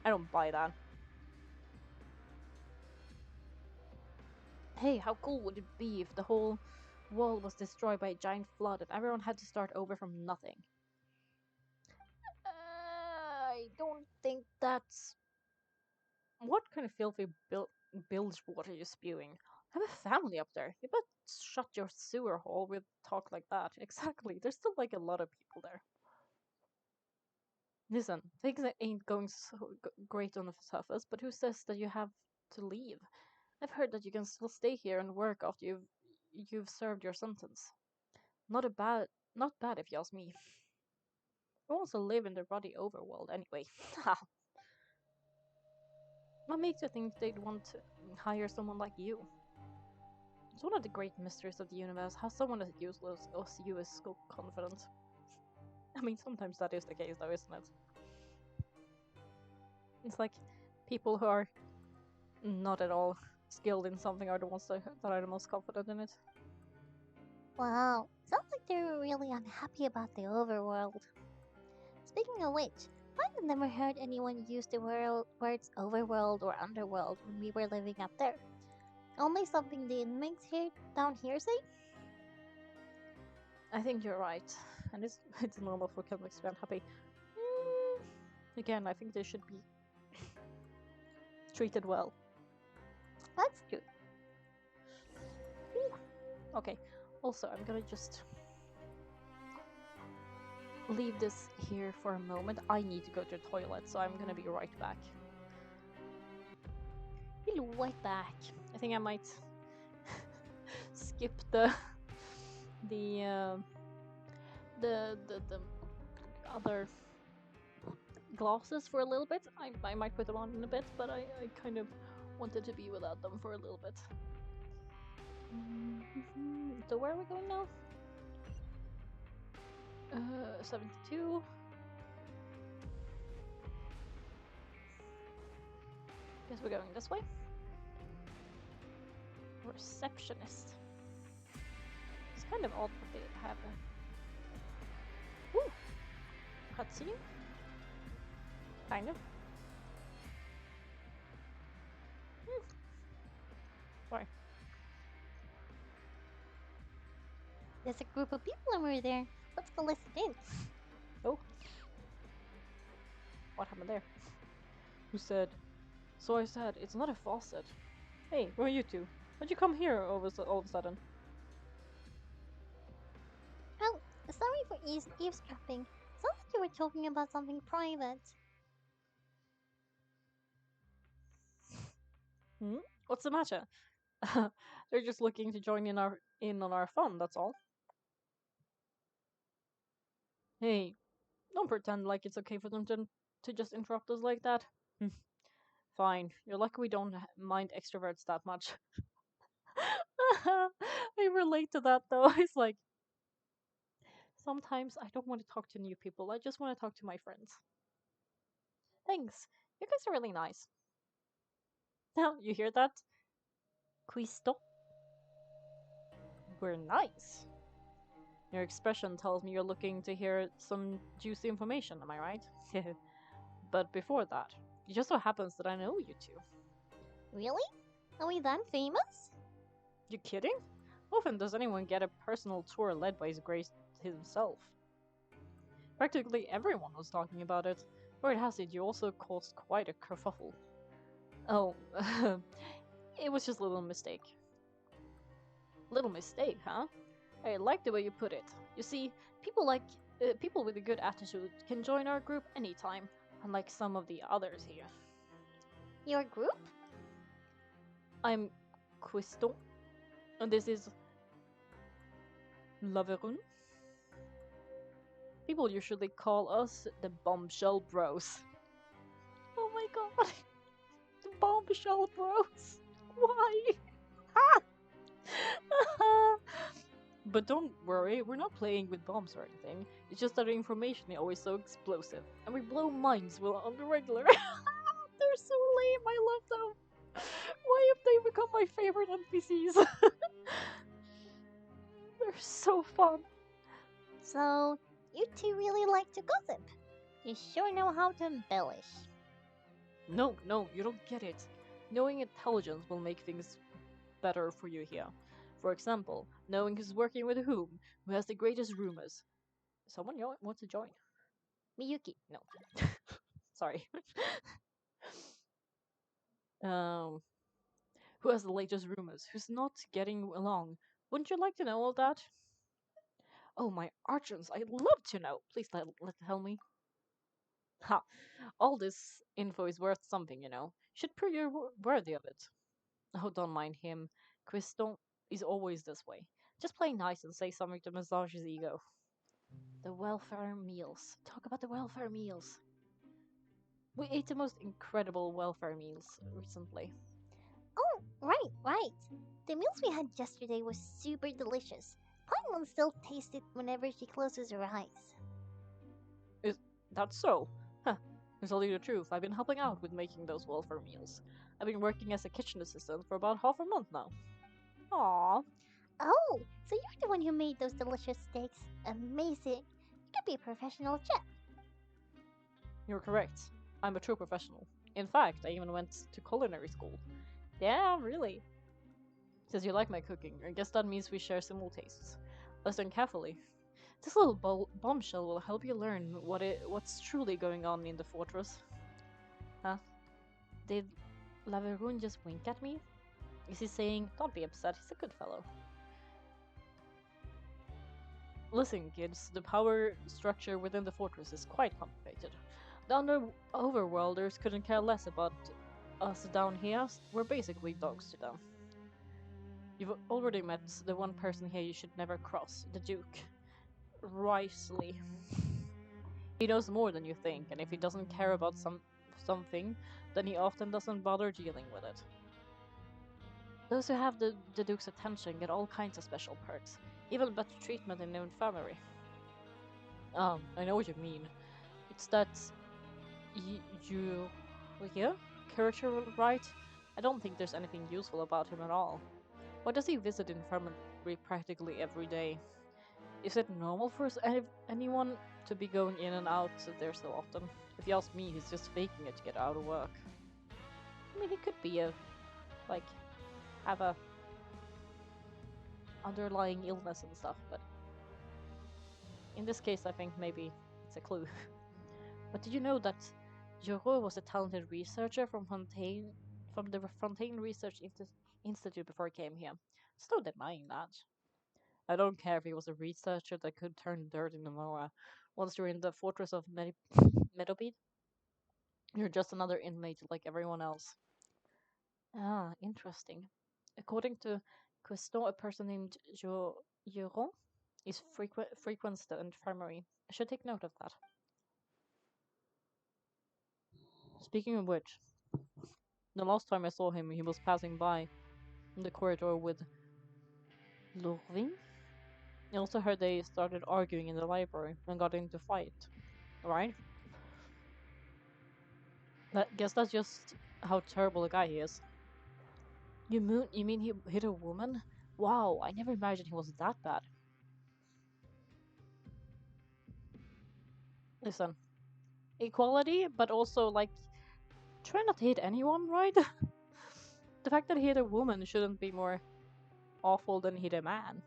I don't buy that. Hey, how cool would it be if the whole world was destroyed by a giant flood and everyone had to start over from nothing? I don't think that's... What kind of filthy bilge water are you spewing? I have a family up there. You better shut your sewer hole with talk like that. Exactly. There's still like a lot of people there. Listen, things ain't going so great on the surface, but who says that you have to leave? I've heard that you can still stay here and work after you've you've served your sentence. Not bad if you ask me. Who wants to live in the ruddy overworld anyway? What makes you think they'd want to hire someone like you? It's one of the great mysteries of the universe how someone as useless as you is so confident. I mean, sometimes that is the case though, isn't it? It's like people who are not at all skilled in something are the ones that are the most confident in it. Wow, sounds like they're really unhappy about the overworld. Speaking of which, I've never heard anyone use the words overworld or underworld when we were living up there. Only something the inmates here down here say? I think you're right, and it's normal for Kelmix to be unhappy. Again, I think they should be treated well. That's true. Okay, also, I'm gonna just leave this here for a moment. I need to go to the toilet, so I'm gonna be right back. Be right back. I think I might skip the other glasses for a little bit. I might put them on in a bit, but I kind of wanted to be without them for a little bit. So where are we going now? 72. Guess we're going this way. Receptionist. It's kind of odd that they have a cutscene. Kind of. Sorry. There's a group of people over there. Let's go listen in. Oh. What happened there? Who said? So I said, it's not a faucet. Hey, where are you two? Why'd you come here all of a sudden? Oh, sorry for eavesdropping. Sounds like you were talking about something private. What's the matter? They're just looking to join in on our fun, that's all. Hey, don't pretend like it's okay for them to just interrupt us like that. Fine. You're lucky we don't mind extroverts that much. I relate to that though. It's like sometimes I don't want to talk to new people. I just want to talk to my friends. Thanks. You guys are really nice. Now, you hear that? Quisto? We're nice. Your expression tells me you're looking to hear some juicy information, am I right? But before that, it just so happens that I know you two. Really? Are we that famous? You kidding? Often does anyone get a personal tour led by His Grace himself? Practically everyone was talking about it. Word has it you also caused quite a kerfuffle. Oh, it was just a little mistake. Little mistake, huh? I like the way you put it. You see, people with a good attitude can join our group anytime, unlike some of the others here. Your group? I'm Quisto, and this is Laverun. People usually call us the Bombshell Bros. Oh my god, the Bombshell Bros. Why? But don't worry, we're not playing with bombs or anything. It's just that the information is always so explosive, and we blow minds on the regular. They're so lame, I love them. Why have they become my favorite NPCs? They're so fun. So, you two really like to gossip. You sure know how to embellish. No, you don't get it. Knowing intelligence will make things better for you here. For example, knowing who's working with whom, who has the greatest rumors. Someone wants to join? Miyuki. No. Sorry. Who has the latest rumors? Who's not getting along? Wouldn't you like to know all that? Oh, my archons, I'd love to know. Please tell me. Ha! All this info is worth something, you know. Should prove you're worthy of it. Oh, don't mind him. Quisto, He's always this way. Just play nice and say something to massage his ego. The welfare meals. Talk about the welfare meals. We ate the most incredible welfare meals recently. Oh, right. The meals we had yesterday were super delicious. Paimon still tastes it whenever she closes her eyes. Is that so? Huh. To tell you the truth, I've been helping out with making those welfare meals. I've been working as a kitchen assistant for about half a month now. Aww. Oh, so you're the one who made those delicious steaks. Amazing. You could be a professional chef. You're correct. I'm a true professional. In fact, I even went to culinary school. Yeah, really. Since you like my cooking, I guess that means we share similar tastes. Listen carefully. This little bombshell will help you learn what's truly going on in the fortress. Huh? Did Laveroon just wink at me? Is he saying, don't be upset, he's a good fellow? Listen, kids, the power structure within the fortress is quite complicated. The overworlders couldn't care less about us down here. We're basically dogs to them. You've already met the one person here you should never cross, the Duke. Risley. He knows more than you think, and if he doesn't care about something, then he often doesn't bother dealing with it. Those who have the Duke's attention get all kinds of special perks, even better treatment in the infirmary. I know what you mean. It's that yeah, character, right? I don't think there's anything useful about him at all. Why does he visit the infirmary practically every day? Is it normal for anyone to be going in and out there so often? If you ask me, he's just faking it to get out of work. I mean, he could be have a underlying illness and stuff, but in this case, I think maybe it's a clue. But did you know that Joro was a talented researcher from the Fontaine Research Institute before he came here? There's no denying that. I don't care if he was a researcher that could turn dirt into Moa. Once you're in the fortress of Meadowbead, you're just another inmate like everyone else. Ah, interesting. According to Queston, a person named Juron is frequents the infirmary. I should take note of that. Speaking of which, the last time I saw him, he was passing by in the corridor with Lorvin. I also heard they started arguing in the library and got into a fight. Right? Guess that's just how terrible a guy he is. You mean he hit a woman? Wow, I never imagined he was that bad. Listen, equality, but also like try not to hit anyone, right? The fact that he hit a woman shouldn't be more awful than he hit a man.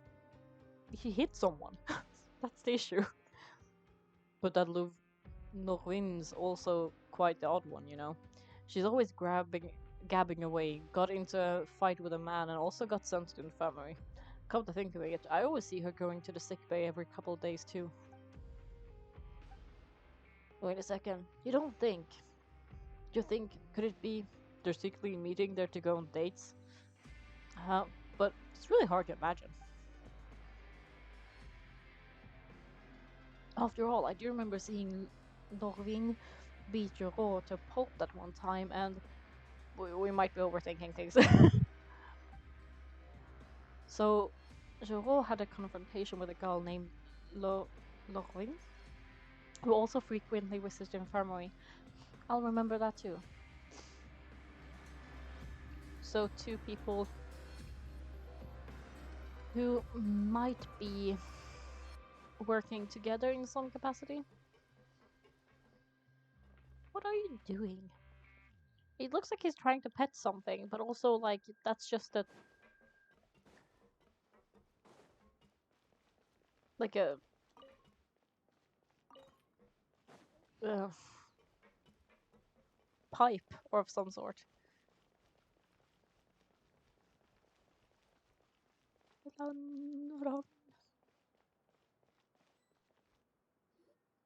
He hit someone. That's the issue. But that Norwin's also quite the odd one, you know. She's always gabbing away, got into a fight with a man, and also got sent to the infirmary. Come to think of it, I always see her going to the sick bay every couple of days too. Wait a second, you think, could it be they're secretly meeting there to go on dates? But it's really hard to imagine. After all, I do remember seeing Norwin beat Joro to pulp that one time, and we might be overthinking things. So, Joro had a confrontation with a girl named Norwin, who also frequently visits the infirmary. I'll remember that too. So, two people who might be working together in some capacity. What are you doing? It looks like he's trying to pet something, but also like that's just a like a uh, pipe or of some sort.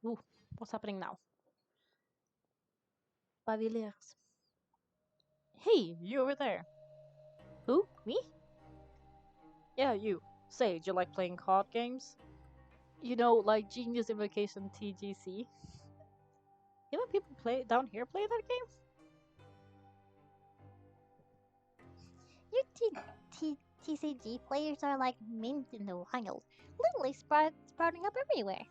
Ooh, what's happening now? Paviliers. Hey, you over there. Who? Me? Yeah, you. Say, do you like playing card games? You know, like Genius Invocation TGC? You know people play down here play that game? Your TCG players are like mint in the wild, literally sprouting up everywhere.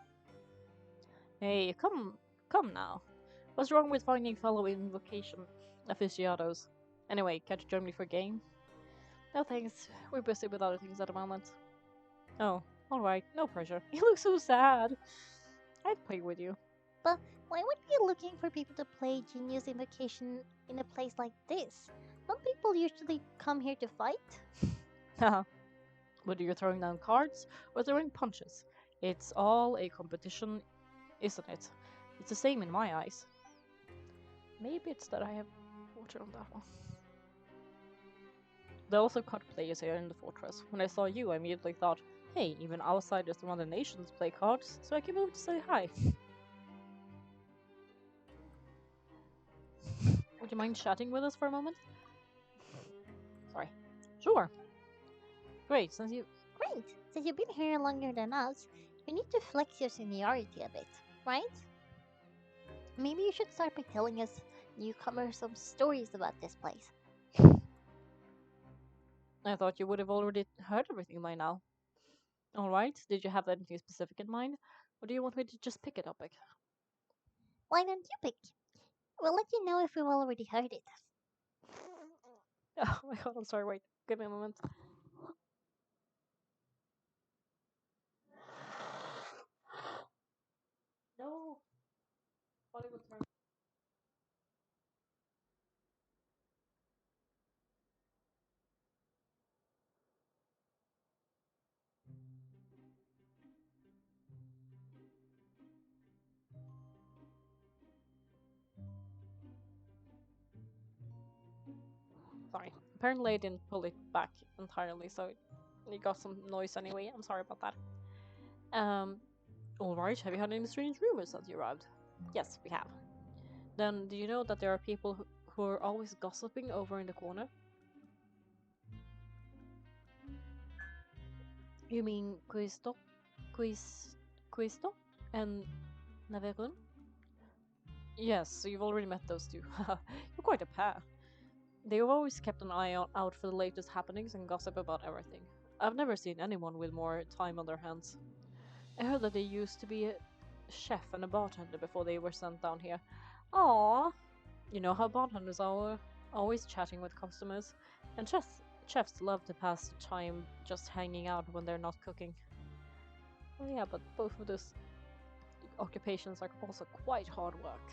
Hey, come now. What's wrong with finding fellow invocation aficionados? Anyway, catch you join me for a game? No thanks, we're busy with other things at the moment. Oh, alright, no pressure. You look so sad. I'd play with you. But why would we be looking for people to play Genius Invocation in a place like this? Don't people usually come here to fight? Haha. Whether you're throwing down cards or throwing punches, it's all a competition, isn't it? It's the same in my eyes. Maybe it's that I have water on that one. There are also card players here in the fortress. When I saw you, I immediately thought, hey, even outsiders from other nations play cards, so I came over to say hi. Would you mind chatting with us for a moment? Sorry. Sure. Great, since you... Great! Since you've been here longer than us, you need to flex your seniority a bit, right? Maybe you should start by telling us newcomers some stories about this place. I thought you would have already heard everything by now. Alright, did you have anything specific in mind? Or do you want me to just pick a topic? Why don't you pick? We'll let you know if we've already heard it. Oh my god, I'm sorry, wait. Give me a moment. No. Hollywood turn. Sorry. Apparently I didn't pull it back entirely, so it got some noise anyway. I'm sorry about that. Alright, have you heard any strange rumors since you arrived? Yes, we have. Then, do you know that there are people who are always gossiping over in the corner? You mean Quisto and Naverun? Yes, so you've already met those two. You're quite a pair. They've always kept an eye out for the latest happenings and gossip about everything. I've never seen anyone with more time on their hands. I heard that they used to be a chef and a bartender before they were sent down here. Aww. You know how bartenders are always chatting with customers, and chefs love to pass the time just hanging out when they're not cooking. Well, yeah, but both of those occupations are also quite hard work.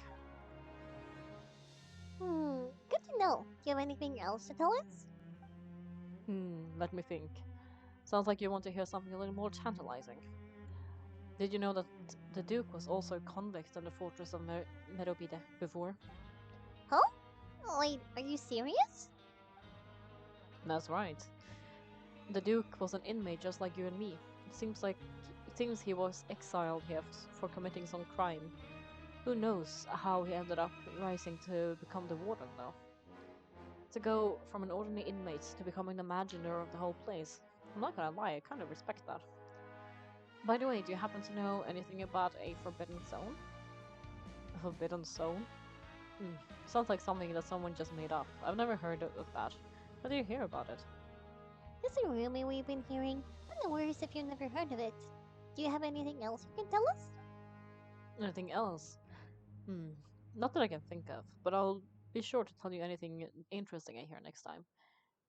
Good to know. Do you have anything else to tell us? Let me think. Sounds like you want to hear something a little more tantalizing. Did you know that the Duke was also a convict in the fortress of Merovide before? Huh? Wait, are you serious? That's right. The Duke was an inmate just like you and me. It seems he was exiled here for committing some crime. Who knows how he ended up rising to become the warden, though. To go from an ordinary inmate to becoming the imaginer of the whole place. I'm not gonna lie, I kind of respect that. By the way, do you happen to know anything about a forbidden zone? A forbidden zone? Sounds like something that someone just made up. I've never heard of that. How do you hear about it? It's a rumor we've been hearing. But no worries if you've never heard of it. Do you have anything else you can tell us? Anything else? Not that I can think of, but I'll be sure to tell you anything interesting I hear next time.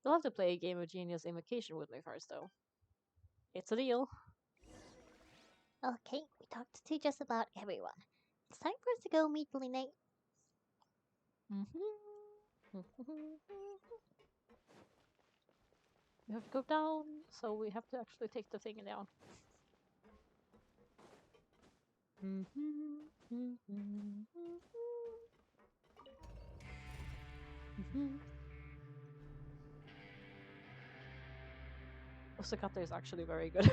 You'll have to play a game of Genius Invocation with me first, though. It's a deal. Okay, we talked to just about everyone. It's time for us to go meet Lene. We have to go down, so we have to actually take the thing down. Osakata is actually very good.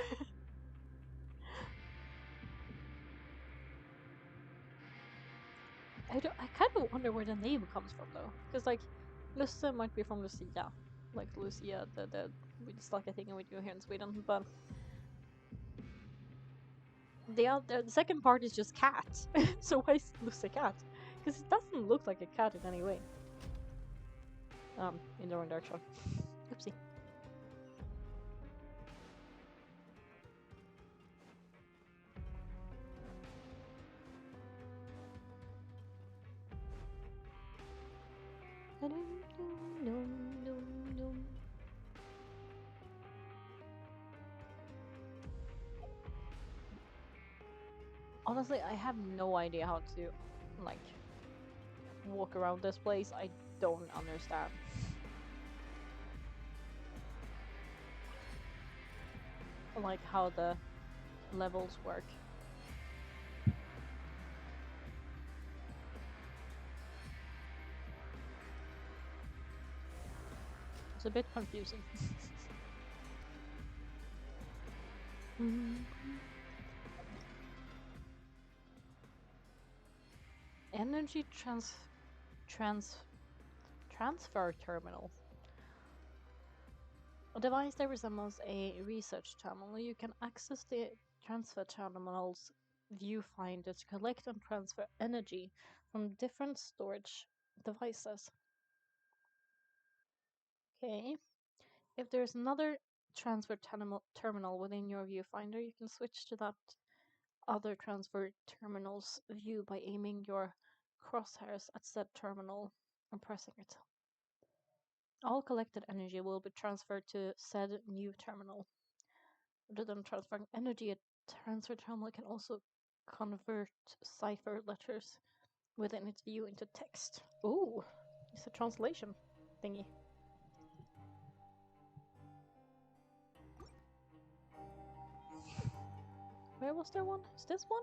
I kind of wonder where the name comes from though, because like Lusse might be from Lucia, like Lucia, it's like a thing we do here in Sweden, but the second part is just cat. So why is Lucia cat? Because it doesn't look like a cat in any way. In the wrong direction. Oopsie. Honestly, I have no idea how to, like, walk around this place. I don't understand. Like, how the levels work. It's a bit confusing. Energy transfer terminal. A device that resembles a research terminal. You can access the transfer terminal's viewfinder to collect and transfer energy from different storage devices. Okay. If there's another transfer terminal within your viewfinder, you can switch to that other transfer terminal's view by aiming your crosshairs at said terminal and pressing it. All collected energy will be transferred to said new terminal. Rather than transferring energy, a transfer terminal can also convert cipher letters within its view into text. Ooh, it's a translation thingy. Where was there one? Is this one?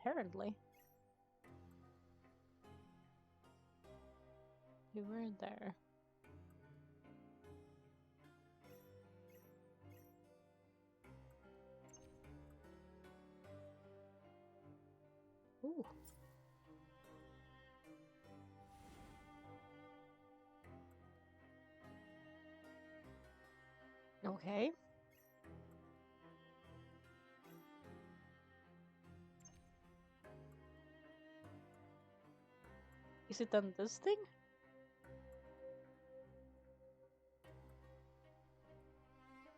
Apparently. You were there. Ooh. Okay. Is it then this thing?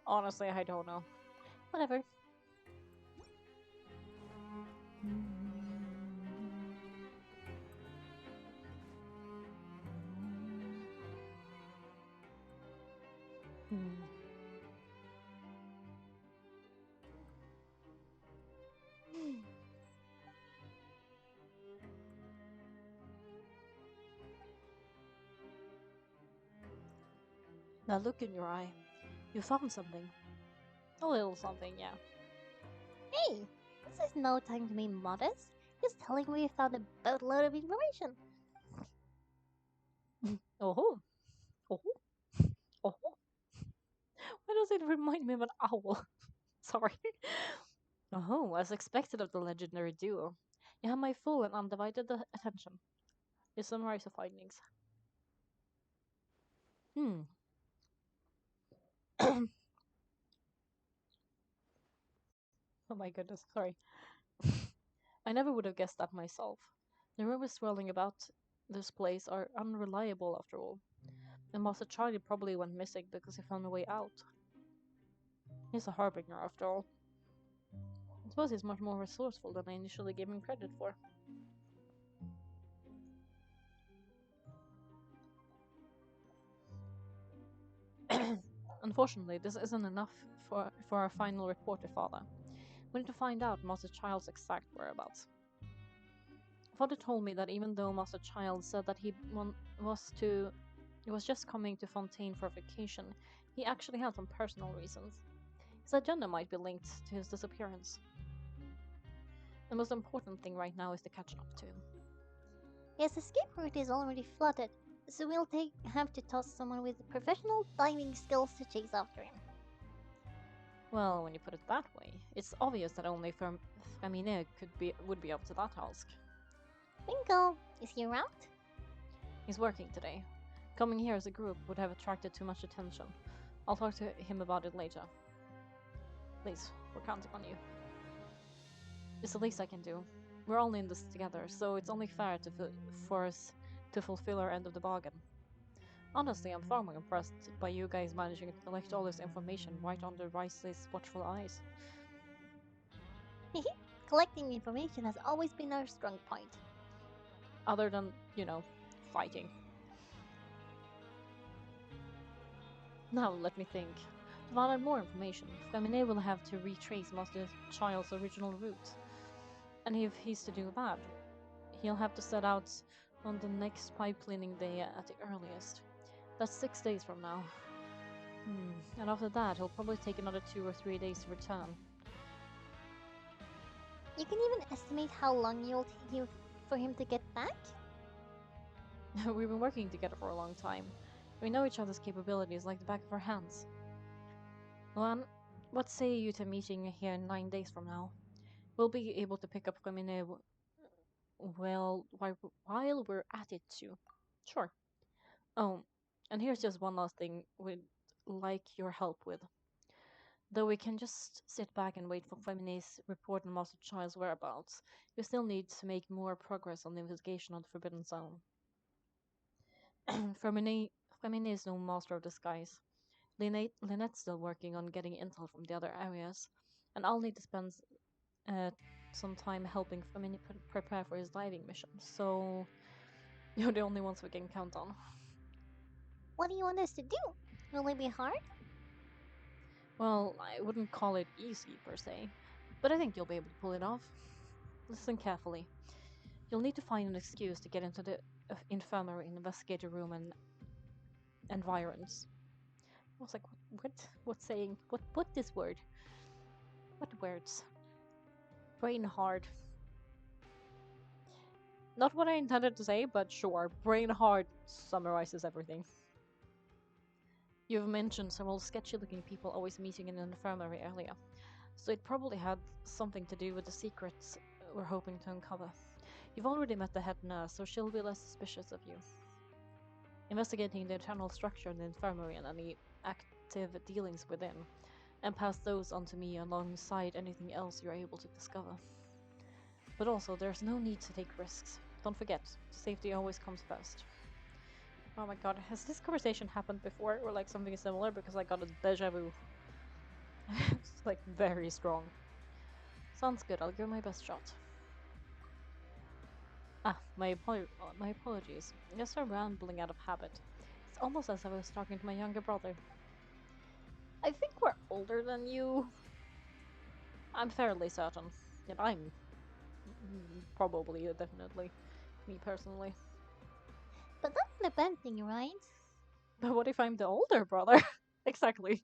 Honestly, I don't know. Whatever. That look in your eye. You found something. A little something, yeah. Hey, this is no time to be modest. He's telling me you found a boatload of information. Oh, oh, oh. Why does it remind me of an owl? Sorry. Oh, as expected of the legendary duo. You have my full and undivided attention. You summarize the findings. Oh my goodness, sorry. I never would have guessed that myself. The rumors swirling about this place are unreliable after all. And Master Charlie probably went missing because he found a way out. He's a harbinger after all. I suppose he's much more resourceful than I initially gave him credit for. Unfortunately, this isn't enough for our final report, Father. We need to find out Master Child's exact whereabouts. Father told me that even though Master Child said that he was just coming to Fontaine for vacation, he actually had some personal reasons. His agenda might be linked to his disappearance. The most important thing right now is to catch up to him. His escape route is already flooded, so we'll have to toss someone with professional diving skills to chase after him. Well, when you put it that way, it's obvious that only Femine would be up to that task. Bingo! Is he around? He's working today. Coming here as a group would have attracted too much attention. I'll talk to him about it later. Please, we're counting on you. It's the least I can do. We're all in this together, so it's only fair for us to fulfill our end of the bargain. Honestly, I'm far more impressed by you guys managing to collect all this information right under Rice's watchful eyes. Collecting information has always been our strong point. Other than, fighting. Now, let me think. To find out more information, Femine will have to retrace Master Child's original route. And if he's to do that, he'll have to set out on the next pipe cleaning day at the earliest. That's 6 days from now. And after that, he'll probably take another 2 or 3 days to return. You can even estimate how long you'll take you for him to get back? We've been working together for a long time. We know each other's capabilities like the back of our hands. Luan, what say you to meeting here 9 days from now? We'll be able to pick up Femine while we're at it too. Sure. Oh, and here's just one last thing we'd like your help with. Though we can just sit back and wait for Femine's report on Master Child's whereabouts, we still need to make more progress on the investigation of the Forbidden Zone. Femine is no master of disguise. Lynette's still working on getting intel from the other areas, and I'll need to spend some time helping Femine prepare for his diving mission, so you're the only ones we can count on. What do you want us to do? Will it be hard? Well, I wouldn't call it easy per se, but I think you'll be able to pull it off. Listen carefully. You'll need to find an excuse to get into the infirmary and investigate your room and environs. I was like, what? What's saying? What this word? What words? Brain hard. Not what I intended to say, but sure, brain hard summarizes everything. You've mentioned several sketchy-looking people always meeting in an infirmary earlier, so it probably had something to do with the secrets we're hoping to uncover. You've already met the head nurse, so she'll be less suspicious of you. Investigating the internal structure of the infirmary and any active dealings within, and pass those on to me alongside anything else you're able to discover. But also, there's no need to take risks. Don't forget, safety always comes first. Oh my god, has this conversation happened before or like something similar? Because I got a deja vu. It's like very strong. Sounds good, I'll give my best shot. My apologies. Just a rambling out of habit. It's almost as if I was talking to my younger brother. I think we're older than you. I'm fairly certain that I'm probably, definitely, me personally. But that's not a bad thing, right? But what if I'm the older brother? Exactly.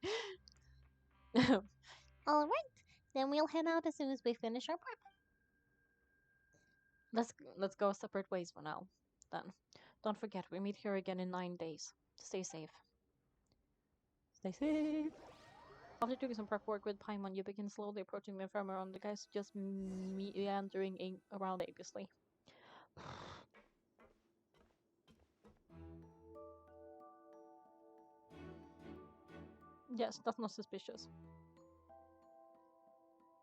Alright, then we'll head out as soon as we finish our prep. Let's go separate ways for now. Then, don't forget we meet here again in 9 days. Stay safe. Stay safe. After doing some prep work with Paimon, you begin slowly approaching the infirmary, and the guys just meandering around aimlessly. Yes, that's not suspicious.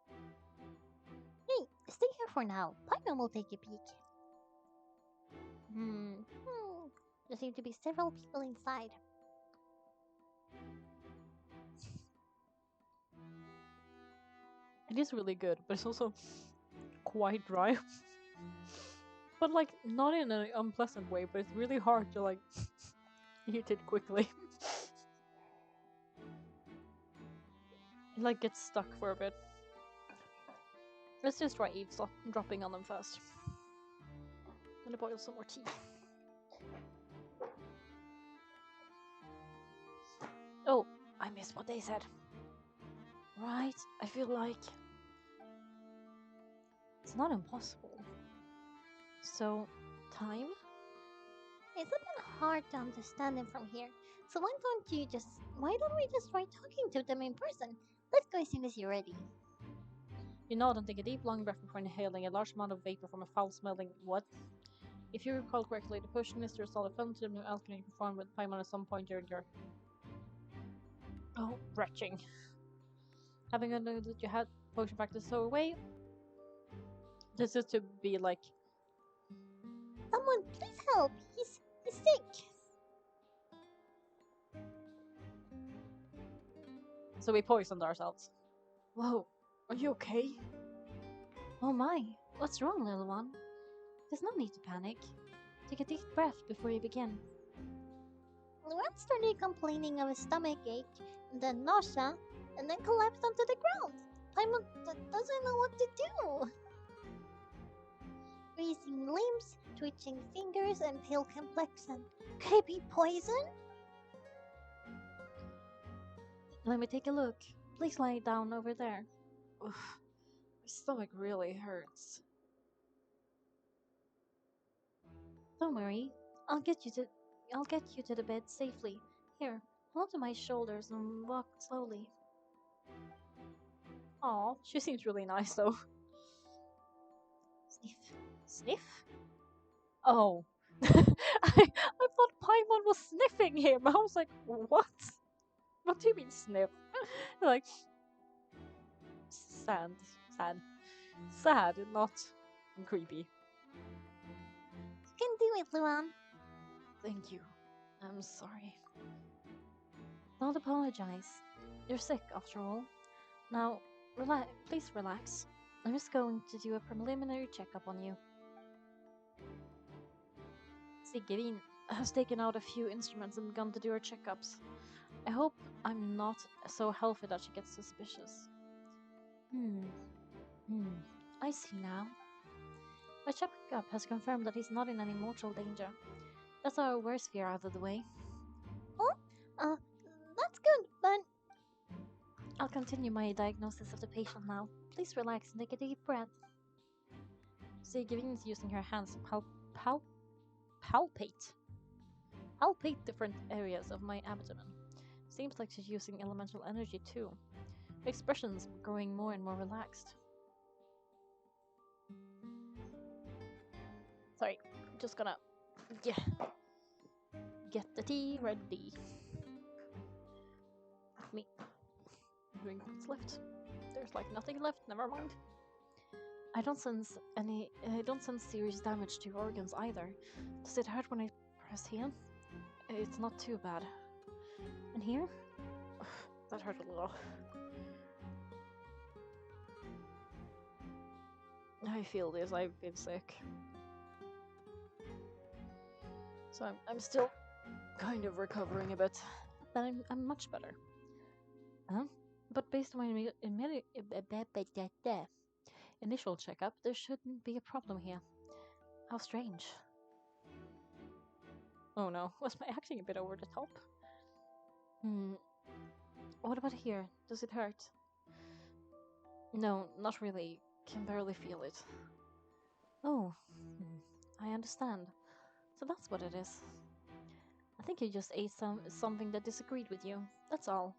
Hey, stay here for now. Paimon will take a peek. There seem to be several people inside. It is really good, but it's also quite dry. But like, not in an unpleasant way, but it's really hard to like eat it quickly. It like gets stuck for a bit. Let's just try dropping on them first. I'm gonna boil some more tea. Oh, I missed what they said. Right, I feel like it's not impossible. So, time? It's a bit hard to understand them from here. So why don't we just try talking to them in person? Let's go as soon as you're ready. You nod and take a deep long breath before inhaling a large amount of vapor from a foul-smelling what? If you recall correctly, the potion is the result of fermented alchemy performed with Paimon at some point during your retching. Having known that you had potion practice so away, this is to be like, Someone, please help! He's sick! so we poisoned ourselves. Whoa, are you okay? Oh my, what's wrong, little one? There's no need to panic. Take a deep breath before you begin. Luan started complaining of a stomach ache, and then nausea, and then collapsed onto the ground. Paimon doesn't know what to do. Freezing limbs, twitching fingers, and pale complexion. Could it be poison? Let me take a look. Please lie down over there. Ugh, my stomach really hurts. Don't worry. I'll get you to the bed safely. Here, hold to my shoulders and walk slowly. Aw, she seems really nice though. Sniff. Sniff? Oh. I thought Paimon was sniffing him. I was like, what? What do you mean sniff? Like, sad. Sad. Sad, not creepy. You can do it, Luan. Thank you. I'm sorry. Don't apologize. You're sick, after all. Now, please relax. I'm just going to do a preliminary checkup on you. Sigrid has taken out a few instruments and begun to do her checkups. I hope I'm not so healthy that she gets suspicious. I see now. My checkup has confirmed that he's not in any mortal danger. That's our worst fear out of the way. Oh, that's good, but I'll continue my diagnosis of the patient now. Please relax and take a deep breath. Sigrid is using her hands to palpate different areas of my abdomen. Seems like she's using elemental energy too. The expression's growing more and more relaxed. Sorry, just gonna get the tea ready. Me drink what's left. There's like nothing left, never mind. I don't sense serious damage to your organs either. Does it hurt when I press here? It's not too bad. And here? That hurt a little. I feel this, I've been sick. So I'm still kind of recovering a bit. But I'm much better. Huh? But based on my initial checkup, there shouldn't be a problem here. How strange. Oh no, was my acting a bit over the top? What about here? Does it hurt? No, not really. Can barely feel it. Oh, I understand. So that's what it is. I think you just ate something that disagreed with you. That's all.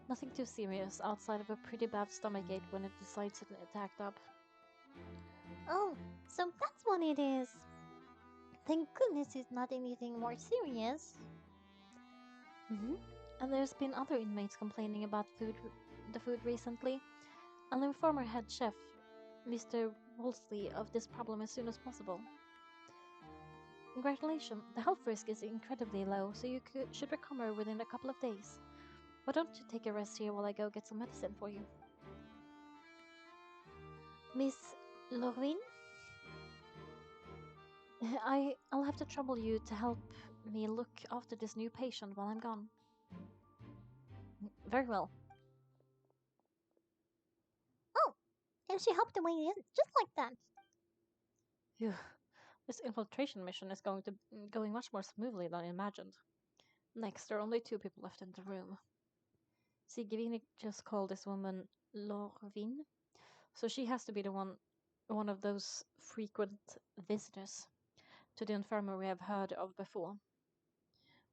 Nothing too serious outside of a pretty bad stomachache when it decides to attack up. oh, so that's what it is. Thank goodness it's not anything more serious. And there's been other inmates complaining about the food recently. I'll inform our head chef, Mr. Wolseley, of this problem as soon as possible. Congratulations, the health risk is incredibly low, so you should recover within a couple of days. Why don't you take a rest here while I go get some medicine for you? Miss Lorvin? I'll have to trouble you to help me look after this new patient while I'm gone. Very well. Oh, and she helped the way in, just like that. Phew. This infiltration mission is going much more smoothly than I imagined. Next, there are only 2 people left in the room. Sigrid just called this woman Lorvin, so she has to be the one of those frequent visitors to the infirmary we have heard of before.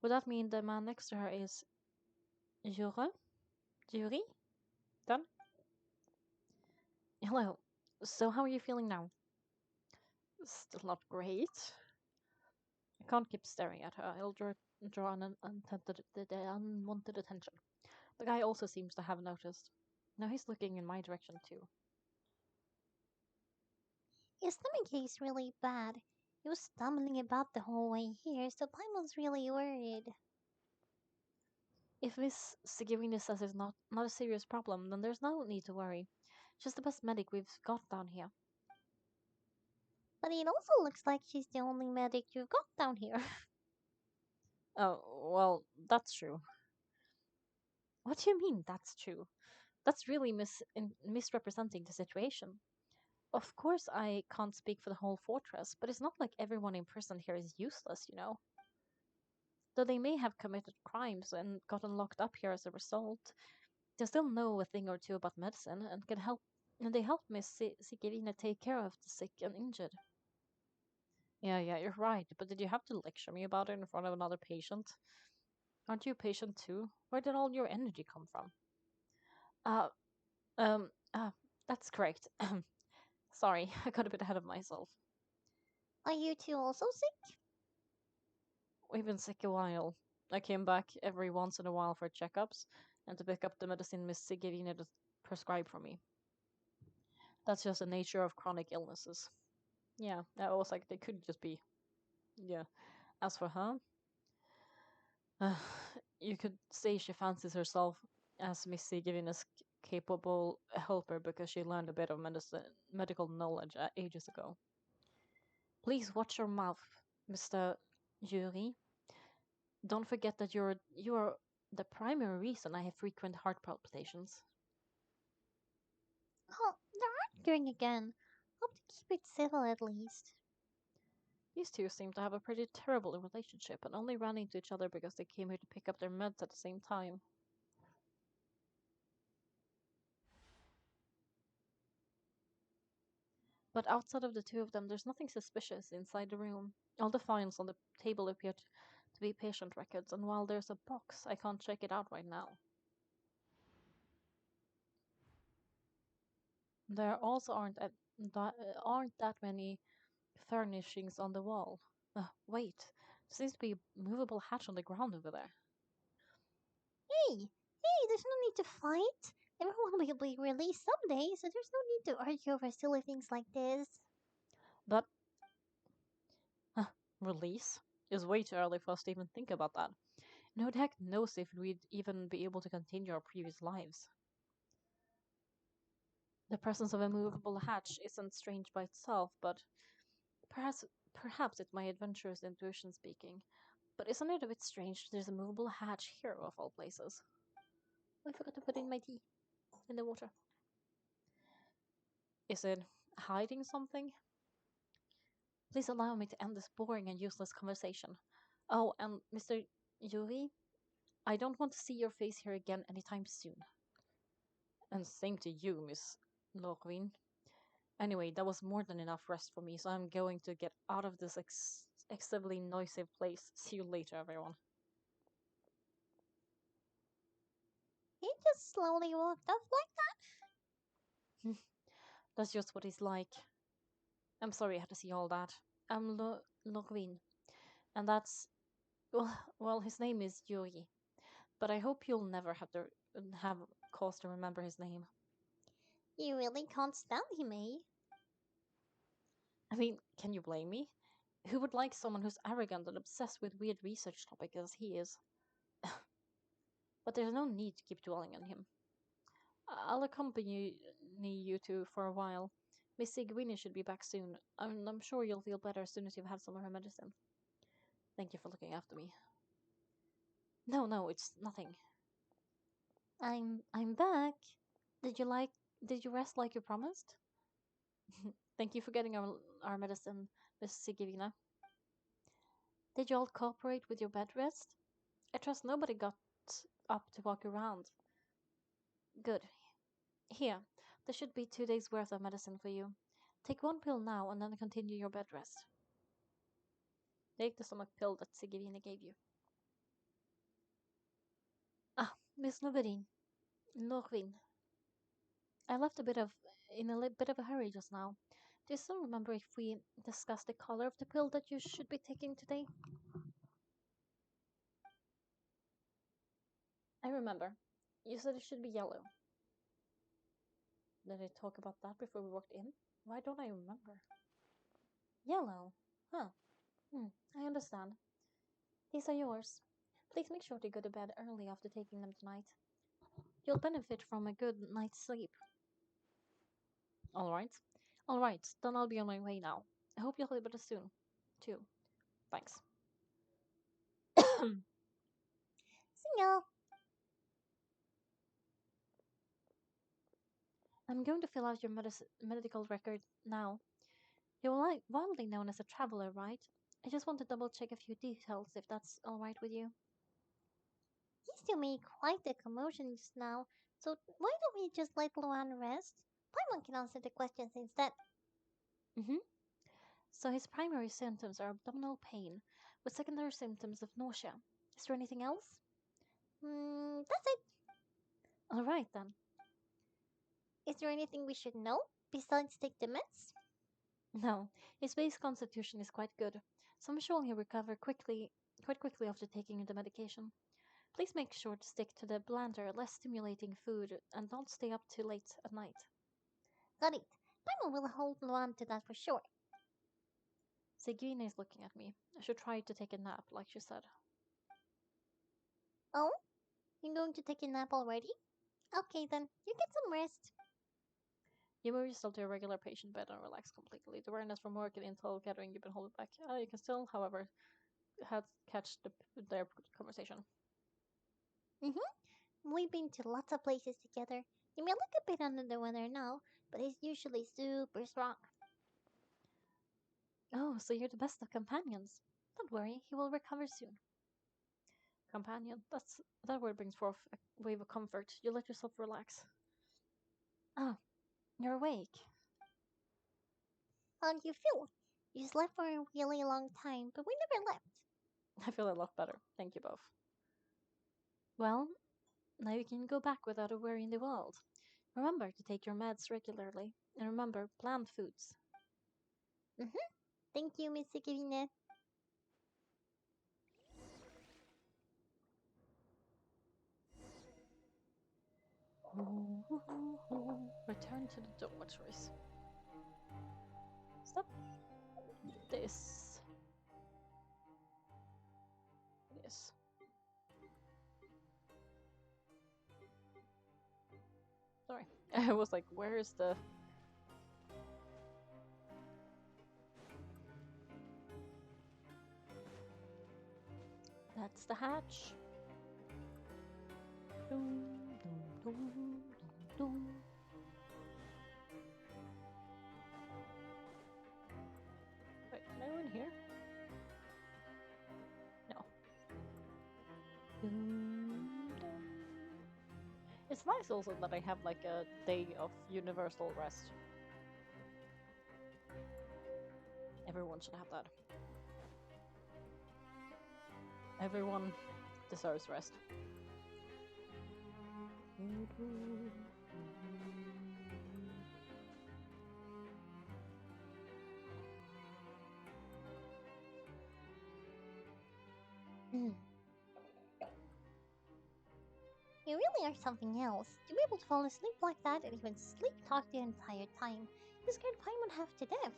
Would that mean the man next to her is Jury? Done? Hello. So how are you feeling now? Still not great. Can't keep staring at her. I'll draw an unwanted attention. The guy also seems to have noticed. Now he's looking in my direction too. His stomach ache's really bad. He was stumbling about the whole way here, so Paimon's really worried. If Miss Sigurine says it's not a serious problem, then there's no need to worry. She's the best medic we've got down here. But it also looks like she's the only medic you've got down here. Oh, well, that's true. What do you mean, that's true? That's really misrepresenting the situation. Of course, I can't speak for the whole fortress, but it's not like everyone imprisoned here is useless, you know? Though they may have committed crimes and gotten locked up here as a result, they still know a thing or two about medicine and can help. And they help Miss Sigurina take care of the sick and injured. Yeah, you're right. But did you have to lecture me about it in front of another patient? Aren't you a patient too? Where did all your energy come from? Uh, um, uh, that's correct. Sorry, I got a bit ahead of myself. Are you two also sick? We've been sick a while. I came back every once in a while for checkups and to pick up the medicine Miss Sigurina prescribed for me. That's just the nature of chronic illnesses. Yeah, I was like, they could just be. Yeah. As for her, uh, you could say she fancies herself as Miss Sigurina's capable helper because she learned a bit of medical knowledge ages ago. Please watch your mouth, Mr. Jury. Don't forget that you're the primary reason I have frequent heart palpitations. Oh, they're arguing again. Hope to keep it civil at least. These two seem to have a pretty terrible relationship and only ran into each other because they came here to pick up their meds at the same time. But outside of the two of them, there's nothing suspicious inside the room. All the files on the table appear to be patient records, and while there's a box, I can't check it out right now. There also aren't that many furnishings on the wall. Wait, there seems to be a movable hatch on the ground over there. Hey, there's no need to fight. Everyone will be released someday, so there's no need to argue over silly things like this. But release is way too early for us to even think about that. No the heck knows if we'd even be able to continue our previous lives. The presence of a movable hatch isn't strange by itself, but perhaps perhaps it's my adventurous intuition speaking. But isn't it a bit strange there's a movable hatch here of all places? I forgot to put in my tea in the water. Is it hiding something? Please allow me to end this boring and useless conversation. Oh, and Mr. Yuri, I don't want to see your face here again anytime soon. And same to you, Miss Lorwyn. Anyway, that was more than enough rest for me, so I'm going to get out of this excessively noisy place. See you later, everyone. He just slowly walked off like That's just what he's like. I'm sorry I had to see all that. I'm Lorwyn, and that's well, his name is Yuri. But I hope you'll never have cause to remember his name. that. You really can't stand him, eh? I mean, can you blame me? Who would like someone who's arrogant and obsessed with weird research topics as he is? But there's no need to keep dwelling on him. I'll accompany you two for a while. Miss Sigwini should be back soon. I'm sure you'll feel better as soon as you've had some of her medicine. Thank you for looking after me. No, it's nothing. I'm back. Did you like did you rest like you promised? Thank you for getting our medicine, Miss Sigurina. Did you all cooperate with your bed rest? I trust nobody got up to walk around. Good. Here, there should be 2 days worth of medicine for you. Take one pill now and then continue your bed rest. Take the stomach pill that Sigurina gave you. Ah, Miss Noverin. Norvin. I left a bit of in a bit of a hurry just now. Do you still remember if we discussed the color of the pill that you should be taking today? I remember. You said it should be yellow. Did I talk about that before we walked in? Why don't I remember? Yellow. Huh. I understand. These are yours. Please make sure to go to bed early after taking them tonight. You'll benefit from a good night's sleep. Alright. Alright, then I'll be on my way now. I hope you'll feel better soon. Too. Thanks. Single. I'm going to fill out your medical record now. You're widely known as a traveler, right? I just want to double check a few details if that's alright with you. He still made quite a commotion just now, so why don't we just let Luan rest? Paimon can answer the questions instead. Mm-hmm. So his primary symptoms are abdominal pain, with secondary symptoms of nausea. Is there anything else? That's it. Alright then. Is there anything we should know besides take the meds? No, his base constitution is quite good, so I'm sure he'll recover quite quickly after taking the medication. Please make sure to stick to the blander, less stimulating food, and don't stay up too late at night. Got it. Paimon will hold Luan to that for sure. Sigina is looking at me. I should try to take a nap, like she said. Oh? You're going to take a nap already? Okay then, you get some rest. You move yourself to a regular patient bed and relax completely. The awareness from work and intel gathering you've been holding back. You can still, however, catch their conversation. We've been to lots of places together. He may look a bit under the weather now, but he's usually super strong. Oh, so you're the best of companions. Don't worry, he will recover soon. Companion, that word brings forth a wave of comfort. You let yourself relax. Ah, you're awake. How do you feel? You slept for a really long time, but we never left. I feel a lot better. Thank you both. Well, now you can go back without a worry in the world. Remember to take your meds regularly, and remember plant foods. Thank you, Miss Sigurine. Return to the dormitories. Stop this. Yes. Sorry. I was like, where is the... That's the hatch. Dum, dum, dum, dum, dum. Wait, can I go in here? No. Dum, dum. It's nice also that I have like a day of universal rest. Everyone should have that. Everyone deserves rest. You really are something else. To be able to fall asleep like that and even sleep talk the entire time. You scared Paimon half to death.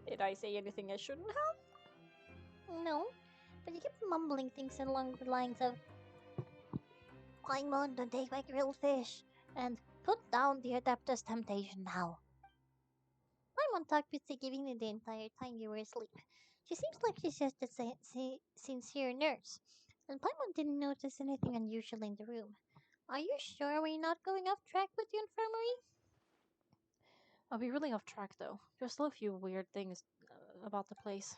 Did I say anything I shouldn't have? No, but you kept mumbling things along the lines of Paimon, don't take my grilled fish, and put down the Adeptus temptation now. Paimon talked with Sigurine the entire time you were asleep. She seems like she's just a sincere nurse, and Paimon didn't notice anything unusual in the room. Are you sure we're not going off track with the infirmary? I'll be really off track though. There's still a few weird things about the place.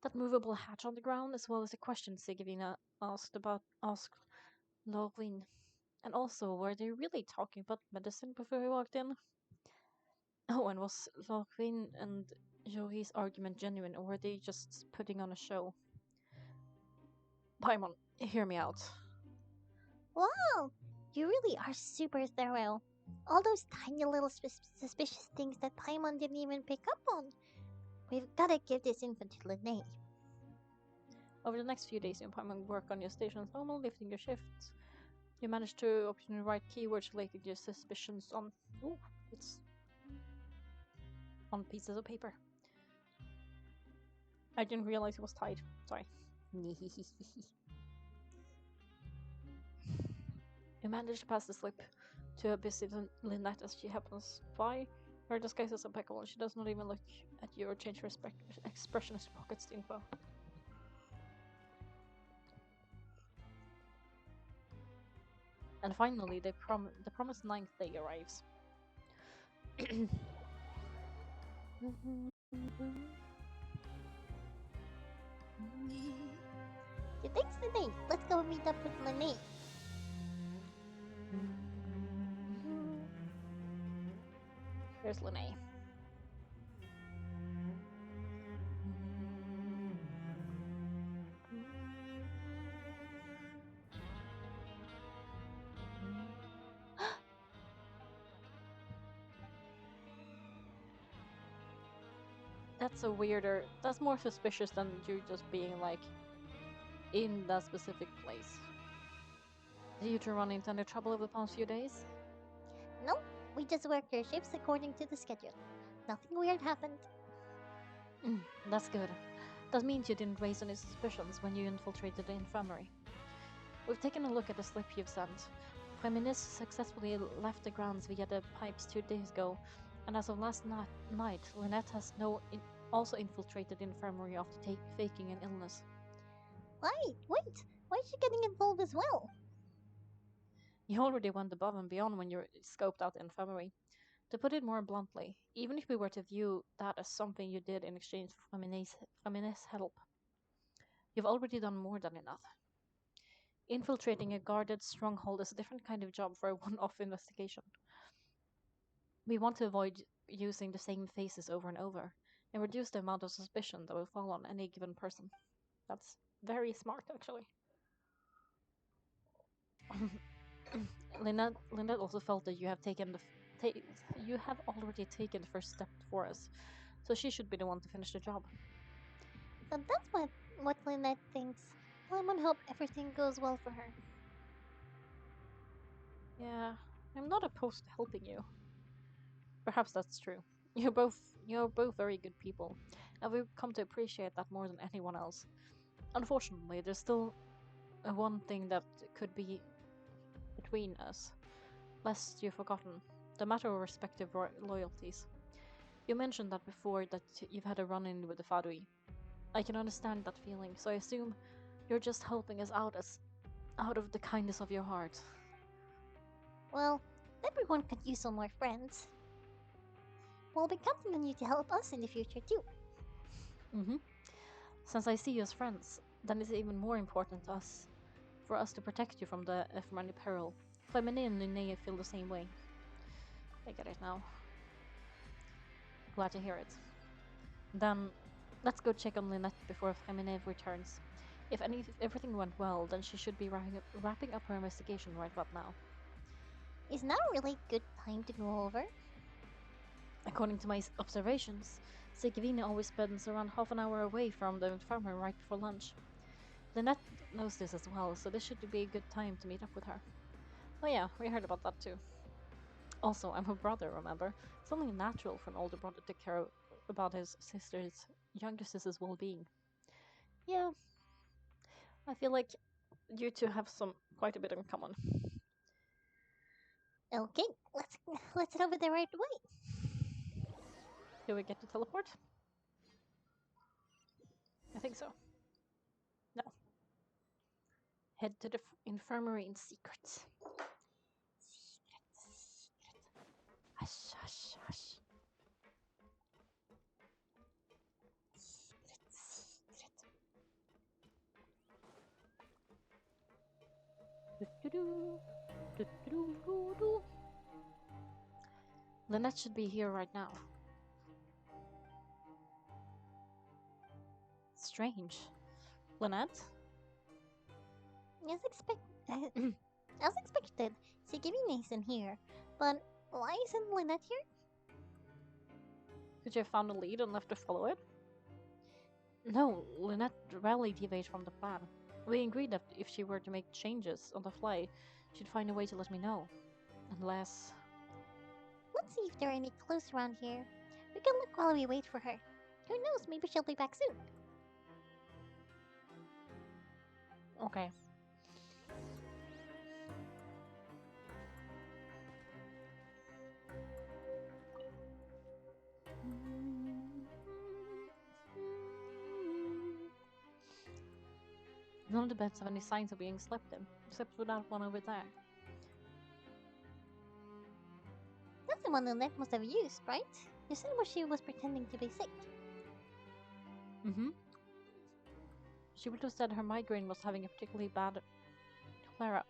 That movable hatch on the ground, as well as the questions Sigurina asked Logwin. And also, were they really talking about medicine before we walked in? Oh, and was Logwin and Yogi's argument genuine, or were they just putting on a show? Paimon, hear me out. Wow, you really are super thorough. All those tiny little suspicious things that Paimon didn't even pick up on. We've gotta give this info to Lene. Over the next few days, you and Paimon work on your station as normal, lifting your shifts. You manage to obtain the right keywords related to your suspicions on... Ooh, it's... on pieces of paper. I didn't realize it was tied. Sorry. You manage to pass the slip to a busy Lynette as she happens by. Her disguise is impeccable. She does not even look at you or change her expression as she pockets the info. And finally, the promised 9th day arrives. Thanks, Lene. Let's go meet up with Lene. There's Lene. That's a weirder... That's more suspicious than you just being, like, in that specific place. Did you two run into any trouble over the past few days? Nope, we just worked our shifts according to the schedule. Nothing weird happened. That's good. That means you didn't raise any suspicions when you infiltrated the infirmary. We've taken a look at the slip you've sent. Feminis successfully left the grounds via the pipes 2 days ago, and as of last night, Lynette has also infiltrated the infirmary after faking an illness. Wait, why is she getting involved as well? You already went above and beyond when you scoped out the infirmary. To put it more bluntly, even if we were to view that as something you did in exchange for feminist help, you've already done more than enough. Infiltrating a guarded stronghold is a different kind of job for a one-off investigation. We want to avoid using the same faces over and over, and reduce the amount of suspicion that will fall on any given person. That's very smart, actually. Lynette also felt that you have already taken the first step for us, so she should be the one to finish the job. So that's what Lynette thinks. Paimon hope everything goes well for her. Yeah, I'm not opposed to helping you. Perhaps that's true. You're both very good people, and we've come to appreciate that more than anyone else. Unfortunately, there's still one thing that could be between us, lest you've forgotten, the matter of respective loyalties. You mentioned that before, that you've had a run-in with the Fadui. I can understand that feeling, so I assume you're just helping us out of the kindness of your heart. Well, everyone could use some more friends. We'll be counting on you to help us in the future too. Since I see you as friends, then it's even more important for us to protect you from the Ephemerine peril. Femine and Linnea feel the same way. I get it now. Glad to hear it. Then, let's go check on Lynette before Femine returns. If everything went well, then she should be wrapping up her investigation right about now. Is now a really good time to go over? According to my observations, Sigvina always spends around half an hour away from the infirmary right before lunch. Lynette knows this as well, so this should be a good time to meet up with her. Oh yeah, we heard about that too. Also, I'm her brother, remember? It's only natural for an older brother to care about his younger sister's well-being. Yeah, I feel like you two have quite a bit in common. Okay, let's head over there right away. Do we get to teleport? I think so. No. Head to the infirmary in secret. Secret. Hush, hush, hush. Secret. Lynette should be here right now. Strange. Lynette? As expected, Sigvina isn't here, but Why isn't Lynette here? Could you have found a lead and left to follow it? No, Lynette rarely deviates from the plan. We agreed that if she were to make changes on the fly, she'd find a way to let me know. Unless... Let's see if there are any clues around here. We can look while we wait for her. Who knows, maybe she'll be back soon. Okay. None of the beds have any signs of being slept in, except for that one over there. That's the one Lynette must have used, right? You said when she was pretending to be sick. Mm-hmm. She would have said her migraine was having a particularly bad flare-up.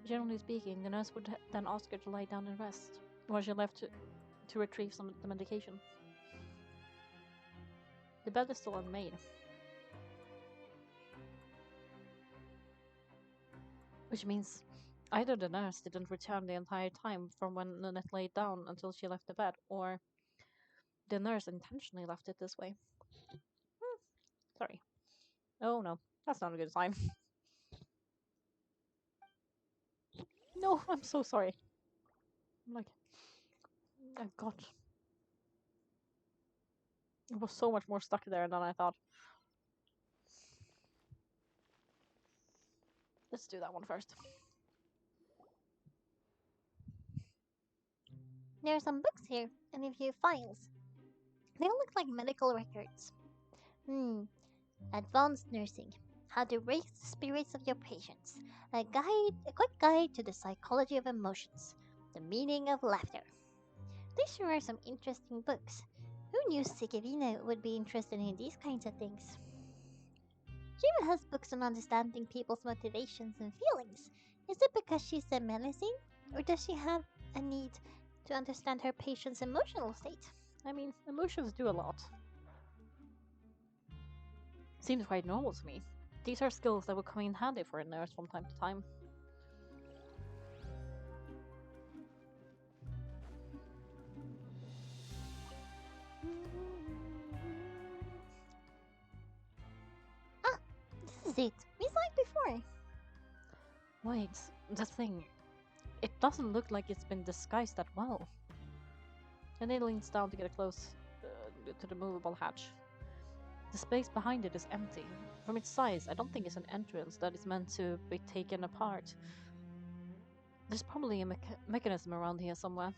Generally speaking, the nurse would then ask her to lie down and rest, while she left to retrieve some of the medication. The bed is still unmade. Which means either the nurse didn't return the entire time from when Nanette laid down until she left the bed, or the nurse intentionally left it this way. Sorry. Oh no, that's not a good sign. No, I'm so sorry. I'm like, oh god. It was so much more stuck there than I thought. Let's do that one first. There are some books here and a few files. They all look like medical records. Advanced nursing. How to raise the spirits of your patients. A quick guide to the psychology of emotions. The meaning of laughter. These sure are some interesting books. Who knew Sigurina would be interested in these kinds of things? She even has books on understanding people's motivations and feelings. Is it because she's a medicine? Or does she have a need to understand her patient's emotional state? I mean, emotions do a lot. Seems quite normal to me. These are skills that would come in handy for a nurse from time to time. Ah, this is it. We saw it before. Wait, the thing. It doesn't look like it's been disguised that well. And it leans down to get close to the movable hatch. The space behind it is empty. From its size, I don't think it's an entrance that is meant to be taken apart. There's probably a mechanism around here somewhere.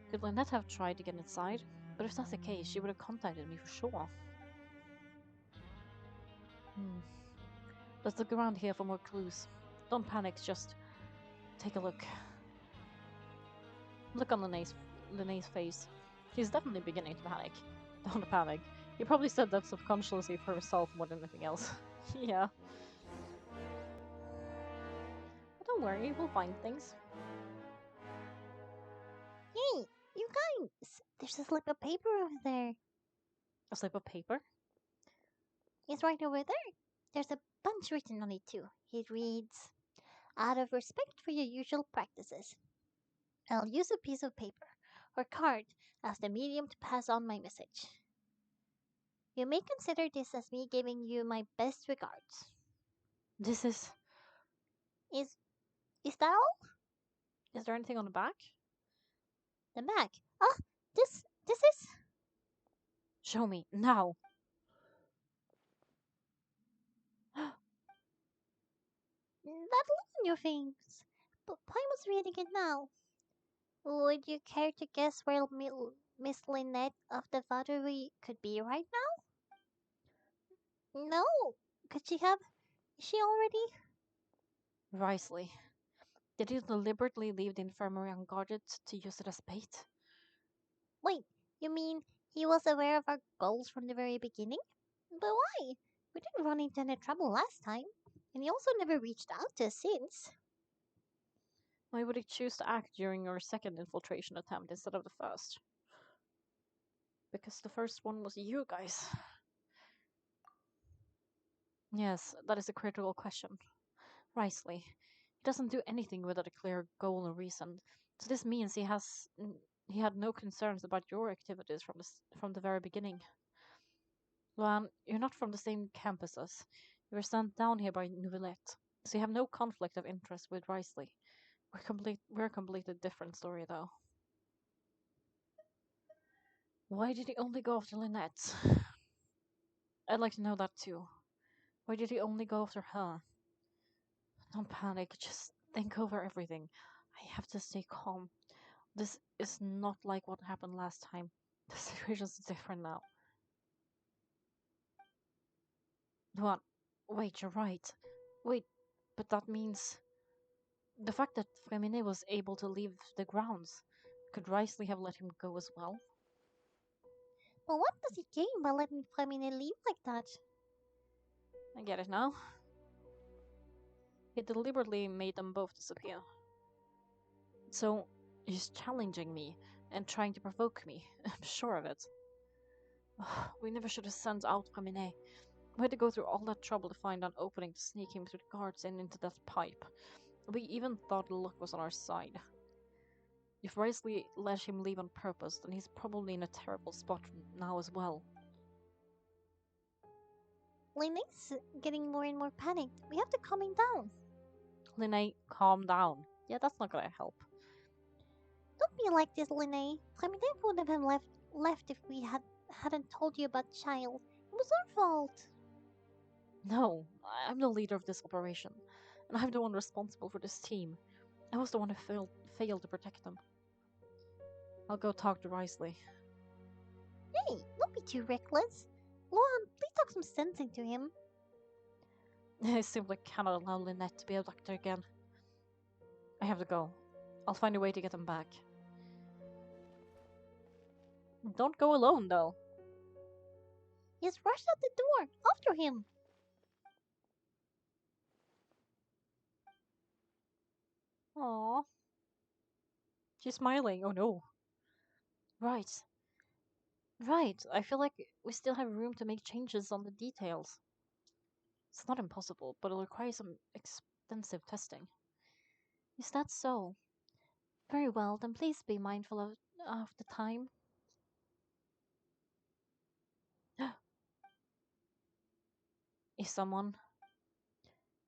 Could Lynette have tried to get inside? But if that's the case, she would have contacted me for sure. Let's look around here for more clues. Don't panic, just take a look. Look on Linnea's face. He's definitely beginning to panic. Don't panic. He probably said that subconsciously for himself more than anything else. Yeah. But don't worry, we'll find things. Hey, you guys! There's a slip of paper over there. A slip of paper? It's right over there. There's a bunch written on it too. It reads, out of respect for your usual practices, I'll use a piece of paper or card as the medium to pass on my message. You may consider this as me giving you my best regards. This is... Is is that all? Is there anything on the back? The back. Ah, this is. Show me, now! That look on your face. But Primal's reading it now. Would you care to guess where Miss Lynette of the Vattery could be right now? No. Could she have? Is she already? Risley. Did he deliberately leave the infirmary unguarded to use it as bait? Wait, you mean he was aware of our goals from the very beginning? But why? We didn't run into any trouble last time. And he also never reached out to us since. Why would he choose to act during your second infiltration attempt instead of the first? Because the first one was you guys. Yes, that is a critical question. Risley, He doesn't do anything without a clear goal and reason. So this means he had no concerns about your activities from the very beginning. Luan, you're not from the same campus as. You were sent down here by Nouvellette, so you have no conflict of interest with Risley. We're a completely different story, though. Why did he only go after Lynette? I'd like to know that too. Why did he only go after her? Don't panic, just think over everything. I have to stay calm. This is not like what happened last time. The situation's different now. What? Wait, you're right. Wait, but that means the fact that Fremine was able to leave the grounds. Could Risley have let him go as well? But what does he gain by letting Flamine leave like that? I get it now. He deliberately made them both disappear. So, he's challenging me and trying to provoke me. I'm sure of it. We never should have sent out Fremine. We had to go through all that trouble to find an opening to sneak him through the guards and into that pipe. We even thought luck was on our side. If Risley let him leave on purpose, then he's probably in a terrible spot now as well. Linne's getting more and more panicked. We have to calm him down. Linnae, calm down. Yeah, that's not gonna help. Don't be like this, Linne. Flamine wouldn't have left if we hadn't told you about Child. It was our fault. No, I'm the leader of this operation, and I'm the one responsible for this team. I was the one who failed to protect them. I'll go talk to Risley. Hey, don't be too reckless. Luan, please talk some sense into him. I simply cannot allow Lynette to be a doctor again. I have to go. I'll find a way to get them back. Don't go alone, though. Yes, rush out the door. After him. Aww. She's smiling. Oh no. Right. Right. I feel like we still have room to make changes on the details. It's not impossible, but it'll require some extensive testing. Is that so? Very well, then please be mindful of the time. Is someone?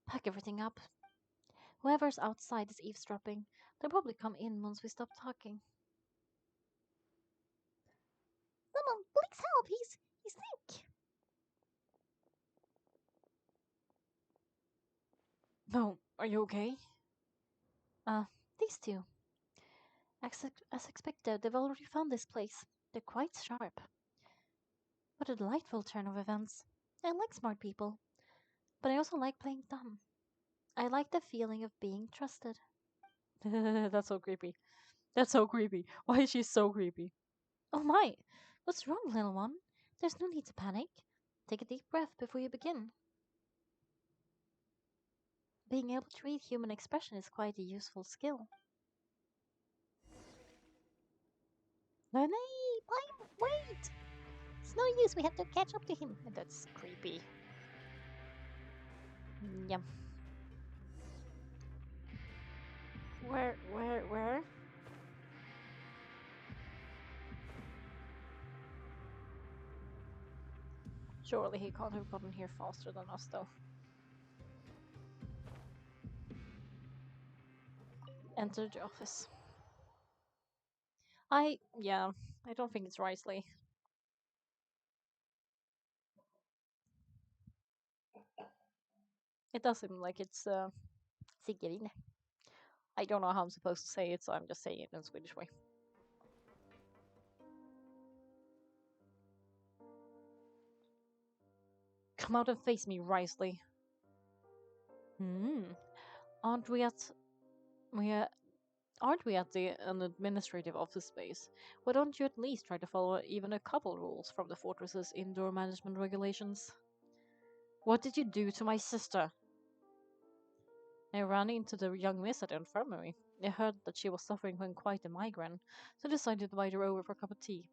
Pack everything up. Whoever's outside is eavesdropping. They'll probably come in once we stop talking. Someone, please help. He's sick. No, are you okay? Uh, These two. as expected, they've already found this place. They're quite sharp. What a delightful turn of events. I like smart people, but I also like playing dumb. I like the feeling of being trusted. That's so creepy. That's so creepy. Why is she so creepy? Oh my! What's wrong, little one? There's no need to panic. Take a deep breath before you begin. Being able to read human expression is quite a useful skill. No, wait. It's no use. We have to catch up to him. That's creepy. Yum. Where? Surely he can't have gotten here faster than us, though. Enter the office. I don't think it's Risley. It does seem like it's Sigrid. I don't know how I'm supposed to say it, so I'm just saying it in a Swedish way. Come out and face me, Risley. Aren't we at aren't we at an administrative office space? Why don't you at least try to follow even a couple rules from the fortress's indoor management regulations? What did you do to my sister? I ran into the young miss at the infirmary. I heard that she was suffering from quite a migraine, so I decided to invite her over for a cup of tea.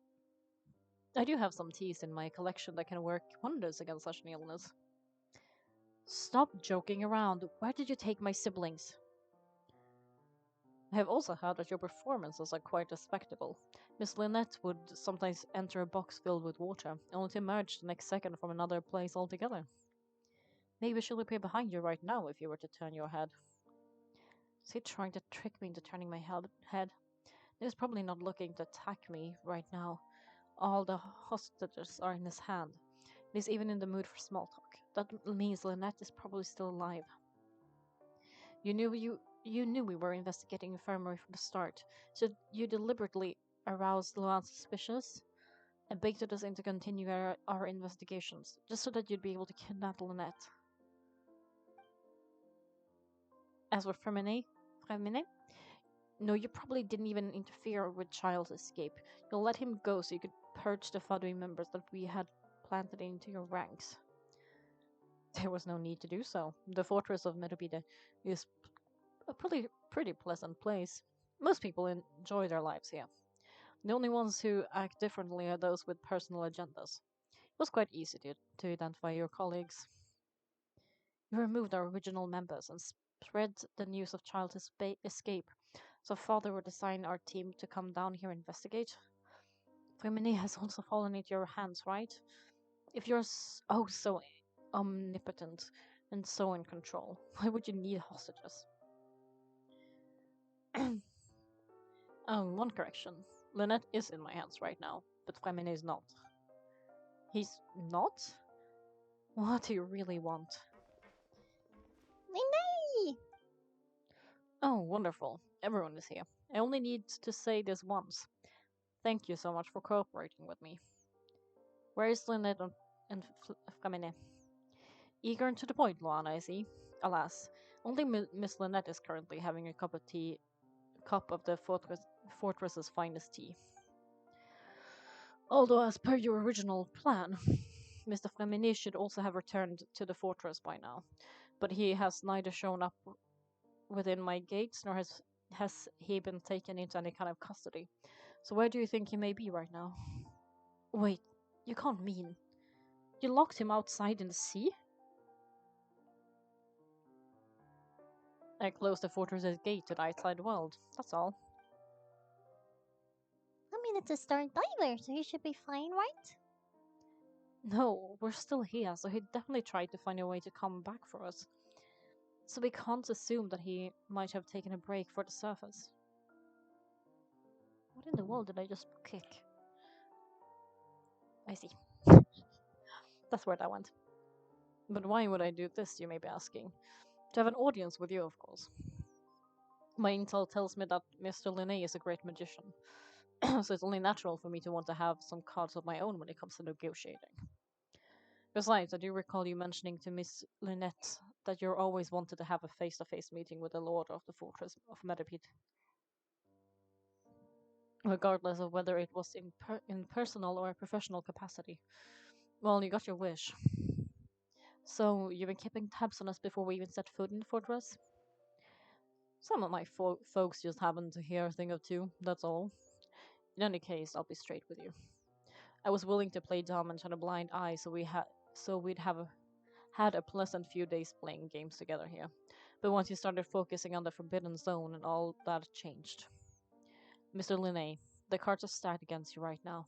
I do have some teas in my collection that can work wonders against such an illness. Stop joking around. Where did you take my siblings? I have also heard that your performances are quite a spectacle. Miss Lynette would sometimes enter a box filled with water, only to emerge the next second from another place altogether. Maybe she'll appear behind you right now if you were to turn your head. Is he trying to trick me into turning my head? He's probably not looking to attack me right now. All the hostages are in his hand. He's even in the mood for small talk. That means Lynette is probably still alive. You knew we were investigating infirmary from the start, so you deliberately aroused Luan's suspicions and baited us into continuing our investigations, just so that you'd be able to kidnap Lynette. As for Femine, no, you probably didn't even interfere with Child's escape. You'll let him go so you could purge the founding members that we had planted into your ranks. There was no need to do so. The fortress of Medobide is a pretty pleasant place. Most people enjoy their lives here. The only ones who act differently are those with personal agendas. It was quite easy to identify your colleagues. You removed our original members and spread the news of Child's escape, so Father would assign our team to come down here and investigate. Femini has also fallen into your hands, right? If you're so omnipotent and so in control, why would you need hostages? One correction. Lynette is in my hands right now, but Femini is not. He's not? What do you really want? Nay! Oh, wonderful. Everyone is here. I only need to say this once. Thank you so much for cooperating with me. Where is Lynette and Femini? Eager and to the point, Luana, I see. Alas, only Miss Lynette is currently having a cup of the fortress's finest tea. Although, as per your original plan, Mr. Fremini should also have returned to the fortress by now, but he has neither shown up within my gates nor has he been taken into any kind of custody. So where do you think he may be right now? Wait, you can't mean you locked him outside in the sea? I closed the fortress's gate to the outside world, that's all. I mean, it's a star diver, so he should be fine, right? No, we're still here, so he definitely tried to find a way to come back for us. So we can't assume that he might have taken a break for the surface. What in the world did I just kick? I see. That's where that went. But why would I do this, you may be asking? To have an audience with you, of course. My intel tells me that Mr. Linné is a great magician, so it's only natural for me to want to have some cards of my own when it comes to negotiating. Besides, I do recall you mentioning to Miss Lynette that you always wanted to have a face-to-face meeting with the Lord of the Fortress of Medipede. Regardless of whether it was in personal or professional capacity. Well, you got your wish. So, you've been keeping tabs on us before we even set foot in the fortress? Some of my folks just happened to hear a thing or two, that's all. In any case, I'll be straight with you. I was willing to play dumb and turn a blind eye so we'd had a pleasant few days playing games together here. But once you started focusing on the Forbidden Zone and all that changed. Mr. Linné, the cards are stacked against you right now.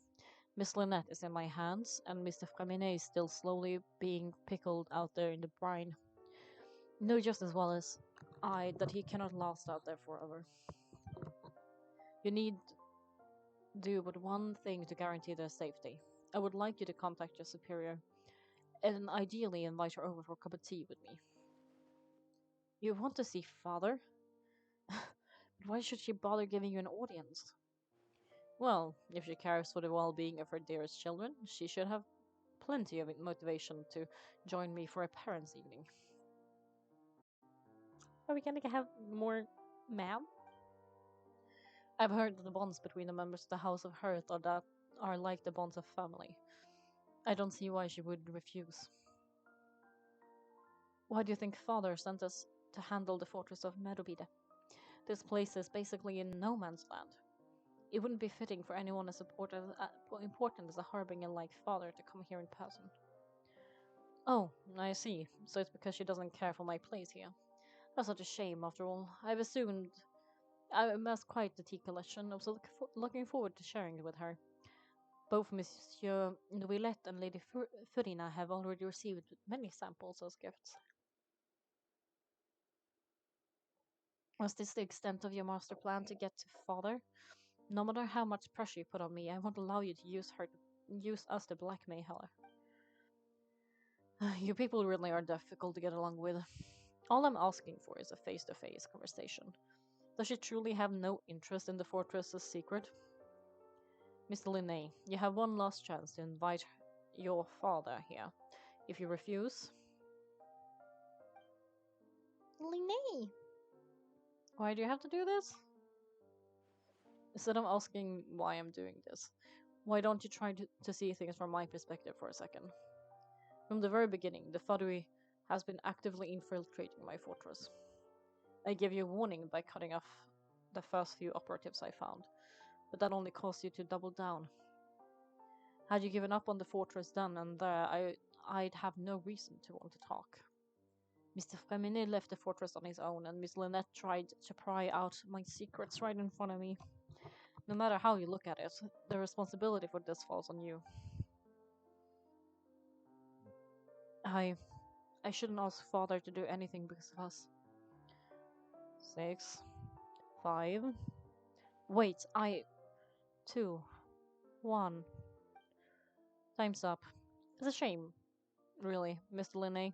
Miss Lynette is in my hands, and Mr. Framinet is still slowly being pickled out there in the brine. You know just as well as I that he cannot last out there forever. You need do but one thing to guarantee their safety. I would like you to contact your superior, and ideally invite her over for a cup of tea with me. You want to see father? But why should she bother giving you an audience? Well, if she cares for the well-being of her dearest children, she should have plenty of motivation to join me for a parents' evening. Are we gonna have more ma'am? I've heard that the bonds between the members of the House of Hearth are like the bonds of family. I don't see why she would refuse. Why do you think father sent us to handle the fortress of Medobide? This place is basically in no man's land. It wouldn't be fitting for anyone as important as a harbinger-like father to come here in person. Oh, I see. So it's because she doesn't care for my place here. That's such a shame, after all. I amassed quite the tea collection. I was looking forward to sharing it with her. Both Monsieur Villette and Lady Furina have already received many samples as gifts. Was this the extent of your master plan to get to father? No matter how much pressure you put on me, I won't allow you to use us to blackmail her. You people really are difficult to get along with. All I'm asking for is a face-to-face conversation. Does she truly have no interest in the fortress's secret? Mr. Linné, you have one last chance to invite your father here. If you refuse... Linné! Why do you have to do this? Instead of asking why I'm doing this, why don't you try to see things from my perspective for a second? From the very beginning, the Fadui has been actively infiltrating my fortress. I gave you a warning by cutting off the first few operatives I found, but that only caused you to double down. Had you given up on the fortress then and there, I'd have no reason to want to talk. Mr. Freminet left the fortress on his own, and Miss Lynette tried to pry out my secrets right in front of me. No matter how you look at it, the responsibility for this falls on you. I shouldn't ask father to do anything because of us. 6, 5. Wait, 2, 1. Time's up. It's a shame, really, Mr. Linné.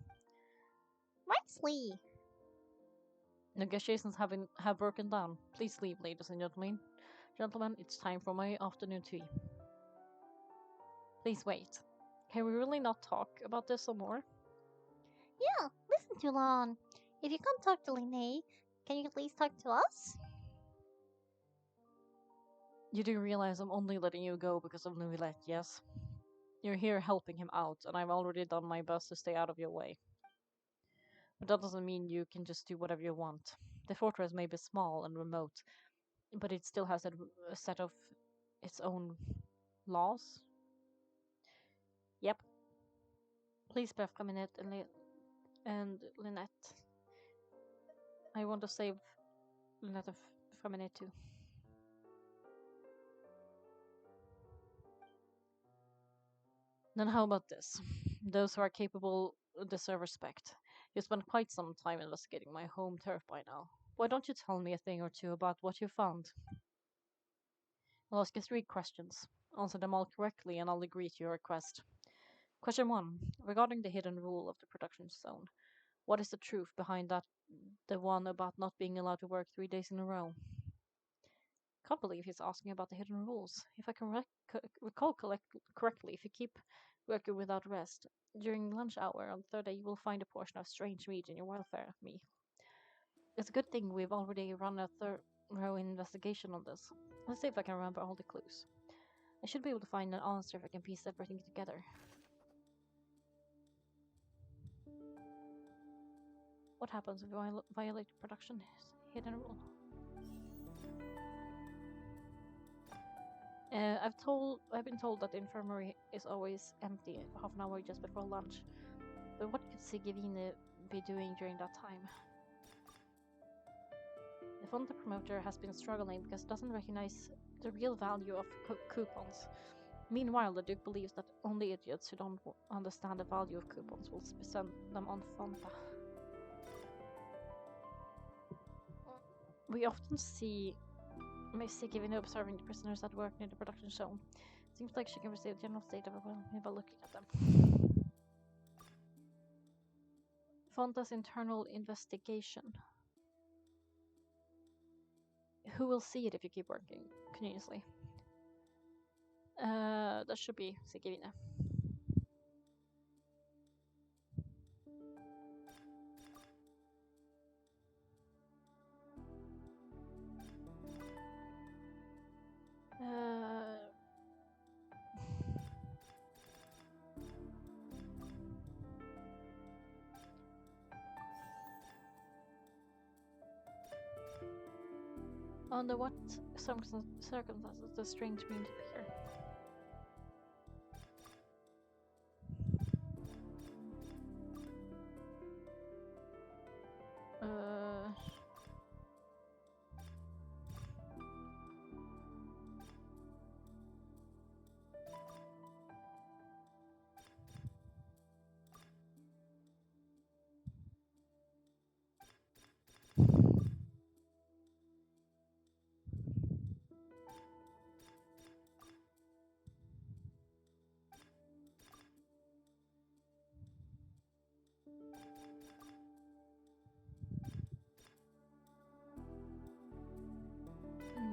Rightly! Negotiations have broken down. Please leave, ladies and gentlemen. Gentlemen, it's time for my afternoon tea. Please wait. Can we really not talk about this some more? Yeah, listen to Lon. If you can't talk to Linné, can you at least talk to us? You do realize I'm only letting you go because of Nouvillette, yes? You're here helping him out, and I've already done my best to stay out of your way. But that doesn't mean you can just do whatever you want. The fortress may be small and remote, but it still has a set of its own laws. Yep. Please, Beth, come in and Lynette. I want to save Lynette from it too. Then how about this? Those who are capable deserve respect. You spent quite some time investigating my home turf by now. Why don't you tell me a thing or two about what you found? I'll ask you 3 questions. Answer them all correctly and I'll agree to your request. Question 1. Regarding the hidden rule of the production zone. What is the truth behind that? The one about not being allowed to work 3 days in a row? Can't believe he's asking about the hidden rules. If I can recall correctly, if you keep working without rest, during lunch hour on the 3rd day you will find a portion of strange meat in your welfare meal. It's a good thing we've already run a thorough investigation on this. Let's see if I can remember all the clues. I should be able to find an answer if I can piece everything together. What happens if you violate production hidden rule? I've been told that the infirmary is always empty half an hour just before lunch. But what could Sigurine be doing during that time? The Fonte promoter has been struggling because it doesn't recognize the real value of coupons. Meanwhile, the Duke believes that only idiots who don't understand the value of coupons will spend them on Fonta. We often see Sigurine observing the prisoners at work near the production zone. Seems like she can receive a general state of awareness by looking at them. Fonta's internal investigation. Who will see it if you keep working continuously? That should be Sigurine. Under what circumstances does strange means appear?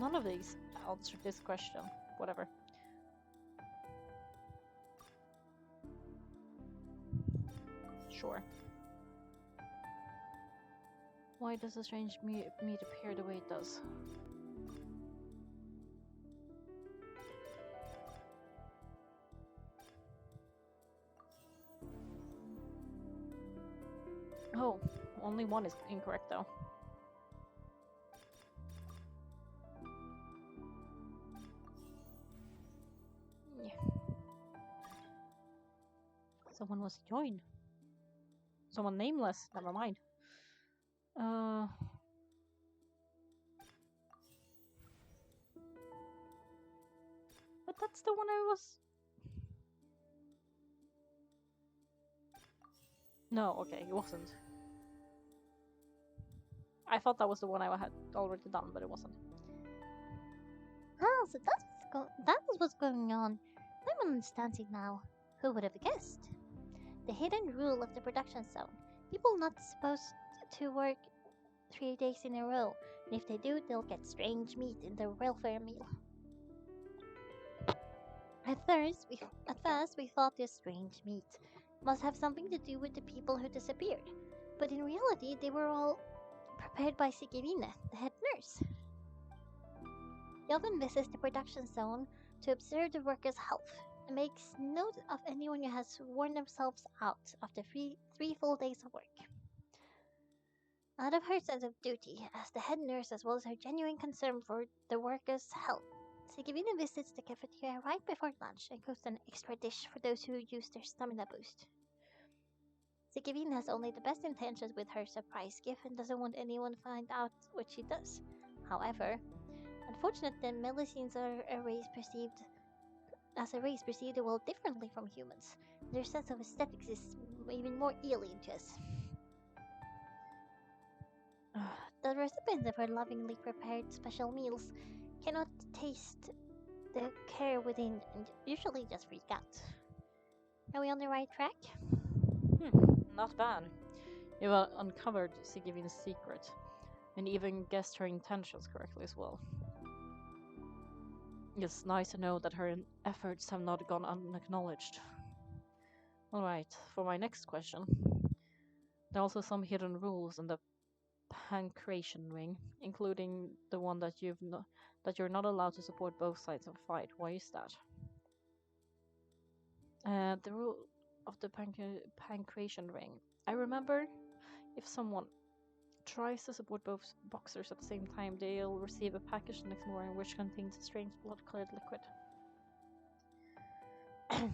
None of these answered this question. Whatever. Sure. Why does the strange meat appear the way it does? Oh, only one is incorrect though. Yeah. Someone was joined. Someone nameless. Never mind. But that's the one I was. No, okay, it wasn't. I thought that was the one I had already done, but it wasn't. Ah, so that was what's going on. I'm understanding now. Who would have guessed? The hidden rule of the production zone. People not supposed to work 3 days in a row, and if they do, they'll get strange meat in their welfare meal. At first, we thought this strange meat must have something to do with the people who disappeared, but in reality, they were all prepared by Sigurine, the head nurse. He often visits the production zone to observe the workers' health and makes note of anyone who has worn themselves out after three full days of work. Out of her sense of duty as the head nurse as well as her genuine concern for the workers' health, Sigurine visits the cafeteria right before lunch and cooks an extra dish for those who use their stamina boost. Sigurine has only the best intentions with her surprise gift and doesn't want anyone to find out what she does. However, unfortunately, Melusines are a race perceived the world differently from humans. Their sense of aesthetics is even more alien to us. The recipients of her lovingly prepared special meals cannot taste the care within and usually just freak out. Are we on the right track? Not bad. You've uncovered Sigurdine's secret, and even guessed her intentions correctly as well. It's nice to know that her efforts have not gone unacknowledged. Alright, for my next question. There are also some hidden rules in the pancreation ring, including the one that that you're not allowed to support both sides of a fight. Why is that? The rule of the pancreation ring. I remember if someone tries to support both boxers at the same time, they'll receive a package the next morning which contains a strange blood-colored liquid.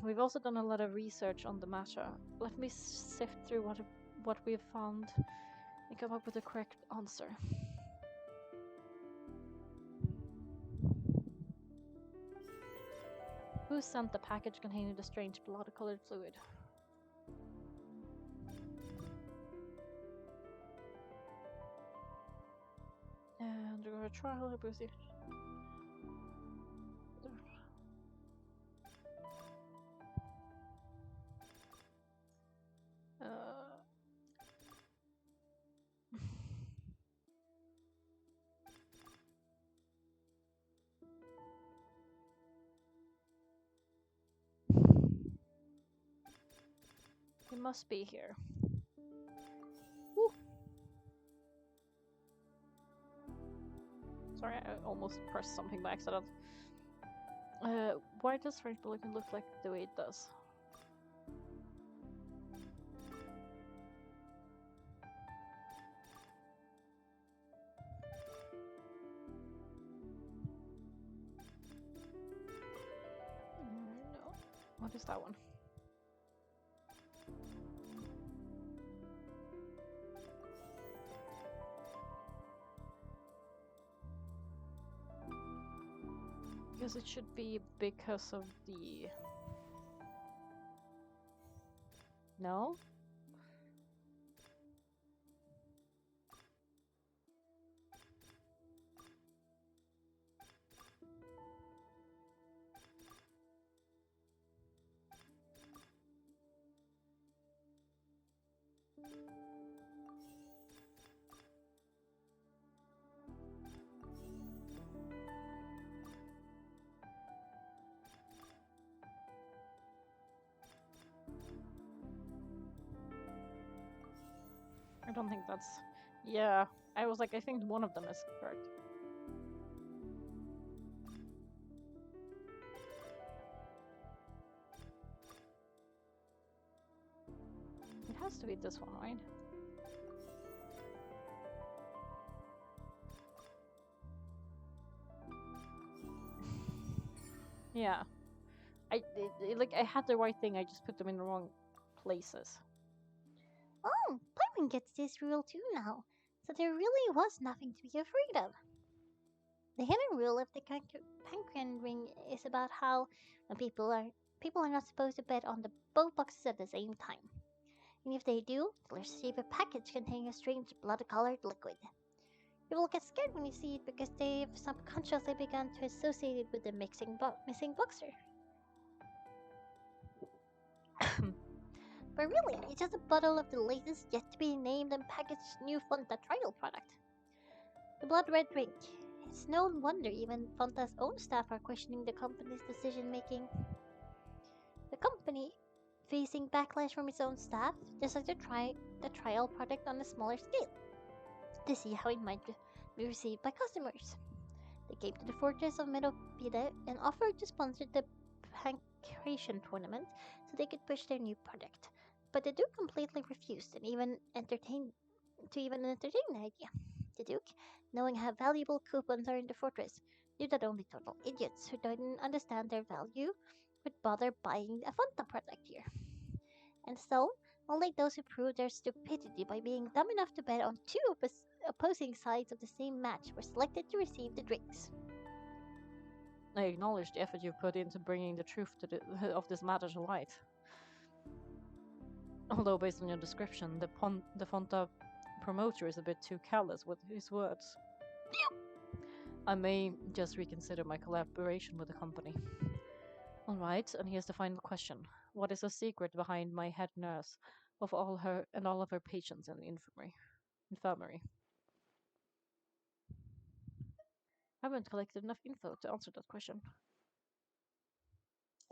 We've also done a lot of research on the matter. Let me sift through what we've found and come up with the correct answer. Who sent the package containing the strange blood-colored fluid? And we're gonna try a Brucey. He must be here. Woo. Sorry, I almost pressed something by accident. Why does French Pelican look like the way it does? No. What is that one? Because it should be because of the... No? I don't think that's. Yeah, I was like, I think one of them is correct. It has to be this one, right? Yeah. Like I had the right thing. I just put them in the wrong places. Oh, Paimon gets this rule too now, so there really was nothing to be afraid of. The hidden rule of the Pancrean ring is about how when people are not supposed to bet on the both boxes at the same time. And if they do, they'll receive a package containing a strange blood-colored liquid. You will get scared when you see it because they've subconsciously begun to associate it with the missing boxer. But really, it's just a bottle of the latest yet to be named and packaged new Fanta trial product. The blood red drink. It's no wonder even Fanta's own staff are questioning the company's decision making. The company, facing backlash from its own staff, decided to try the trial product on a smaller scale to see how it might be received by customers. They came to the fortress of Medopide and offered to sponsor the Pancration tournament so they could push their new product. But the Duke completely refused and even entertain the idea. The Duke, knowing how valuable coupons are in the fortress, knew that only total idiots who didn't understand their value would bother buying a Fanta product here. And so, only those who proved their stupidity by being dumb enough to bet on two opposing sides of the same match were selected to receive the drinks. I acknowledge the effort you've put into bringing the truth of this matter to light. Although, based on your description, the Fonta promoter is a bit too careless with his words. I may just reconsider my collaboration with the company. Alright, and here's the final question. What is the secret behind my head nurse of all of her patients in the infirmary? I haven't collected enough info to answer that question.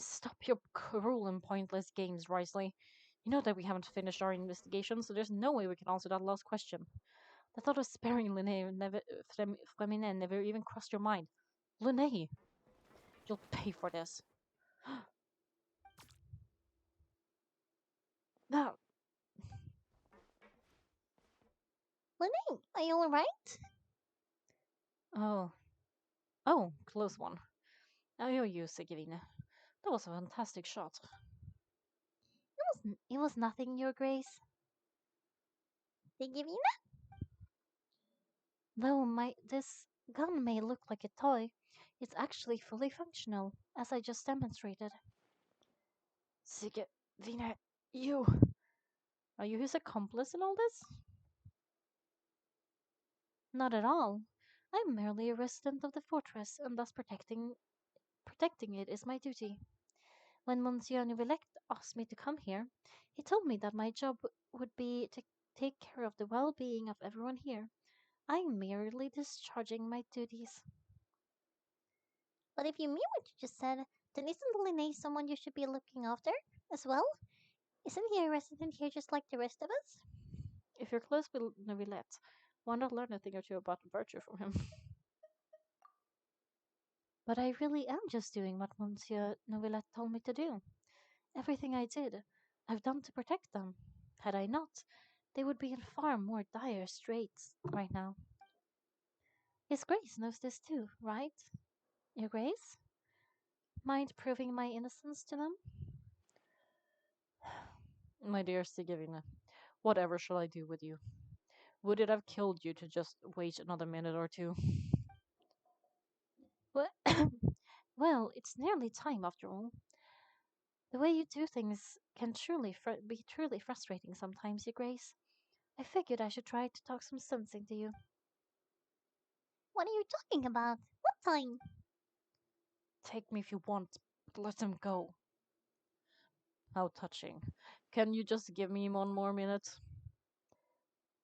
Stop your cruel and pointless games, Risley. You know that we haven't finished our investigation, so there's no way we can answer that last question. The thought of sparing Flemine never even crossed your mind. Linnae, you'll pay for this. No. Linnae, are you alright? Oh. Oh, close one. Now you're you, Sigurine. That was a fantastic shot. It was nothing, Your Grace. They give you Though this gun may look like a toy, it's actually fully functional, as I just demonstrated. Sigurine, you... Are you his accomplice in all this? Not at all. I'm merely a resident of the fortress, and thus protecting it is my duty. When Monsieur Neuvillette asked me to come here, he told me that my job would be to take care of the well-being of everyone here. I'm merely discharging my duties. But if you mean what you just said, then isn't Linnae someone you should be looking after as well? Isn't he a resident here just like the rest of us? If you're close with Neuvillette, why not learn a thing or two about virtue from him? But I really am just doing what Monsieur Neuvillette told me to do. Everything I did, I've done to protect them. Had I not, they would be in far more dire straits right now. His Grace knows this too, right? Your Grace? Mind proving my innocence to them? My dear Sigurine, whatever shall I do with you? Would it have killed you to just wait another minute or two? Well, well, it's nearly time after all. The way you do things can be truly frustrating sometimes, Your Grace. I figured I should try to talk some sense into you. What are you talking about? What time? Take me if you want, but let him go. How touching. Can you just give me one more minute?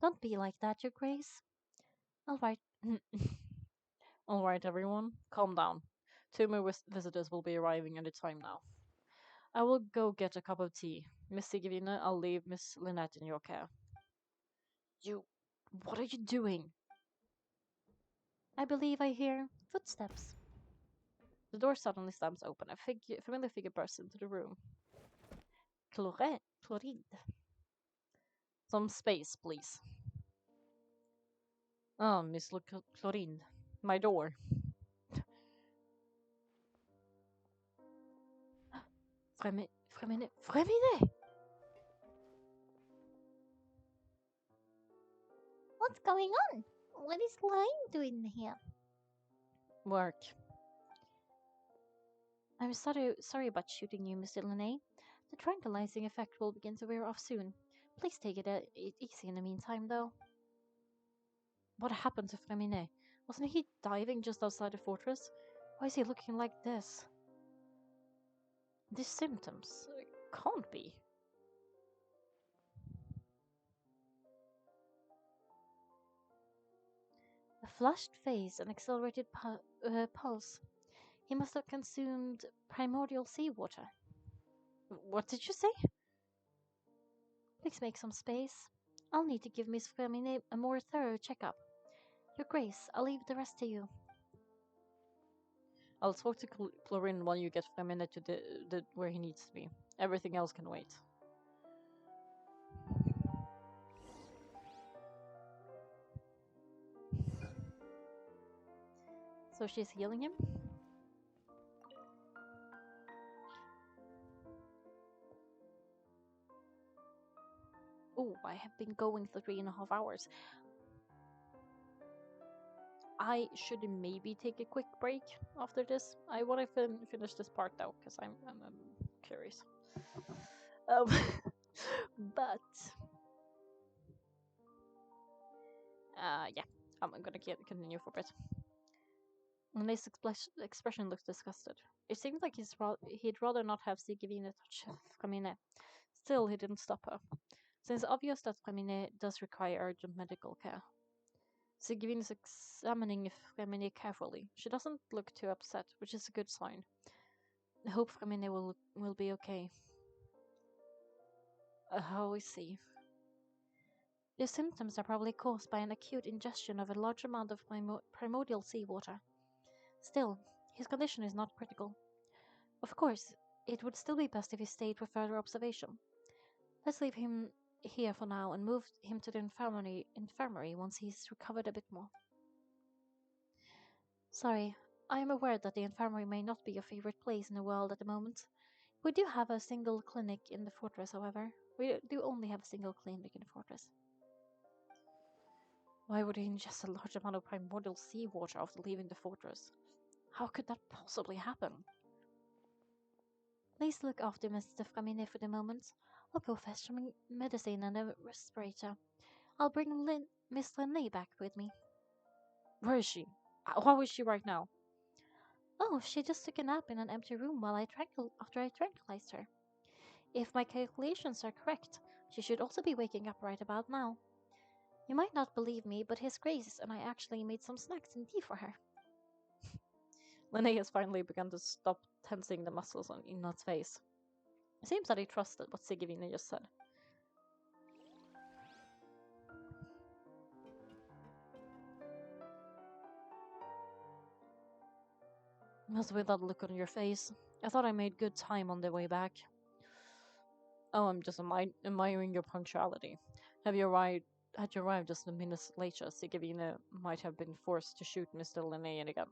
Don't be like that, Your Grace. All right. All right, everyone, calm down. Two more visitors will be arriving any time now. I will go get a cup of tea. Miss Sigurine, I'll leave Miss Lynette in your care. What are you doing? I believe I hear footsteps. The door suddenly slams open. A familiar figure bursts into the room. Chloride. Some space, please. Oh, Miss Chlorine. My door. Fremine! What's going on? What is Lime doing here? Work. I'm sorry about shooting you, Mr. Linné. The tranquilizing effect will begin to wear off soon. Please take it easy in the meantime, though. What happened to Fremine? Wasn't he diving just outside the fortress? Why is he looking like this? These symptoms can't be. A flushed face and accelerated pulse. He must have consumed primordial seawater. What did you say? Please make some space. I'll need to give Miss Fremine a more thorough checkup. Your Grace, I'll leave the rest to you. I'll talk to Chlorine while you get Fremine to the where he needs to be. Everything else can wait. So she's healing him? Oh, I have been going for 3.5 hours. I should maybe take a quick break after this. I want to finish this part though, because I'm curious. But yeah, I'm gonna continue for a bit. Renee's expression looks disgusted. It seems like he'd rather not have Sigivina touch Fremine. Still, he didn't stop her. Since it's obvious that Fremine does require urgent medical care. Sigivina is examining Fremine carefully. She doesn't look too upset, which is a good sign. I hope Fremine will be okay. I see. The symptoms are probably caused by an acute ingestion of a large amount of primordial seawater. Still, his condition is not critical. Of course, it would still be best if he stayed for further observation. Let's leave him here for now and move him to the infirmary once he's recovered a bit more. Sorry, I am aware that the infirmary may not be your favorite place in the world at the moment. We do have a single clinic in the fortress, however. We do only have a single clinic in the fortress. Why would he ingest a large amount of primordial seawater after leaving the fortress? How could that possibly happen? Please look after Mr. Fremine for the moment. I'll go fetch some medicine and a respirator. I'll bring Miss Linné back with me. Where is she? How is she right now? Oh, she just took a nap in an empty room while after I tranquilized her. If my calculations are correct, she should also be waking up right about now. You might not believe me, but His Grace and I actually made some snacks and tea for her. Linné has finally begun to stop tensing the muscles on Inna's face. It seems that he trusted what Sigivina just said. What's with that look on your face? I thought I made good time on the way back. Oh, I'm just admiring your punctuality. Had you arrived just a minute later, Sigivina might have been forced to shoot Mr. Linné again.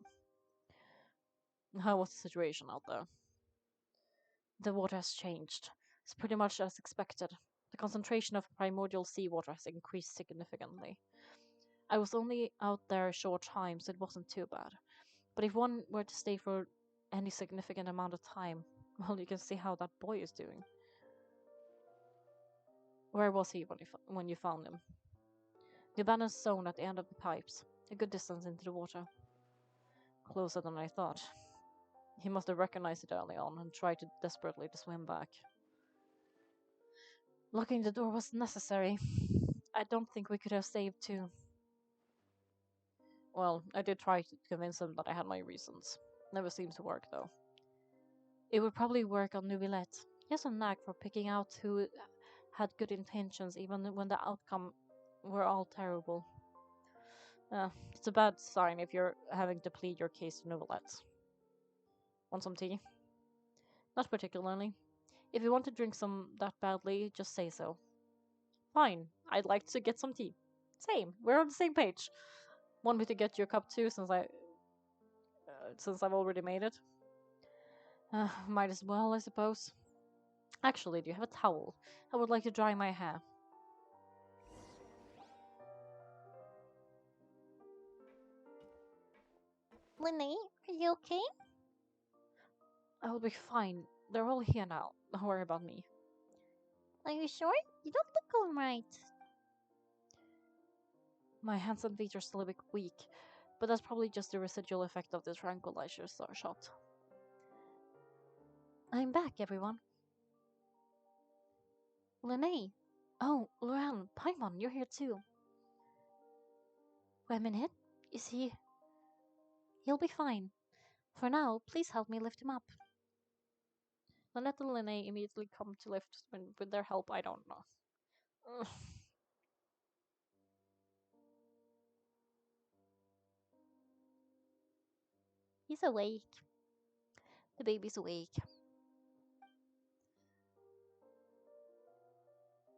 How was the situation out there? The water has changed. It's pretty much as expected. The concentration of primordial seawater has increased significantly. I was only out there a short time, so it wasn't too bad. But if one were to stay for any significant amount of time, well, you can see how that boy is doing. Where was he when you found him? The abandoned zone at the end of the pipes, a good distance into the water. Closer than I thought. He must have recognized it early on and tried desperately to swim back. Locking the door was necessary. I don't think we could have saved two. Well, I did try to convince him that I had my reasons. Never seems to work, though. It would probably work on Nubilette. He has a knack for picking out who had good intentions even when the outcome We're all terrible. It's a bad sign if you're having to plead your case to Novelette. Want some tea? Not particularly. If you want to drink some that badly, just say so. Fine, I'd like to get some tea. Same, we're on the same page. Want me to get you a cup too, since I've already made it? Might as well, I suppose. Actually, do you have a towel? I would like to dry my hair. Lene, are you okay? I will be fine. They're all here now. Don't worry about me. Are you sure? You don't look alright. My hands and feet are still a bit weak, but that's probably just the residual effect of the tranquilizer shot. I'm back, everyone. Lene! Oh, Luan, Paimon, you're here too. Wait a minute. Is he... He'll be fine. For now, please help me lift him up. Lynette and Lene immediately come to lift with their help, I don't know. Ugh. He's awake. The baby's awake.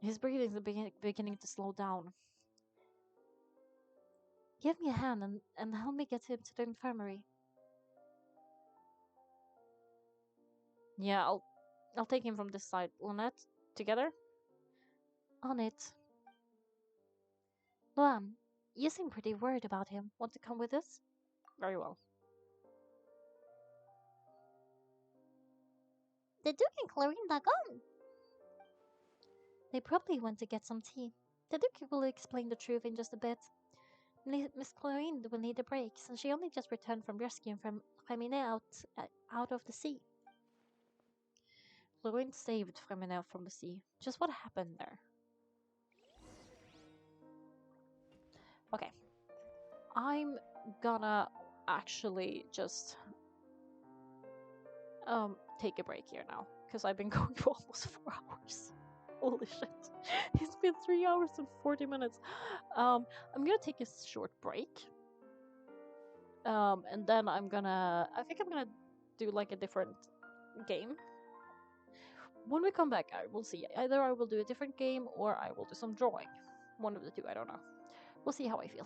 His breathing is beginning to slow down. Give me a hand and help me get him to the infirmary. Yeah, I'll take him from this side. Lynette, together? On it. Luan, you seem pretty worried about him. Want to come with us? Very well. The Duke and Clarine are gone. They probably went to get some tea. The Duke will explain the truth in just a bit. Miss Clarine will need a break, since she only just returned from rescuing Femine out of the sea. Clarine saved Femine from the sea. Just what happened there? Okay. I'm gonna actually just take a break here now, because I've been going for almost 4 hours. Holy shit. It's been 3 hours and 40 minutes. I'm gonna take a short break. And then I think I'm gonna do like a different game. When we come back, I will see. Either I will do a different game or I will do some drawing. One of the two, I don't know. We'll see how I feel.